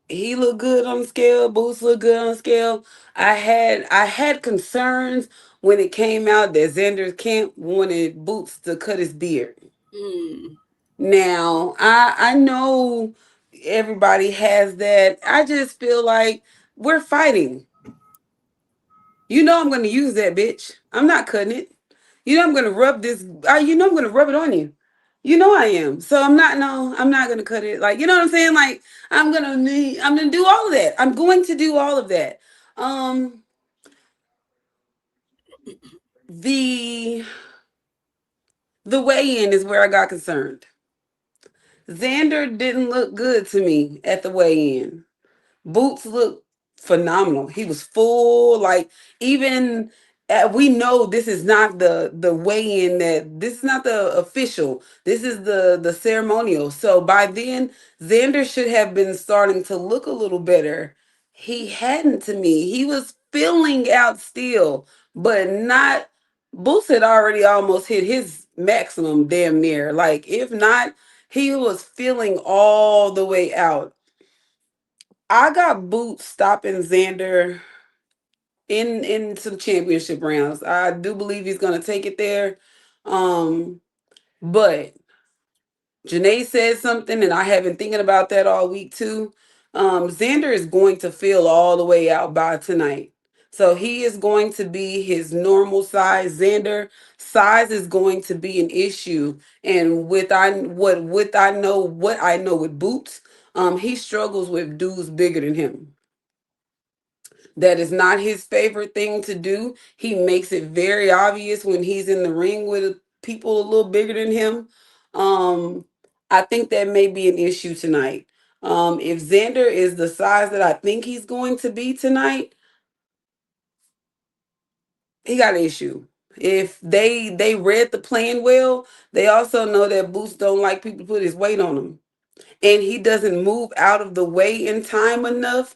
he looked good on the scale, Boots looked good on the scale. I had concerns when it came out that Xander's camp wanted Boots to cut his beard. Now, I know everybody has that. I just feel like we're fighting. I'm going to use that, bitch. I'm not cutting it. I'm going to rub this. I'm going to rub it on you. I am. So I'm not going to cut it. Like, you know what I'm saying? Like, I'm going to do all of that. I'm going to do all of that. The weigh-in is where I got concerned. Xander didn't look good to me at the weigh-in. Boots looked phenomenal. He was full, like, even we know this is not the weigh in, that this is not the official. This is the ceremonial. So by then, Xander should have been starting to look a little better. He hadn't to me. He was filling out still, but not. Boots had already almost hit his maximum, damn near. Like if not, he was feeling all the way out. I got Boots stopping Xander in some championship rounds. I do believe he's gonna take it there. But Janae said something, and I have been thinking about that all week too. Xander is going to feel all the way out by tonight. So he is going to be his normal size. Xander size is going to be an issue. And what I know with Boots, he struggles with dudes bigger than him. That is not his favorite thing to do. He makes it very obvious when he's in the ring with people a little bigger than him. Um, I think that may be an issue tonight. If Xander is the size that I think he's going to be tonight, he got an issue. If they read the plan well, they also know that Boots don't like people to put his weight on him, and he doesn't move out of the way in time enough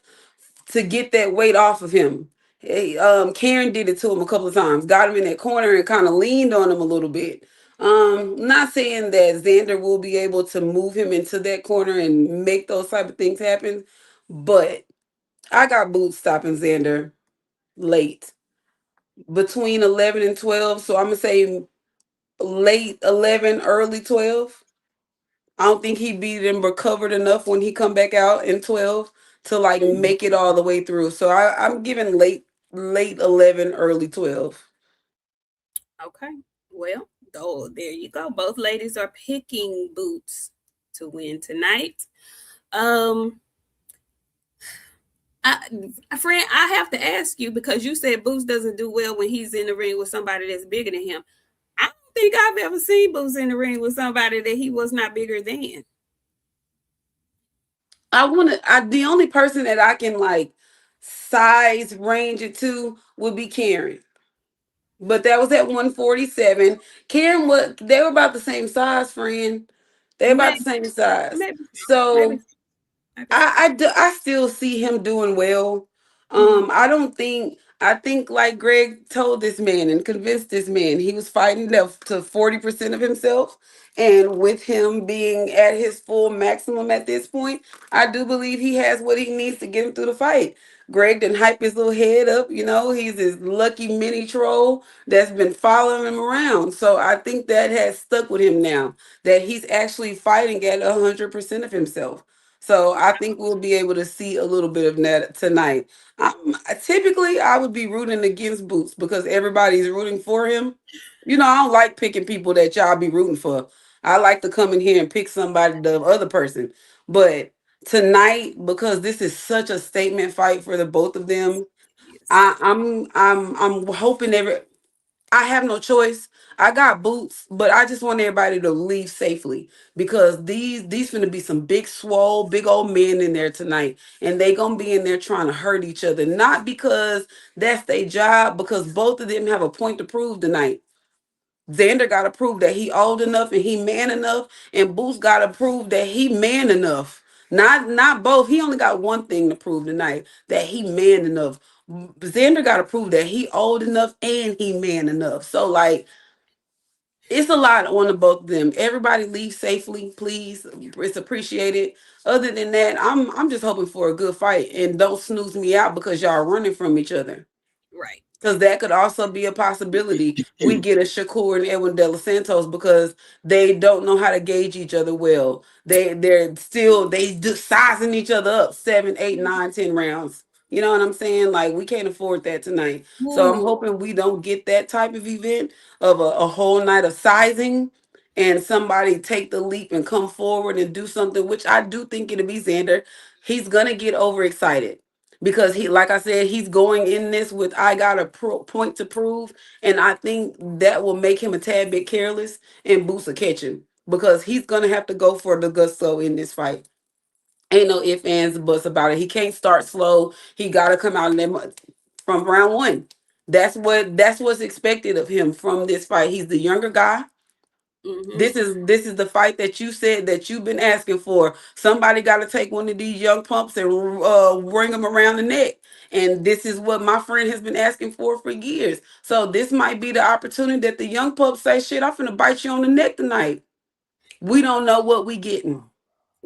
to get that weight off of him. Hey, Karen did it to him a couple of times, got him in that corner and kind of leaned on him a little bit. Not saying that Xander will be able to move him into that corner and make those type of things happen, but I got Boots stopping Xander late, between 11 and 12. So I'm gonna say late 11, early 12. I don't think he beat him recovered enough when he come back out in 12 to like make it all the way through. So I'm giving late 11, early 12. Okay. Well, oh, there you go. Both ladies are picking Boots to win tonight. Um, I, friend, I have to ask you because you said Boots doesn't do well when he's in the ring with somebody that's bigger than him. I don't think I've ever seen Boots in the ring with somebody that he was not bigger than. The only person that I can like size range it to would be Karen. But that was at 147. Karen, what they were about the same size, friend. They're about Maybe, the same size. maybe, maybe, So maybe so. I still see him doing well. Mhm. I think like Greg told this man and convinced this man he was fighting to 40% of himself. And with him being at his full maximum at this point, I do believe he has what he needs to get him through the fight. Greg didn't hype his little head up, he's his lucky mini troll that's been following him around. So I think that has stuck with him now, that he's actually fighting at 100% of himself. So I think we'll be able to see a little bit of that tonight. Typically, I would be rooting against Boots because everybody's rooting for him. I don't like picking people that y'all be rooting for. I like to come in here and pick somebody, the other person. But tonight, because this is such a statement fight for the both of them, Yes. I'm hoping I have no choice. I got Boots, but I just want everybody to leave safely because these gonna be some big swole, big old men in there tonight, and they gonna be in there trying to hurt each other. Not because that's their job, because both of them have a point to prove tonight. Xander got to prove that he old enough and he man enough, and Boots got to prove that he man enough. Not both. He only got one thing to prove tonight, that he man enough. Xander got to prove that he old enough and he man enough. So like it's a lot on the both of them. Everybody leave safely, please. It's appreciated. Other than that, I'm just hoping for a good fight and don't snooze me out because y'all running from each other. Right. Because that could also be a possibility. We get a Shakur and Edwin De Los Santos because they don't know how to gauge each other well. They're still they just sizing each other up 7, 8, 9, 10 rounds. You know what I'm saying? Like we can't afford that tonight. So I'm Ooh, hoping we don't get that type of event of a whole night of sizing and somebody take the leap and come forward and do something, which I do think it'll be Xander. He's gonna get overexcited because he, like I said, he's going in this with I got a point to prove, and I think that will make him a tad bit careless and Boots will catch him because he's gonna have to go for the gusto in this fight. Ain't no ifs, ands, or buts about it. He can't start slow. He got to come out in from round one. That's what's expected of him from this fight. He's the younger guy. Mm-hmm. This is the fight that you said that you've been asking for. Somebody got to take one of these young pumps and bring them around the neck. And this is what my friend has been asking for years. So this might be the opportunity that the young pup say, "Shit, I'm finna bite you on the neck tonight." We don't know what we getting.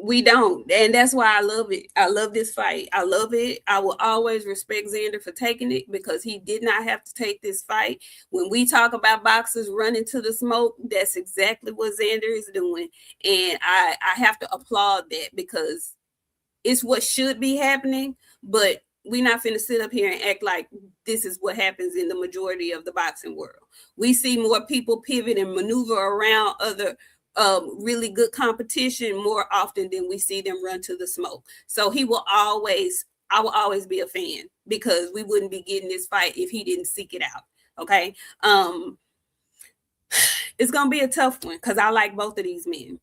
We don't, and that's why I love it. I love this fight. I love it. I will always respect Xander for taking it because he did not have to take this fight. When we talk about boxers running to the smoke, that's exactly what Xander is doing, and I have to applaud that because it's what should be happening. But we're not finna sit up here and act like this is what happens in the majority of the boxing world. We see more people pivot and maneuver around other really good competition more often than we see them run to the smoke. So I will always be a fan because we wouldn't be getting this fight if he didn't seek it out. Okay. It's gonna be a tough one because I like both of these men.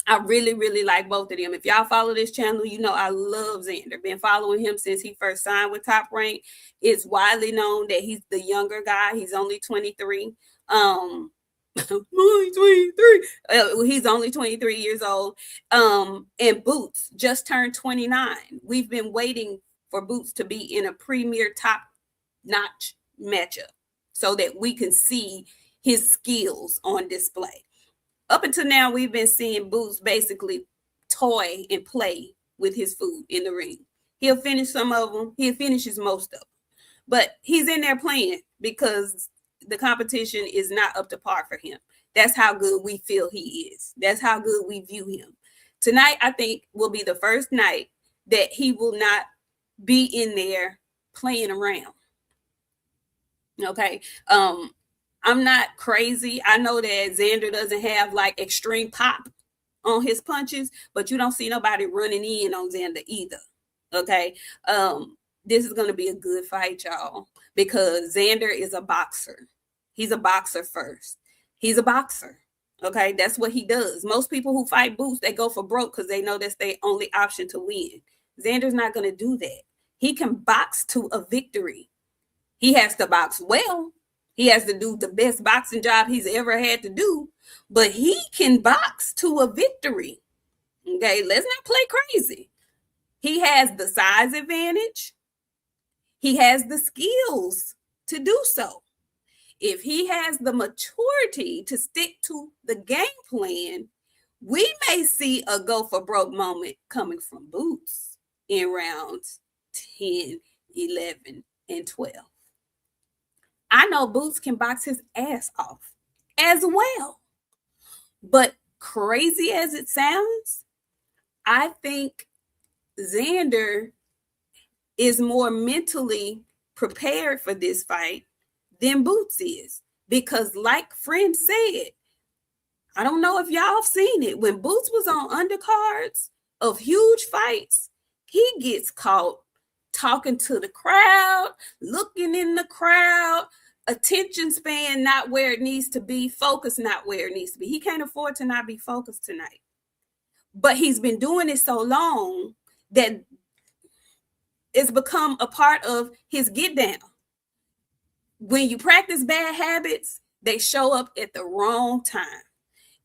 I really, really like both of them. If y'all follow this channel, you know I love Xander. Been following him since he first signed with Top Rank. It's widely known that he's the younger guy. He's only 23. He's only 23 years old. And Boots just turned 29. We've been waiting for Boots to be in a premier top-notch matchup so that we can see his skills on display. Up until now, we've been seeing Boots basically toy and play with his food in the ring. He'll finish some of them. He finishes most of them. But he's in there playing because the competition is not up to par for him. That's how good we feel he is. That's how good we view him. Tonight, I think, will be the first night that he will not be in there playing around. Okay. I'm not crazy. I know that Xander doesn't have like extreme pop on his punches, but you don't see nobody running in on Xander either. Okay. This is going to be a good fight, y'all, because Xander is a boxer. He's a boxer first. He's a boxer. Okay. That's what he does. Most people who fight Boots, they go for broke because they know that's their only option to win. Xander's not going to do that. He can box to a victory. He has to box well. He has to do the best boxing job he's ever had to do, but he can box to a victory. Okay, let's not play crazy. He has the size advantage. He has the skills to do so. If he has the maturity to stick to the game plan, we may see a go for broke moment coming from Boots in rounds 10, 11, and 12. I know Boots can box his ass off as well. But crazy as it sounds, I think Xander is more mentally prepared for this fight than Boots is. Because like Friend said, I don't know if y'all have seen it. When Boots was on undercards of huge fights, he gets caught talking to the crowd, looking in the crowd, attention span not where it needs to be, focus not where it needs to be. He can't afford to not be focused tonight. But he's been doing it so long that it's become a part of his get down. When you practice bad habits, they show up at the wrong time.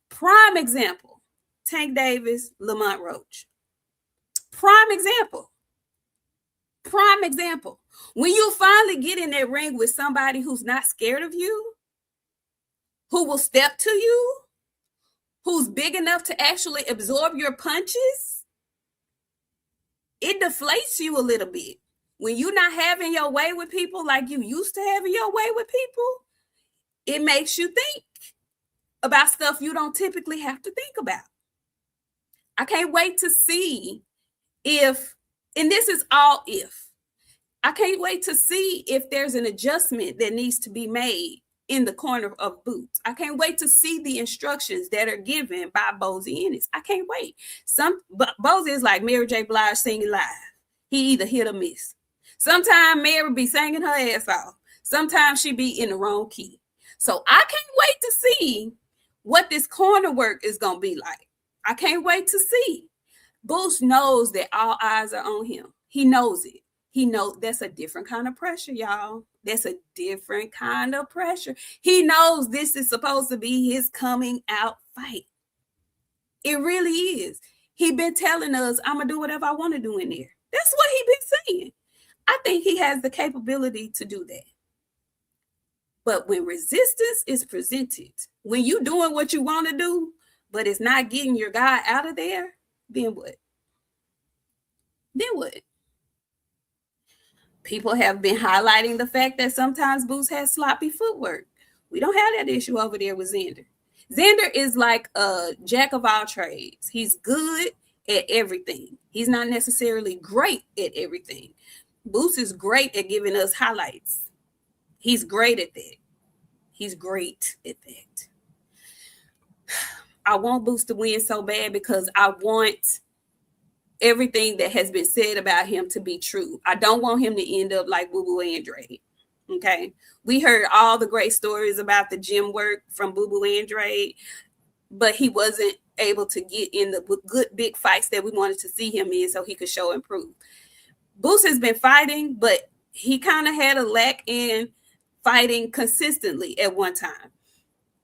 Prime example, Tank Davis, Lamont Roach. Prime example. When you finally get in that ring with somebody who's not scared of you, who will step to you, who's big enough to actually absorb your punches, it deflates you a little bit. When you're not having your way with people like you used to having your way with people, it makes you think about stuff you don't typically have to think about. I can't wait to see if, and this is all if, I can't wait to see if there's an adjustment that needs to be made in the corner of Boots. I can't wait to see the instructions that are given by Bozy Ennis. I can't wait. Bozy is like Mary J. Blige singing live. He either hit or miss. Sometimes Mary be singing her ass off. Sometimes she be in the wrong key. So I can't wait to see what this corner work is going to be like. I can't wait to see. Boots knows that all eyes are on him. He knows it. He knows that's a different kind of pressure, y'all. That's a different kind of pressure. He knows this is supposed to be his coming out fight. It really is. He been telling us, I'm gonna do whatever I want to do in there. That's what he been saying. I think he has the capability to do that. But when resistance is presented, when you doing what you want to do, but it's not getting your guy out of there, then what? Then what? People have been highlighting the fact that sometimes Boots has sloppy footwork. We don't have that issue over there with Xander. Xander is like a jack of all trades. He's good at everything. He's not necessarily great at everything. Boots is great at giving us highlights. He's great at that. He's great at that. I want Boots to win so bad because I want everything that has been said about him to be true. I don't want him to end up like Boo Boo Andrade. Okay. We heard all the great stories about the gym work from Boo Boo Andrade, but he wasn't able to get in the good big fights that we wanted to see him in so he could show and prove. Boots has been fighting, but he kind of had a lack in fighting consistently at one time.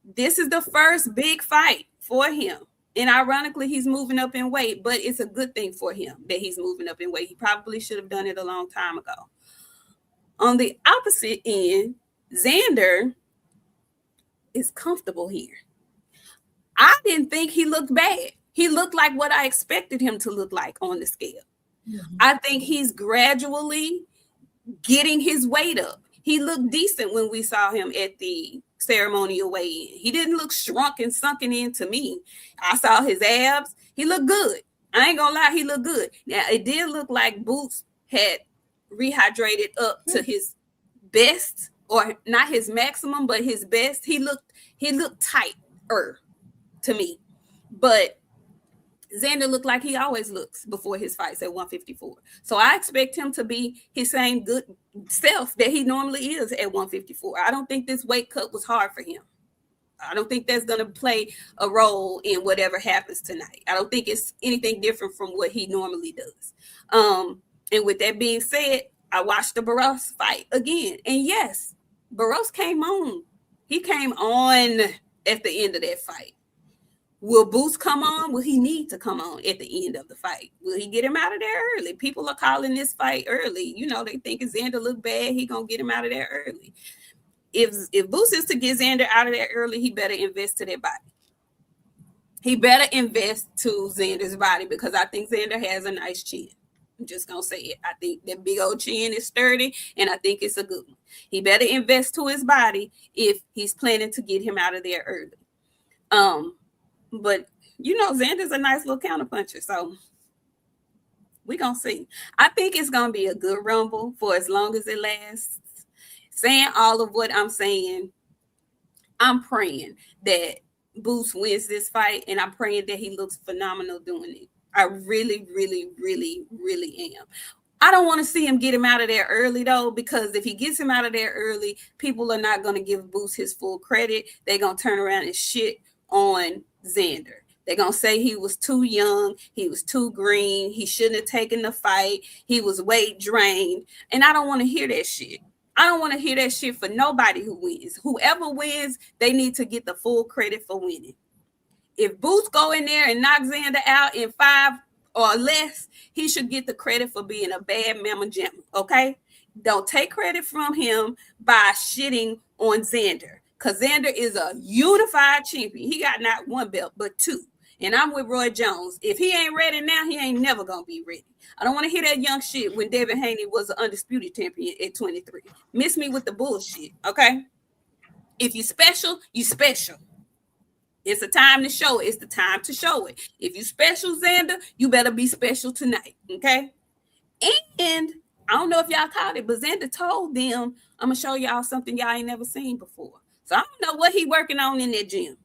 This is the first big fight for him. And ironically, he's moving up in weight, but it's a good thing for him that he's moving up in weight. He probably should have done it a long time ago. On the opposite end, Xander is comfortable here. I didn't think he looked bad. He looked like what I expected him to look like on the scale. Mm-hmm. I think he's gradually getting his weight up. He looked decent when we saw him at the ceremonial weigh-in. He didn't look shrunk and sunken in to me. I saw his abs. He looked good. I ain't gonna lie, he looked good. Now, it did look like Boots had rehydrated up to his best, or not his maximum, but his best. He looked tighter to me. But Xander looked like he always looks before his fights at 154. So I expect him to be his same good self that he normally is at 154. I don't think this weight cut was hard for him. I don't think that's going to play a role in whatever happens tonight. I don't think it's anything different from what he normally does. And with that being said, I watched the Barros fight again. And yes, Barros came on. He came on at the end of that fight. Will Boots come on? Will he need to come on at the end of the fight? Will he get him out of there early? People are calling this fight early. You know, they think if Xander look bad, he going to get him out of there early. If Boots is to get Xander out of there early, he better invest to that body. He better invest to Xander's body because I think Xander has a nice chin. I'm just going to say it. I think that big old chin is sturdy, and I think it's a good one. He better invest to his body if he's planning to get him out of there early. But, you know, Xander's a nice little counterpuncher, so we're going to see. I think it's going to be a good rumble for as long as it lasts. Saying all of what I'm saying, I'm praying that Boots wins this fight, and I'm praying that he looks phenomenal doing it. I really, really, really, really am. I don't want to see him get him out of there early, though, because if he gets him out of there early, people are not going to give Boots his full credit. They're going to turn around and shit on Xander. They're going to say he was too young. He was too green. He shouldn't have taken the fight. He was weight drained. And I don't want to hear that shit. I don't want to hear that shit for nobody who wins. Whoever wins, they need to get the full credit for winning. If Boots go in there and knock Xander out in 5 or less, he should get the credit for being a bad mamma jamma, okay? Don't take credit from him by shitting on Xander, because Xander is a unified champion. He got not one belt, but 2. And I'm with Roy Jones. If he ain't ready now, he ain't never going to be ready. I don't want to hear that young shit when Devin Haney was an undisputed champion at 23. Miss me with the bullshit, okay? If you special, you special. It's a time to show it. It's the time to show it. If you special, Xander, you better be special tonight, okay? And I don't know if y'all caught it, but Xander told them, I'm going to show y'all something y'all ain't never seen before. So I don't know what he working on in that gym.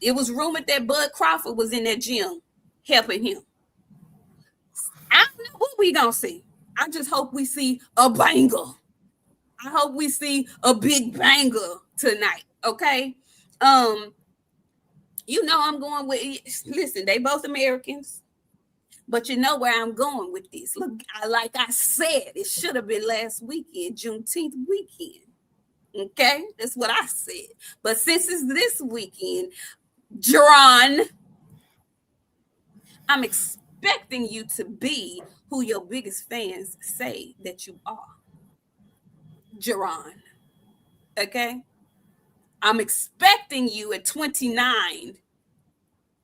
It was rumored that Bud Crawford was in that gym helping him. I don't know what we gonna see. I just hope we see a banger. I hope we see a big banger tonight. Okay. You know I'm going with. Listen, they both Americans. But you know where I'm going with this. Look, like I said, it should have been last weekend, Juneteenth weekend. Okay, that's what I said. But since it's this weekend, John, I'm expecting you to be who your biggest fans say that you are. Jerron. Okay? I'm expecting you at 29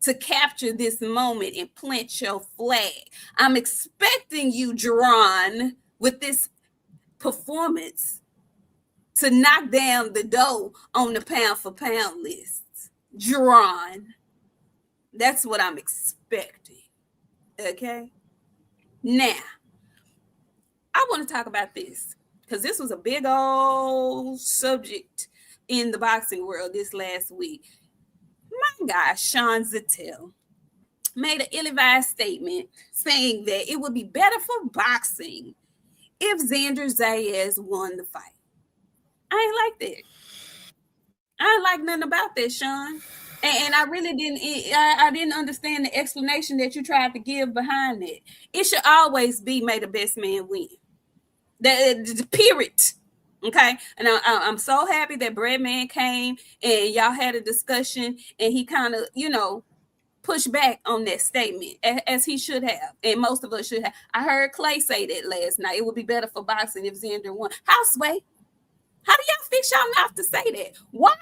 to capture this moment and plant your flag. I'm expecting you, Jerron, with this performance to knock down the dough on the pound for pound list. Jerron. That's what I'm expecting. Okay? Now, I want to talk about this because this was a big old subject in the boxing world this last week. My guy, Sean Zettel, made an ill-advised statement saying that it would be better for boxing if Xander Zayas won the fight. I ain't like that. I ain't like nothing about that, Sean. And I really didn't understand the explanation that you tried to give behind it. It should always be may the best man win. The period. Okay. And I'm so happy that Breadman came and y'all had a discussion and he kind of, push back on that statement as he should have, and most of us should have. I heard Clay say that last night. It would be better for boxing if Xander won. Houseway, how do y'all fix y'all mouth to say that? Why?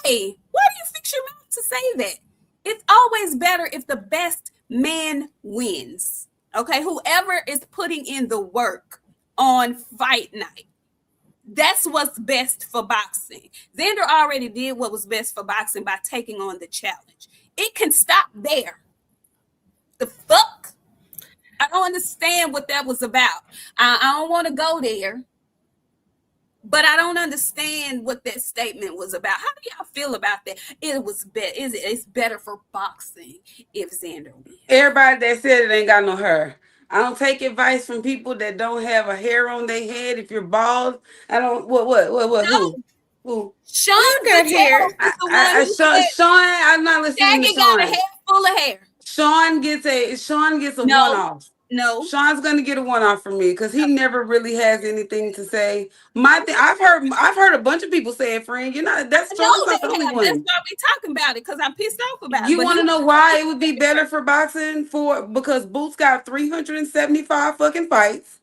Do you fix your mouth to say that? It's always better if the best man wins. Okay, whoever is putting in the work on fight night. That's what's best for boxing. Xander already did what was best for boxing by taking on the challenge. It can stop there. The fuck? I don't understand what that was about. I don't want to go there, but I don't understand what that statement was about. How do y'all feel about that? It was better. It's better for boxing if Xander wins. Everybody that said it ain't got no hair. I don't take advice from people that don't have a hair on their head. If you're bald, I don't. What? No. Who? Sean I got hair. is the one who said Sean, I'm not listening to Shaggy got a Sean. head full of hair. Sean gets a No. one-off. No. Sean's gonna get a one-off from me because he never really has anything to say. My thing, I've heard a bunch of people say it, friend. You're not I Sean's know not the they only have. That's one. why we talking about it because I'm pissed off about it. You But want to know why it would be better for boxing because Boots got 375 fucking fights.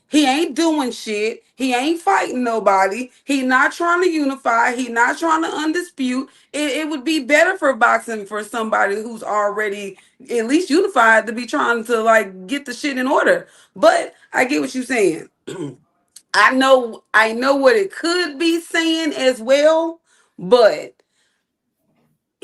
He ain't doing shit. He ain't fighting nobody. He not trying to unify. He not trying to undispute. It would be better for boxing for somebody who's already at least unified to be trying to like get the shit in order. But I get what you're saying. I know what it could be saying as well, but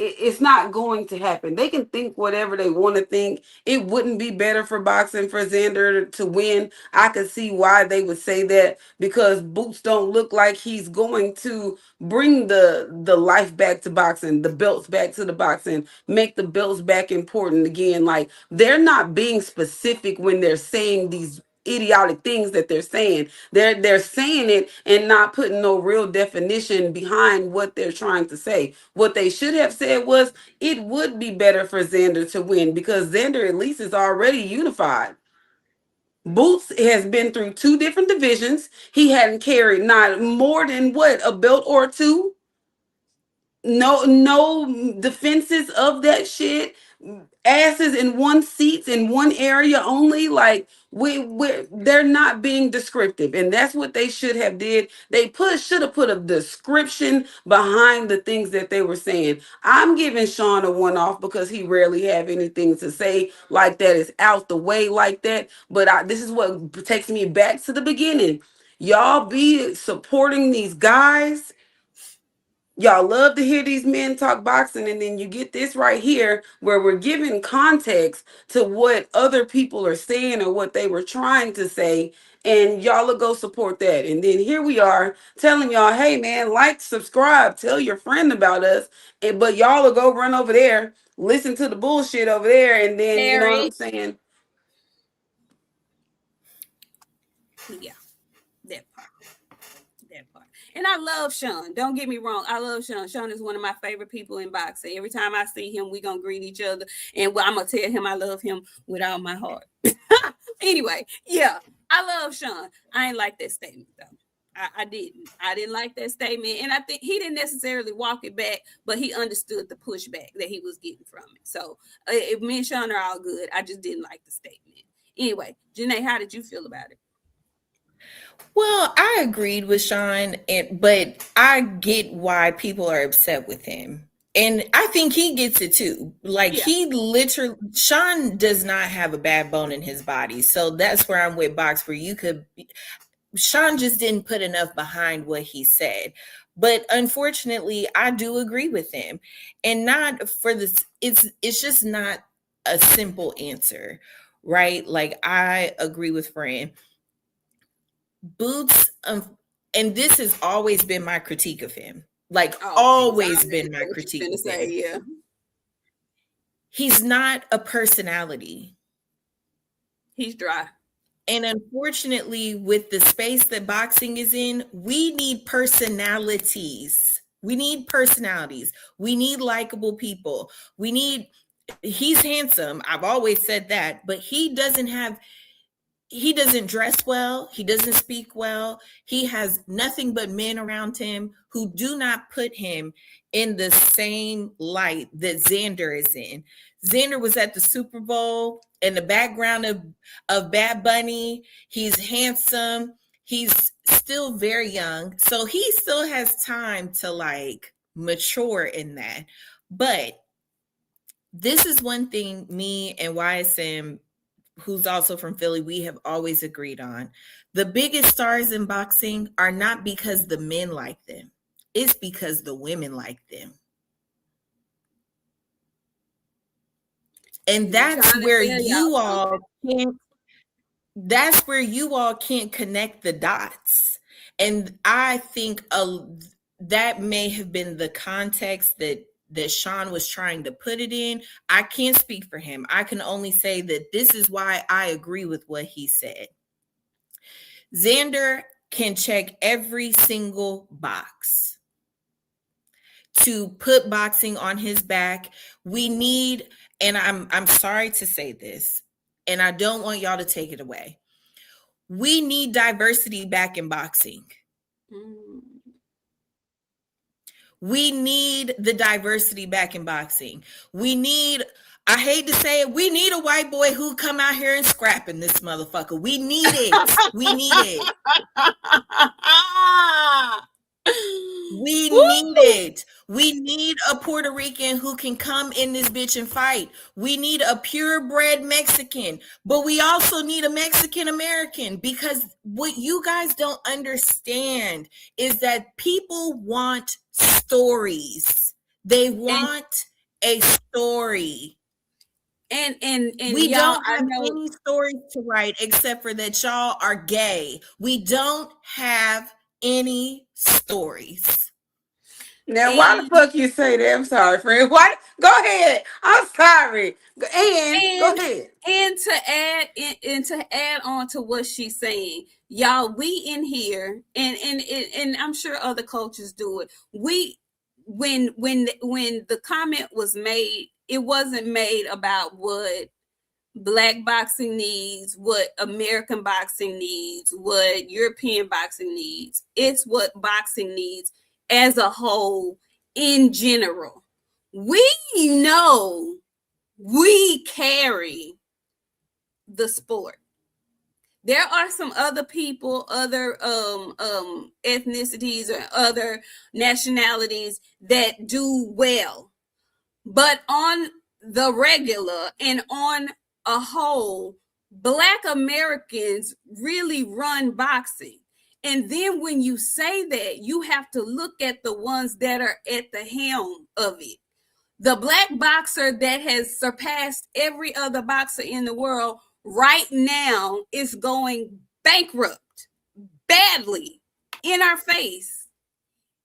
it's not going to happen. They can think whatever they want to think. It wouldn't be better for boxing for Xander to win. I could see why they would say that because Boots don't look like he's going to bring the life back to boxing, the belts back to the boxing, make the belts back important again. Like they're not being specific when they're saying these idiotic things that they're saying. They're saying it and not putting no real definition behind what they're trying to say. What they should have said was it would be better for Xander to win because Xander at least is already unified. Boots has been through two different divisions. He hadn't carried not more than what, a belt or two. No defenses of that shit. Asses in one seats in one area only. Like they're not being descriptive, and that's what they should have did. They should have put a description behind the things that they were saying. I'm giving Sean a one off because he rarely have anything to say like that is out the way like that. But this is what takes me back to the beginning. Y'all be supporting these guys. Y'all love to hear these men talk boxing, and then you get this right here where we're giving context to what other people are saying or what they were trying to say, and y'all will go support that. And then here we are telling y'all, hey man, like, subscribe, tell your friend about us, but y'all will go run over there, listen to the bullshit over there, and then you know what I'm Harry, saying? yeah, that part. That part. And I love Sean. Don't get me wrong. I love Sean. Sean is one of my favorite people in boxing. Every time I see him, we gonna greet each other, and I'm gonna tell him I love him with all my heart. Anyway, yeah, I love Sean. I ain't like that statement though. I didn't. I didn't like that statement, and I think he didn't necessarily walk it back, but he understood the pushback that he was getting from it. So, if me and Sean are all good, I just didn't like the statement. Anyway, Janae, how did you feel about it? Well, I agreed with Sean, but I get why people are upset with him. And I think he gets it too. Like Yeah. he literally, Sean does not have a bad bone in his body. So that's where I'm with Box, where Sean just didn't put enough behind what he said. But unfortunately, I do agree with him. And not for this, it's just not a simple answer, right? Like I agree with Fran. Boots, and this has always been my critique of him. Like always been my critique of him. Yeah. He's not a personality. He's dry. And unfortunately, with the space that boxing is in, we need personalities. We need personalities. We need likable people. He's handsome. I've always said that, but he doesn't dress well. He doesn't speak well. He has nothing but men around him who do not put him in the same light that Xander is in. Xander was at the Super Bowl in the background of Bad Bunny. He's handsome. He's still very young. So he still has time to like mature in that. But this is one thing me and YSM, who's also from Philly, we have always agreed on. The biggest stars in boxing are not because the men like them. It's because the women like them. And that's where you all can't connect the dots. And I think that may have been the context that Sean was trying to put it in. I can't speak for him. I can only say that this is why I agree with what he said. Xander can check every single box to put boxing on his back. We need, and I'm sorry to say this, and I don't want y'all to take it away. We need diversity back in boxing. We need the diversity back in boxing. I hate to say it, we need a white boy who come out here and scrapping this motherfucker. We need it. We need it. We need it. We need a Puerto Rican who can come in this bitch and fight. We need a purebred Mexican, but we also need a Mexican American, because what you guys don't understand is that people want stories. They want a story. And we don't have any stories to write except for that y'all are gay. We don't have any stories. Now, why the fuck you say that? I'm sorry, friend. What? Go ahead. I'm sorry. Go ahead. And to add on to what she's saying, y'all, we in here, and I'm sure other coaches do it. When the comment was made, it wasn't made about what Black boxing needs, what American boxing needs, what European boxing needs. It's what boxing needs as a whole in general. We know we carry the sport. There are some other people, other ethnicities or other nationalities that do well. But on the regular and on a whole, Black Americans really run boxing. And then when you say that, you have to look at the ones that are at the helm of it. The Black boxer that has surpassed every other boxer in the world right now is going bankrupt badly in our face.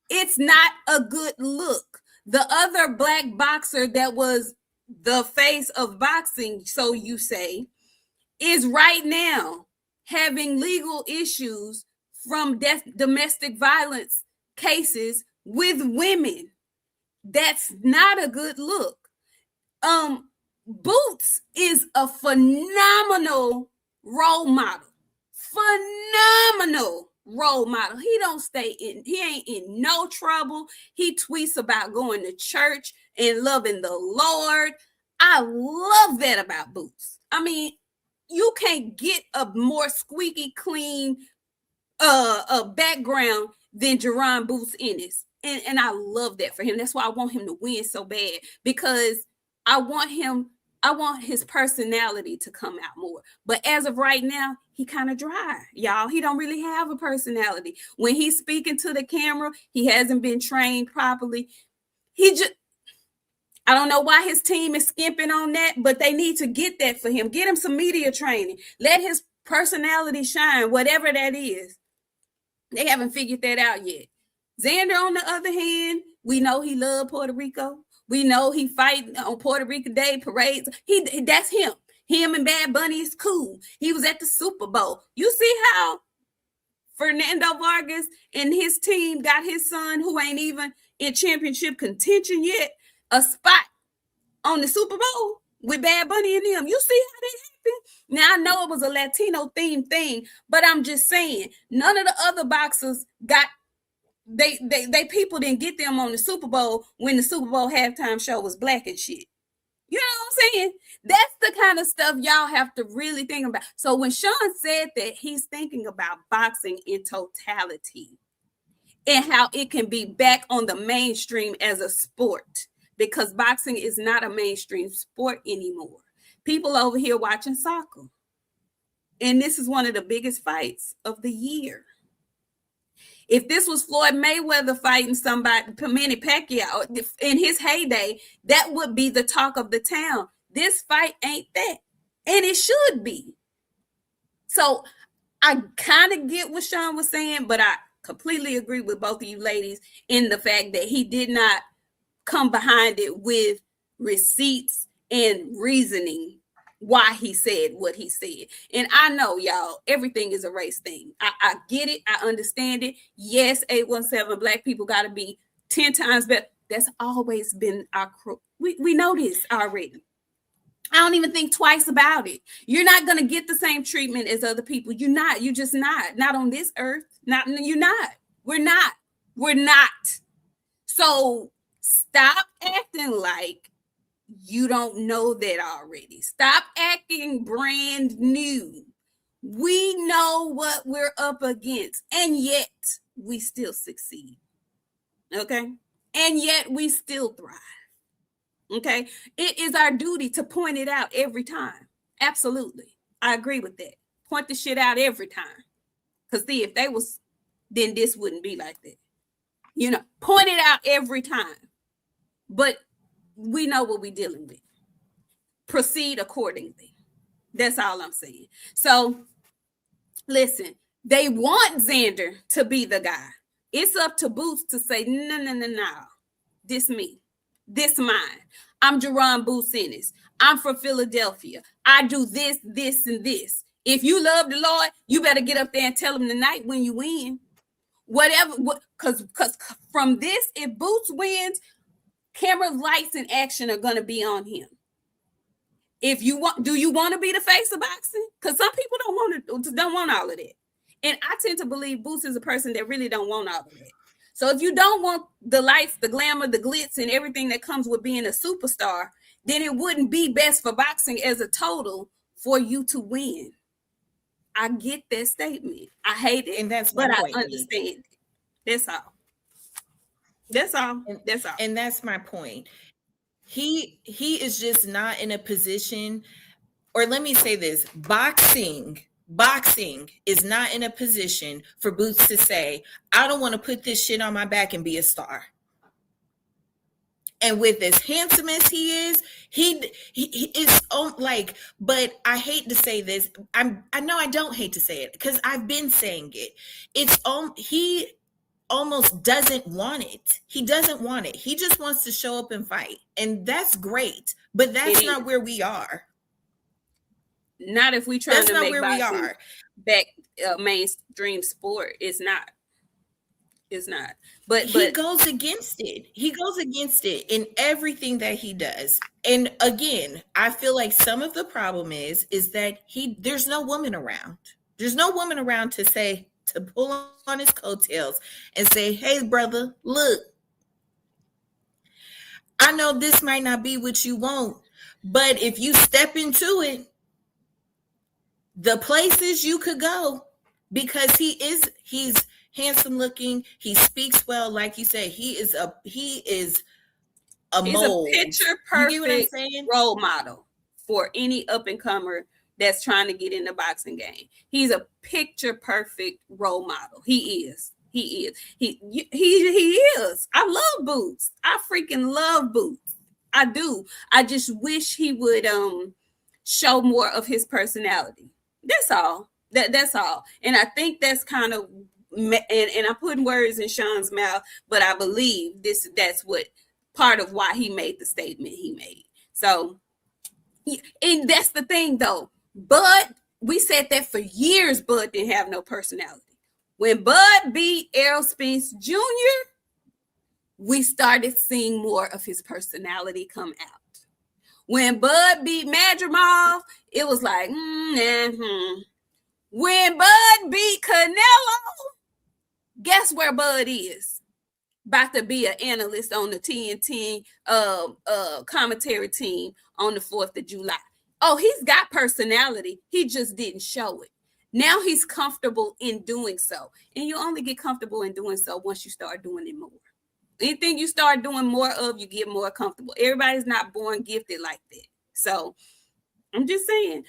It's not a good look. The other Black boxer that was the face of boxing, so you say, is right now having legal issues from domestic violence cases with women. That's not a good look. Boots is a phenomenal role model. Phenomenal role model. He ain't in no trouble. He tweets about going to church and loving the Lord. I love that about Boots. I mean, you can't get a more squeaky clean a background than Jerron Boots Ennis. And I love that for him. That's why I want him to win so bad, because I want his personality to come out more. But as of right now, he kind of dry, y'all. He don't really have a personality. When he's speaking to the camera, he hasn't been trained properly. I don't know why his team is skimping on that, but they need to get that for him. Get him some media training. Let his personality shine, whatever that is. They haven't figured that out yet. Xander, on the other hand, we know he loves Puerto Rico. We know he fight on Puerto Rico Day parades. That's him. Him and Bad Bunny is cool. He was at the Super Bowl. You see how Fernando Vargas and his team got his son, who ain't even in championship contention yet, a spot on the Super Bowl with Bad Bunny and them. You see how that happened? Now, I know it was a Latino themed thing, but I'm just saying, none of the other boxers got they people didn't get them on the Super Bowl when the Super Bowl halftime show was black and shit. You know what I'm saying? That's the kind of stuff y'all have to really think about. So when Sean said that he's thinking about boxing in totality and how it can be back on the mainstream as a sport, because boxing is not a mainstream sport anymore. People over here watching soccer. And this is one of the biggest fights of the year. If this was Floyd Mayweather fighting somebody, Manny Pacquiao, in his heyday, that would be the talk of the town. This fight ain't that. And it should be. So I kind of get what Sean was saying, but I completely agree with both of you ladies in the fact that he did not come behind it with receipts and reasoning why he said what he said. And I know, y'all, everything is a race thing. I get it. I understand it. Yes, 817 Black people got to be 10 times better. That's always been our crew. We know this already. I don't even think twice about it. You're not going to get the same treatment as other people. You're not. You're just not. Not on this earth. You're not. We're not. So stop acting like you don't know that already. Stop acting brand new. We know what we're up against, and yet we still succeed. Okay? And yet we still thrive. Okay? It is our duty to point it out every time. Absolutely. I agree with that. Point the shit out every time. Because see, if they was, then this wouldn't be like that. You know, point it out every time. But we know what we're dealing with. Proceed accordingly. That's all I'm saying. So, listen, they want Xander to be the guy. It's up to Boots to say, no. This me. This mine. I'm Jerron Boots Ennis. I'm from Philadelphia. I do this, this, and this. If you love the Lord, you better get up there and tell him tonight when you win. Whatever, because from this, if Boots wins, camera, lights, and action are going to be on him. If you want, do you want to be the face of boxing? Because some people don't want all of that. And I tend to believe Boots is a person that really don't want all of that. So if you don't want the lights, the glamour, the glitz, and everything that comes with being a superstar, then it wouldn't be best for boxing as a total for you to win. I get that statement. I hate it, and that's but my I point, understand it. That's all. That's all. That's all. And that's my point. He is just not in a position, or let me say this, boxing is not in a position for Boots to say, I don't want to put this shit on my back and be a star. And with as handsome as he is, he is like, but I hate to say this. I know I don't hate to say it because I've been saying it. He almost doesn't want it. He doesn't want it. He just wants to show up and fight. And that's great. But that's not where we are. Not if we trying That's to not make where we are. back mainstream sport. It's not. It's not. But he goes against it. He goes against it in everything that he does. And again, I feel like some of the problem is that there's no woman around. There's no woman around to pull on his coattails and say, "Hey, brother, look, I know this might not be what you want, but if you step into it, the places you could go," because he's handsome looking, he speaks well, like you said, he's a he's mold. a picture You get what I'm perfect saying? role model for any up and comer that's trying to get in the boxing game. He's a picture perfect role model. He is. He is. I love Boots. I freaking love Boots. I do. I just wish he would show more of his personality. That's all. That's all. And I think that's kind of, and I'm putting words in Sean's mouth, but I believe that's what part of why he made the statement he made. So, and that's the thing though. Bud, we said that for years, Bud didn't have no personality. When Bud beat Errol Spence Jr., we started seeing more of his personality come out. When Bud beat Madrimov, it was like, When Bud beat Canelo, guess where Bud is? About to be an analyst on the TNT commentary team on the 4th of July. Oh, he's got personality. He just didn't show it. Now he's comfortable in doing so. And you only get comfortable in doing so once you start doing it more. Anything you start doing more of, you get more comfortable. Everybody's not born gifted like that. So I'm just saying.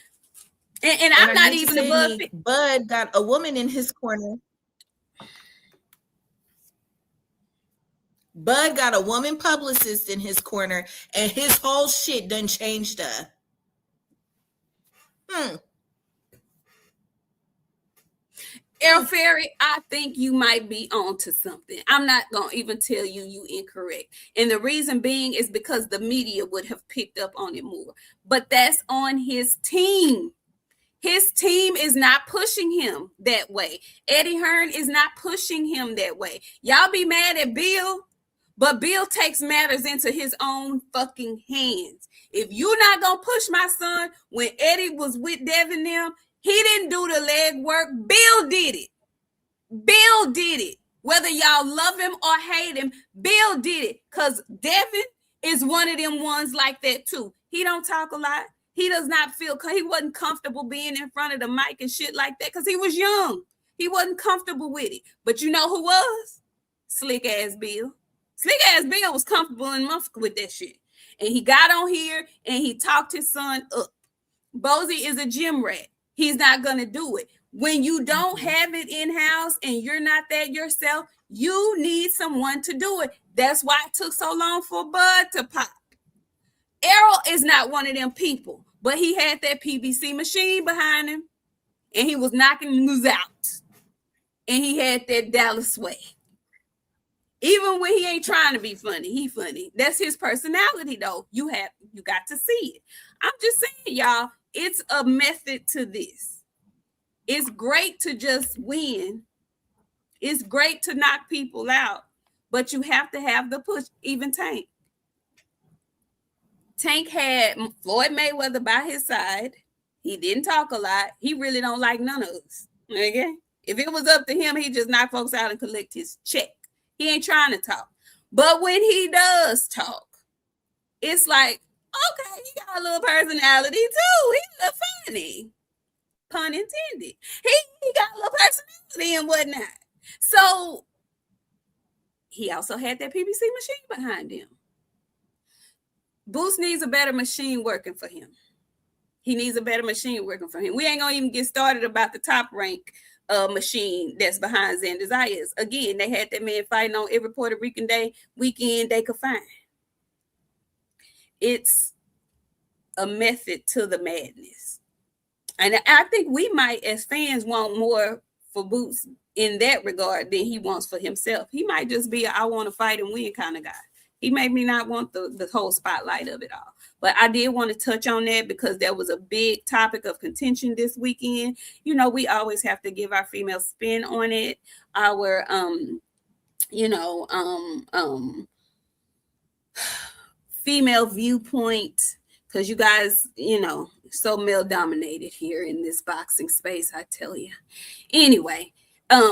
And I'm not even above it. Bud got a woman in his corner. Bud got a woman publicist in his corner, and his whole shit done changed up. Errol Ferry, I think you might be on to something. I'm not going to even tell you incorrect. And the reason being is because the media would have picked up on it more. But that's on his team. His team is not pushing him that way. Eddie Hearn is not pushing him that way. Y'all be mad at Bill, but Bill takes matters into his own fucking hands. If you're not going to push my son, when Eddie was with Devin them, he didn't do the leg work. Bill did it. Bill did it. Whether y'all love him or hate him, Bill did it. Because Devin is one of them ones like that too. He don't talk a lot. He does not feel, he wasn't comfortable being in front of the mic and shit like that because he was young. He wasn't comfortable with it. But you know who was? Slick ass Bill. Slick ass Bill was comfortable and motherfucker with that shit. And he got on here and he talked his son up. Bozy is a gym rat. He's not going to do it. When you don't have it in-house and you're not that yourself, you need someone to do it. That's why it took so long for Bud to pop. Errol is not one of them people, but he had that PVC machine behind him, and he was knocking moves out, and he had that Dallas swag. Even when he ain't trying to be funny, he funny. That's his personality, though. You got to see it. I'm just saying, y'all, it's a method to this. It's great to just win. It's great to knock people out, but you have to have the push. Even Tank. Tank had Floyd Mayweather by his side. He didn't talk a lot. He really don't like none of us. Okay? If it was up to him, he'd just knock folks out and collect his check. He ain't trying to talk. But when he does talk, it's like, okay, he got a little personality too. He's a little funny. Pun intended. He got a little personality and whatnot. So he also had that PVC machine behind him. Boost needs a better machine working for him. He needs a better machine working for him. We ain't gonna even get started about the top rank machine that's behind Xander Zayas. Again, they had that man fighting on every Puerto Rican weekend they could find. It's a method to the madness. And I think we might, as fans, want more for Boots in that regard than he wants for himself. He might just be I want to fight and win kind of guy. He made me not want the whole spotlight of it all. But I did want to touch on that because there was a big topic of contention this weekend. You know, we always have to give our female spin on it. Our you know, female viewpoint, because you guys, so male dominated here in this boxing space, I tell you. Anyway, yeah,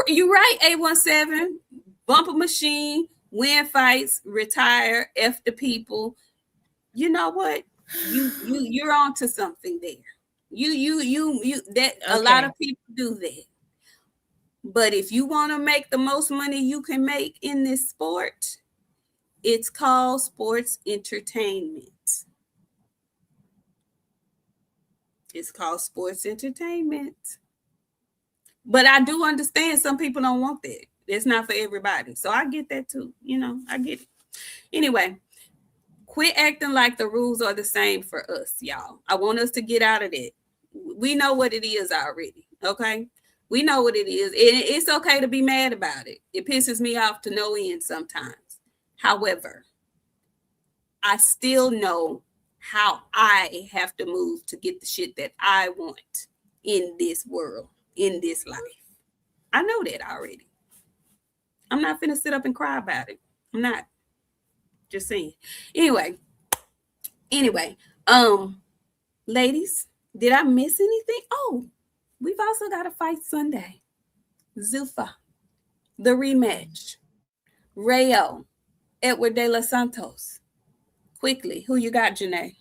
you're right. 817 bumper machine, win fights, retire, f the people. You know what? You're on to something there. You that a lot of Okay. people do that. But if you want to make the most money you can make in this sport, it's called sports entertainment. It's called sports entertainment. But I do understand some people don't want that. It's not for everybody. So I get that too. I get it. Anyway, quit acting like the rules are the same for us, y'all. I want us to get out of that. We know what it is already. Okay. We know what it is. It's okay to be mad about it. It pisses me off to no end sometimes. However, I still know how I have to move to get the shit that I want in this world, in this life. I know that already. I'm not finna sit up and cry about it. I'm not. Just saying. Anyway, ladies, did I miss anything? Oh, we've also got a fight Sunday. Zuffa, the rematch. Rayo, Edward de los Santos. Quickly, who you got, Janae?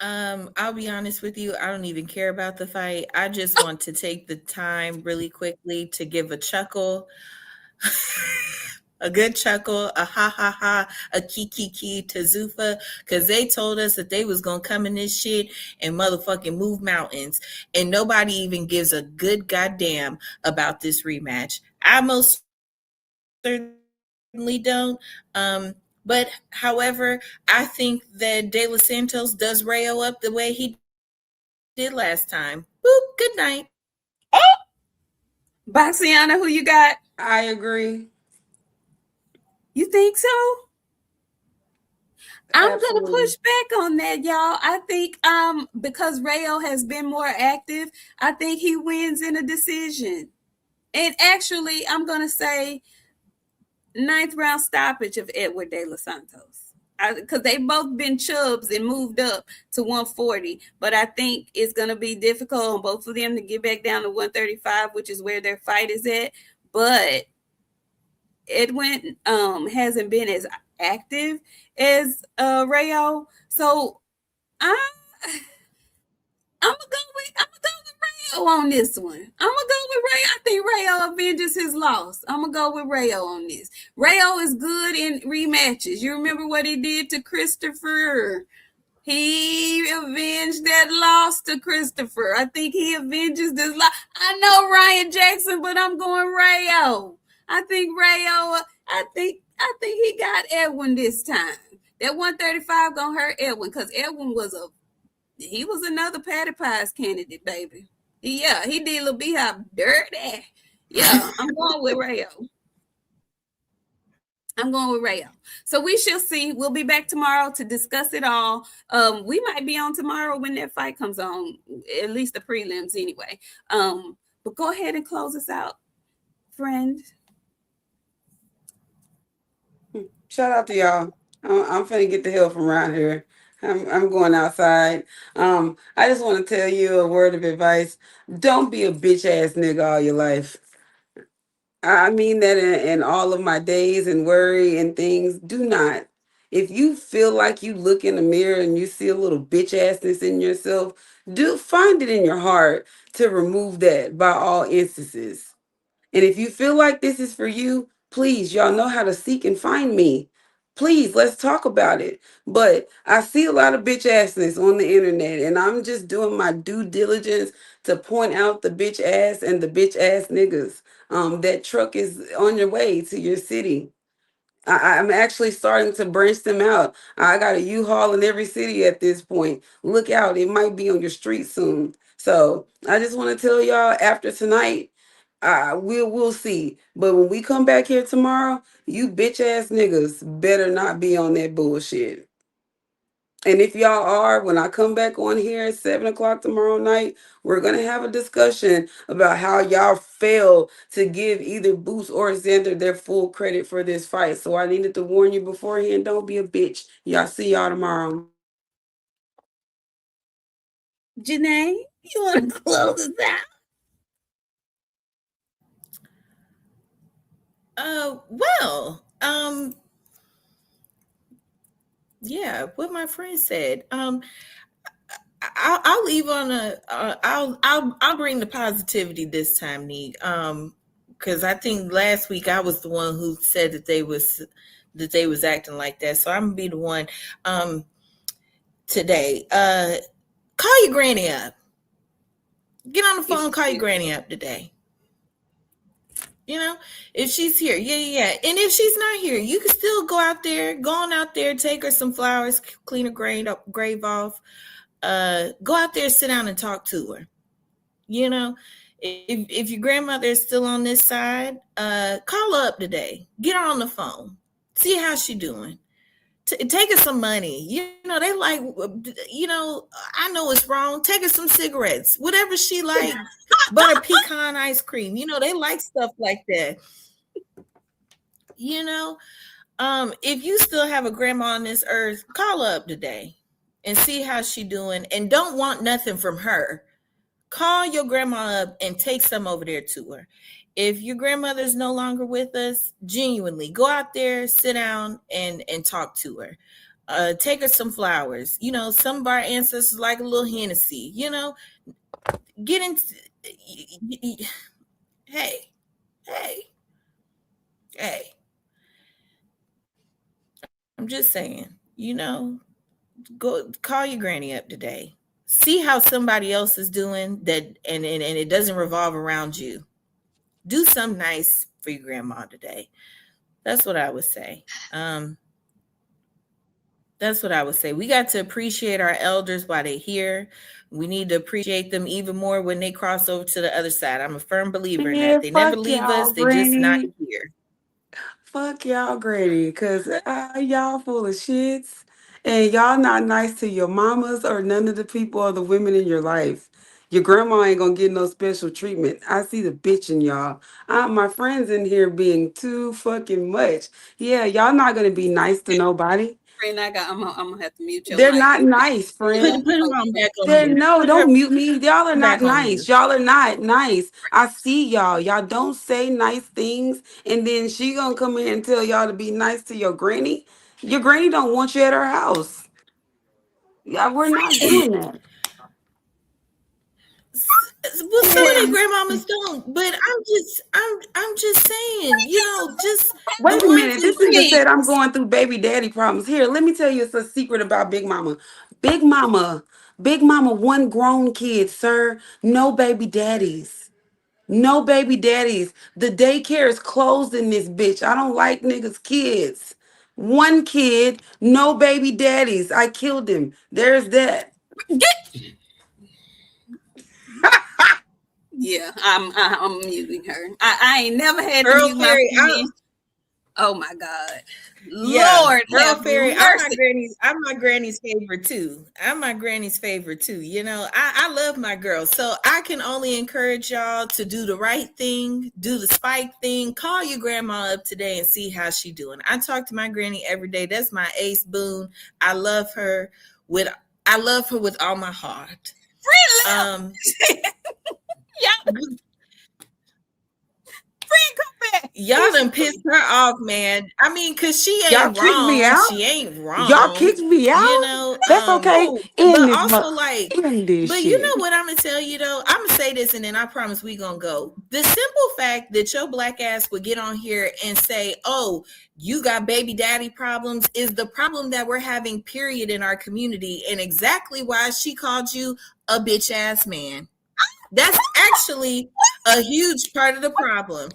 I'll be honest with you. I don't even care about the fight. I just want to take the time really quickly to give a chuckle, a good chuckle, a ha ha ha, a kiki to Zufa, because they told us that they was gonna come in this shit and motherfucking move mountains, and nobody even gives a good goddamn about this rematch. I most certainly don't. But however, I think that De Los Santos does Rayo up the way he did last time. Boop, good night. Oh, Boxiana, who you got? I agree. You think so? I'm gonna Absolutely. push back on that, y'all. I think because Rayo has been more active, I think he wins in a decision. And actually, I'm gonna say ninth round stoppage of Edward de los Santos. Because they've both been chubs and moved up to 140, but I think it's going to be difficult on both of them to get back down to 135, which is where their fight is at. But Edwin hasn't been as active as Rayo, so I I'm gonna go with Rayo on this one. I'm gonna go with Rayo. I think Rayo avenges his loss. I'm gonna go with Rayo on this. Rayo is good in rematches. You remember what he did to Christopher? He avenged that loss to Christopher. I think he avenges this loss. I know Ryan Jackson, but I'm going Rayo. I think Rayo. I think he got Edwin this time. That 135 gonna hurt Edwin because Edwin he was another Patty Pies candidate, baby. Yeah, he did Lil Beehive dirty. Yeah, I'm going with Rayo. I'm going with Rayo. So we shall see. We'll be back tomorrow to discuss it all. We might be on tomorrow when that fight comes on, at least the prelims anyway. But go ahead and close us out, friend. Shout out to y'all. I'm finna get the hell from around here. I'm going outside. I just want to tell you a word of advice. Don't be a bitch ass nigga all your life. I mean that in all of my days and worry and things. Do not. If you feel like you look in the mirror and you see a little bitch assness in yourself, do find it in your heart to remove that by all instances. And if you feel like this is for you, please, y'all know how to seek and find me. Please, let's talk about it. But I see a lot of bitch assness on the internet, and I'm just doing my due diligence to point out the bitch ass and the bitch ass niggas. That truck is on your way to your city. I'm actually starting to branch them out. I got a U-Haul in every city at this point. Look out, it might be on your street soon. So I just want to tell y'all after tonight, we'll see. But when we come back here tomorrow, you bitch ass niggas better not be on that bullshit. And if y'all are, when I come back on here at 7 o'clock tomorrow night, we're gonna have a discussion about how y'all fail to give either Boost or Xander their full credit for this fight. So I needed to warn you beforehand. Don't be a bitch. Y'all see y'all tomorrow. Janae, you want to close us out? Well, yeah, what my friend said. I'll leave on a. I'll bring the positivity this time, Neek. Because I think last week I was the one who said that they was acting like that. So I'm gonna be the one. Today, call your granny up. Get on the phone. Call your granny up today. If she's here, yeah. And if she's not here, you can still go out there, take her some flowers, clean her grave off. Go out there, sit down and talk to her. If your grandmother is still on this side, call her up today. Get her on the phone. See how she doing. Take her some money. They like, I know it's wrong. Take her some cigarettes, whatever she like. Butter pecan ice cream. They like stuff like that. If you still have a grandma on this earth, call her up today and see how she doing. And don't want nothing from her. Call your grandma up and take some over there to her. If your grandmother's no longer with us, genuinely go out there, sit down and talk to her. Take her some flowers. Some of our ancestors like a little Hennessy. Get into. Hey. I'm just saying. Go call your granny up today. See how somebody else is doing that, and it doesn't revolve around you. Do something nice for your grandma today. That's what I would say. We got to appreciate our elders while they're here. We need to appreciate them even more when they cross over to the other side. I'm a firm believer in that. They never leave us. They're just not here. Fuck y'all, granny, because y'all full of shits. And y'all not nice to your mamas or none of the people or the women in your life. Your grandma ain't gonna get no special treatment. I see the bitch in y'all. My friends in here being too fucking much. Yeah, y'all not gonna be nice to nobody. Friend, I'm gonna have to mute your They're mic. not nice, friend. Put them on back on mute. No, don't mute me. Y'all are not back on nice. you. Y'all are not nice. I see y'all. Y'all don't say nice things, and then she gonna come in and tell y'all to be nice to your granny. Your granny don't want you at her house. Yeah, we're not doing that. Well, some of their grandmamas don't, but I'm just saying, just Wait the a ones minute. that This nigga said I'm going through baby daddy problems. Here, let me tell you it's a secret about Big Mama. Big Mama, Big Mama, one grown kid, sir. No baby daddies. No baby daddies. The daycare is closed in this bitch. I don't like niggas' kids. One kid, no baby daddies. I killed him. There's that. Yeah, I'm muting her. I ain't never had to Earl mute my Fairy. friend. Oh my God, Yeah, Lord, Earl have Fairy. mercy. I'm my granny's favorite too. I love my girls, so I can only encourage y'all to do the right thing, do the spike thing. Call your grandma up today and see how she doing. I talk to my granny every day. That's my ace boon. I love her with all my heart. Friend, yeah. Friend, come back. Y'all done pissed her off, man. I mean, cause she Y'all ain't kicked me wrong. out? She ain't Y'all wrong. kicked me out? That's okay. But also In this but shit. you know what I'm gonna tell you though? I'm gonna say this and then I promise we gonna go. The simple fact that your black ass would get on here and say, oh, you got baby daddy problems is the problem that we're having, period, in our community, and exactly why she called you a bitch ass man. That's actually a huge part of the problem.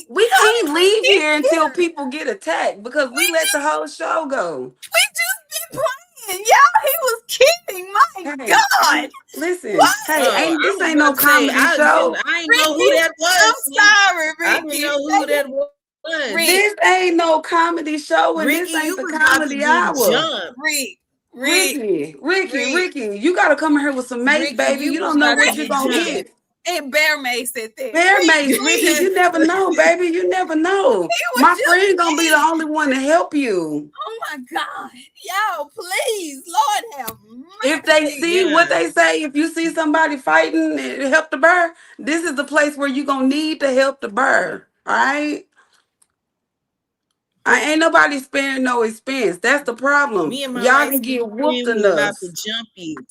We can't leave here until people get attacked because we let the whole show go. We just been playing, y'all. He was kidding. My God. Listen, Hey, this ain't no comedy show. I ain't know who that was. I'm sorry, Ricky. I didn't know who that was. This ain't no comedy show, and Ricky, this ain't you the was about to comedy just hour. jump. Rick, Rick, Rick, Ricky, you gotta come in here with some mace, Ricky, baby. you You was don't know about to what you're get gonna jumped. get. and Bear Mace at that. Bear Rick, mace, Ricky, please. you never know, baby. You never know. He was My just friend gonna be the me. only one to help you. Oh my God. Y'all, please. Lord have If they mercy. see what Yeah. they say, if you see somebody fighting and help the bear, this is the place where you gonna need to help the bear. All right. I ain't nobody sparing no expense. That's the problem. Me and my Y'all light can get skinned whooped friend was about to enough. jump you.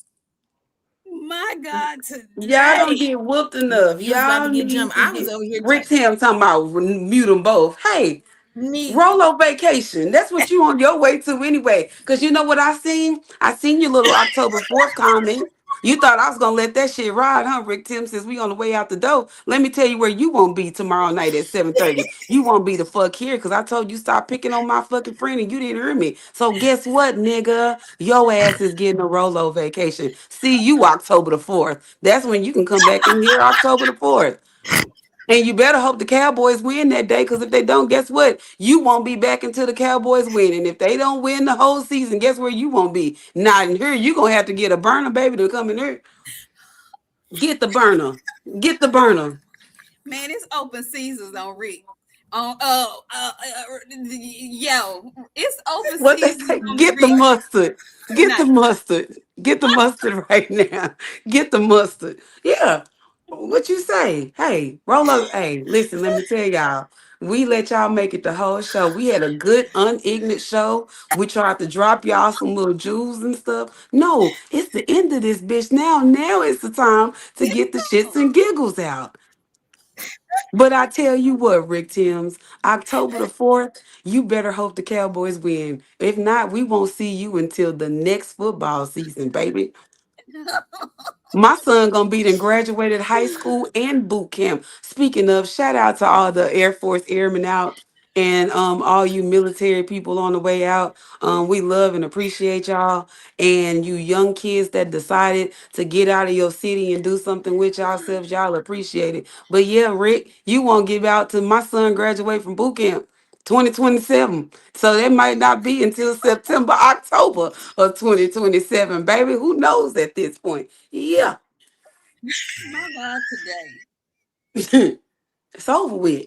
My God, Y'all today. don't get whooped enough. You was about to Y'all get need jumped. to I was get over here Rick Tam talking about mute them both. Hey, me. Rolo vacation. That's what you on your way to anyway. Cause you know what I seen? I seen your little October 4th comment. You thought I was gonna let that shit ride, huh, Rick Tim? Since we on the way out the door, let me tell you where you won't be tomorrow night at 7:30. You won't be the fuck here because I told you stop picking on my fucking friend and you didn't hear me. So guess what, nigga? Your ass is getting a Rolo vacation. See you October the 4th. That's when you can come back in here October the 4th. And you better hope the Cowboys win that day, because if they don't, guess what? You won't be back until the Cowboys win. And if they don't win the whole season, guess where you won't be? Not in here. You're going to have to get a burner, baby, to come in here. Get the burner. Get the burner. Man, it's open seasons on Rick. On yo, it's open What they seasons say, on the get the Rick mustard. Get the tonight. mustard. Get the mustard right now. Get the mustard. Yeah. What you say? Hey, roll up. Hey, listen, let me tell y'all. We let y'all make it the whole show. We had a good, unignorant show. We tried to drop y'all some little jewels and stuff. No, it's the end of this bitch now. Now it's the time to get the shits and giggles out. But I tell you what, Rick Timms, October the 4th, you better hope the Cowboys win. If not, we won't see you until the next football season, baby. My son gonna be in graduated high school and boot camp. Speaking of, shout out to all the Air Force airmen out and all you military people on the way out. We love and appreciate y'all. And you young kids that decided to get out of your city and do something with yourselves, y'all appreciate it. But yeah, Rick, you won't give out to my son graduate from boot camp. 2027. So that might not be until September, October of 2027, baby. Who knows at this point? Yeah. My God, today. It's over with.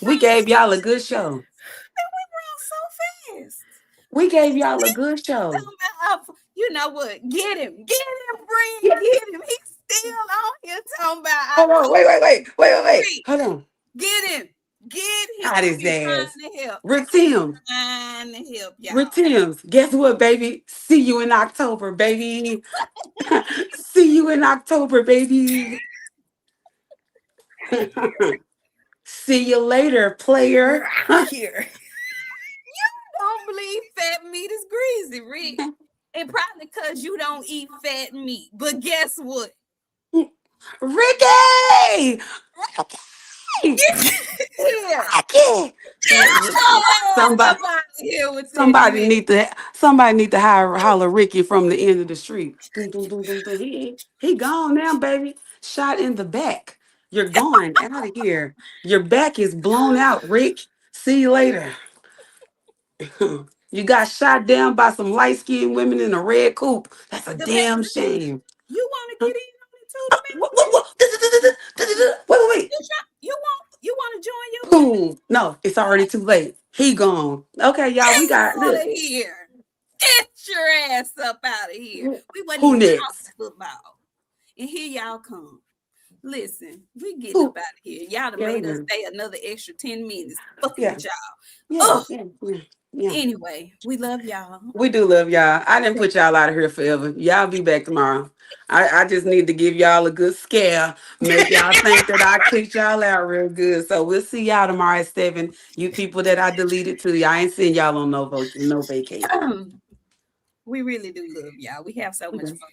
We gave y'all a good show. Then we run so fast. We gave y'all a good show. Talking about, you know what? Get him, Yeah. Bree, get him. He's still on here talking about Hold on. October. Wait. Bree, Hold on. get him, get him. Got his He's ass. trying to help. Rick He's Tim. trying to help Rick y'all. Timms. Guess what, baby? See you in October, baby. See you in October, baby. See you later, player. Here. Don't believe fat meat is greasy, Rick. And probably because you don't eat fat meat. But guess what? Ricky! Ricky! Here. Ricky! Oh, Somebody, somebody here with that somebody mess. need to holler Ricky from the end of the street. Dun, dun, dun, dun, dun. He gone now, baby. Shot in the back. You're going out of here. Your back is blown out, Rick. See you later. You got shot down by some light-skinned women in a red coupe. That's a The best damn shame. you want to Huh? get in on it too, the best. Wait. You want to join your best. Boom. No, it's already too late. He gone. Okay, y'all, we got Get this. out of here. Get your ass up out of here. We wasn't Who even talking next? football. And here y'all come. Listen, we getting up Who? out of here. Y'all done Yeah, we made us do. stay another extra 10 minutes fucking Yeah, with y'all. yeah, Oh, yeah, yeah, yeah. anyway, we love y'all. We do love y'all. I didn't put y'all out of here forever. Y'all be back tomorrow. I just need to give y'all a good scare. Make y'all think that I clicked y'all out real good. So we'll see y'all tomorrow at 7. You people that I deleted to, y'all ain't send y'all on no vacation. We really do love y'all. We have so much Okay. fun.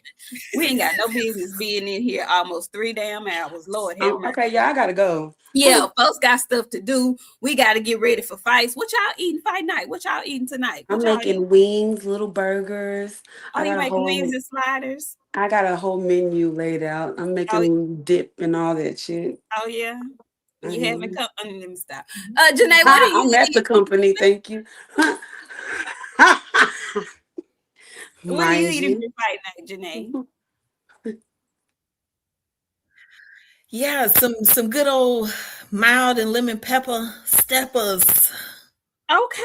We ain't got no business being in here almost 3 damn hours. Lord have mercy. Okay, y'all, I gotta go. Yeah, folks got stuff to do. We got to get ready for fights. What y'all eating fight night? What y'all eating tonight? I'm What y'all eating? making wings, little burgers. Oh, I you got a making wings whole and sliders? I got a whole menu laid out. I'm Oh, making dip and all that shit. oh yeah. I You haven't am. come. Let me stop. Janae, what are you I'm at eating? the company. Thank you. What are you Mind eating you. for fight night, Janae? Yeah, some good old mild and lemon pepper steppers, Okay.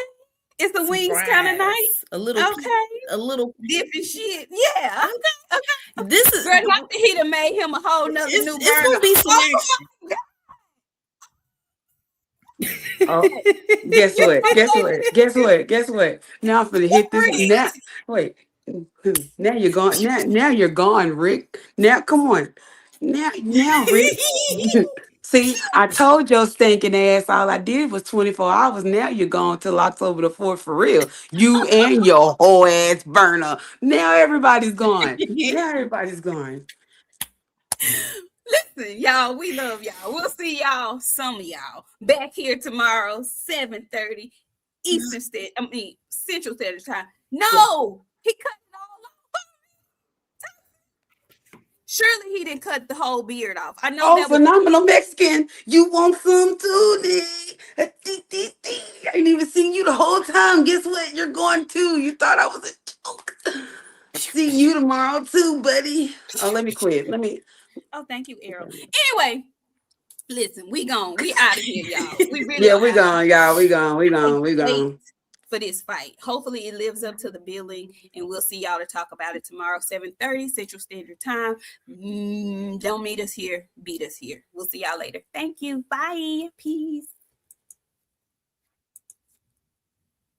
Is the some wings kind of night? fries, a little Okay. a little. Different shit. Yeah. Okay. This is Girl, not that he done made him a whole nother new it's burner. gonna be some action. Oh, guess what? Guess what? Guess what? Guess what? Now I'm finna hit this. Rick. Now, wait. Now you're gone. Now you're gone, Rick. Now, come on. Now, Rick. See, I told your stinking ass all I did was 24 hours. Now you're gone till October the 4th for real. You and your whole ass burner. Now everybody's gone. Now everybody's gone. Listen, y'all, we love y'all. We'll see y'all, some of y'all, back here tomorrow, 7:30 Central Standard Time. No, he cut it all off. Surely he didn't cut the whole beard off. I know Oh, that was phenomenal Mexican. You want some too, Nick? I ain't even seen you the whole time. Guess what? You're going too. You thought I was a joke. See you tomorrow too, buddy. Oh, let me quit. Let me. oh, thank you, Errol. Anyway, listen, we gone. We out of here, y'all. We really Yeah, are we out of gone, y'all. We gone. We gone. We here. Wait gone. for this fight. Hopefully it lives up to the billing, and we'll see y'all to talk about it tomorrow, 7:30 Central Standard Time. Don't meet us here, beat us here. We'll see y'all later. Thank you. Bye. Peace.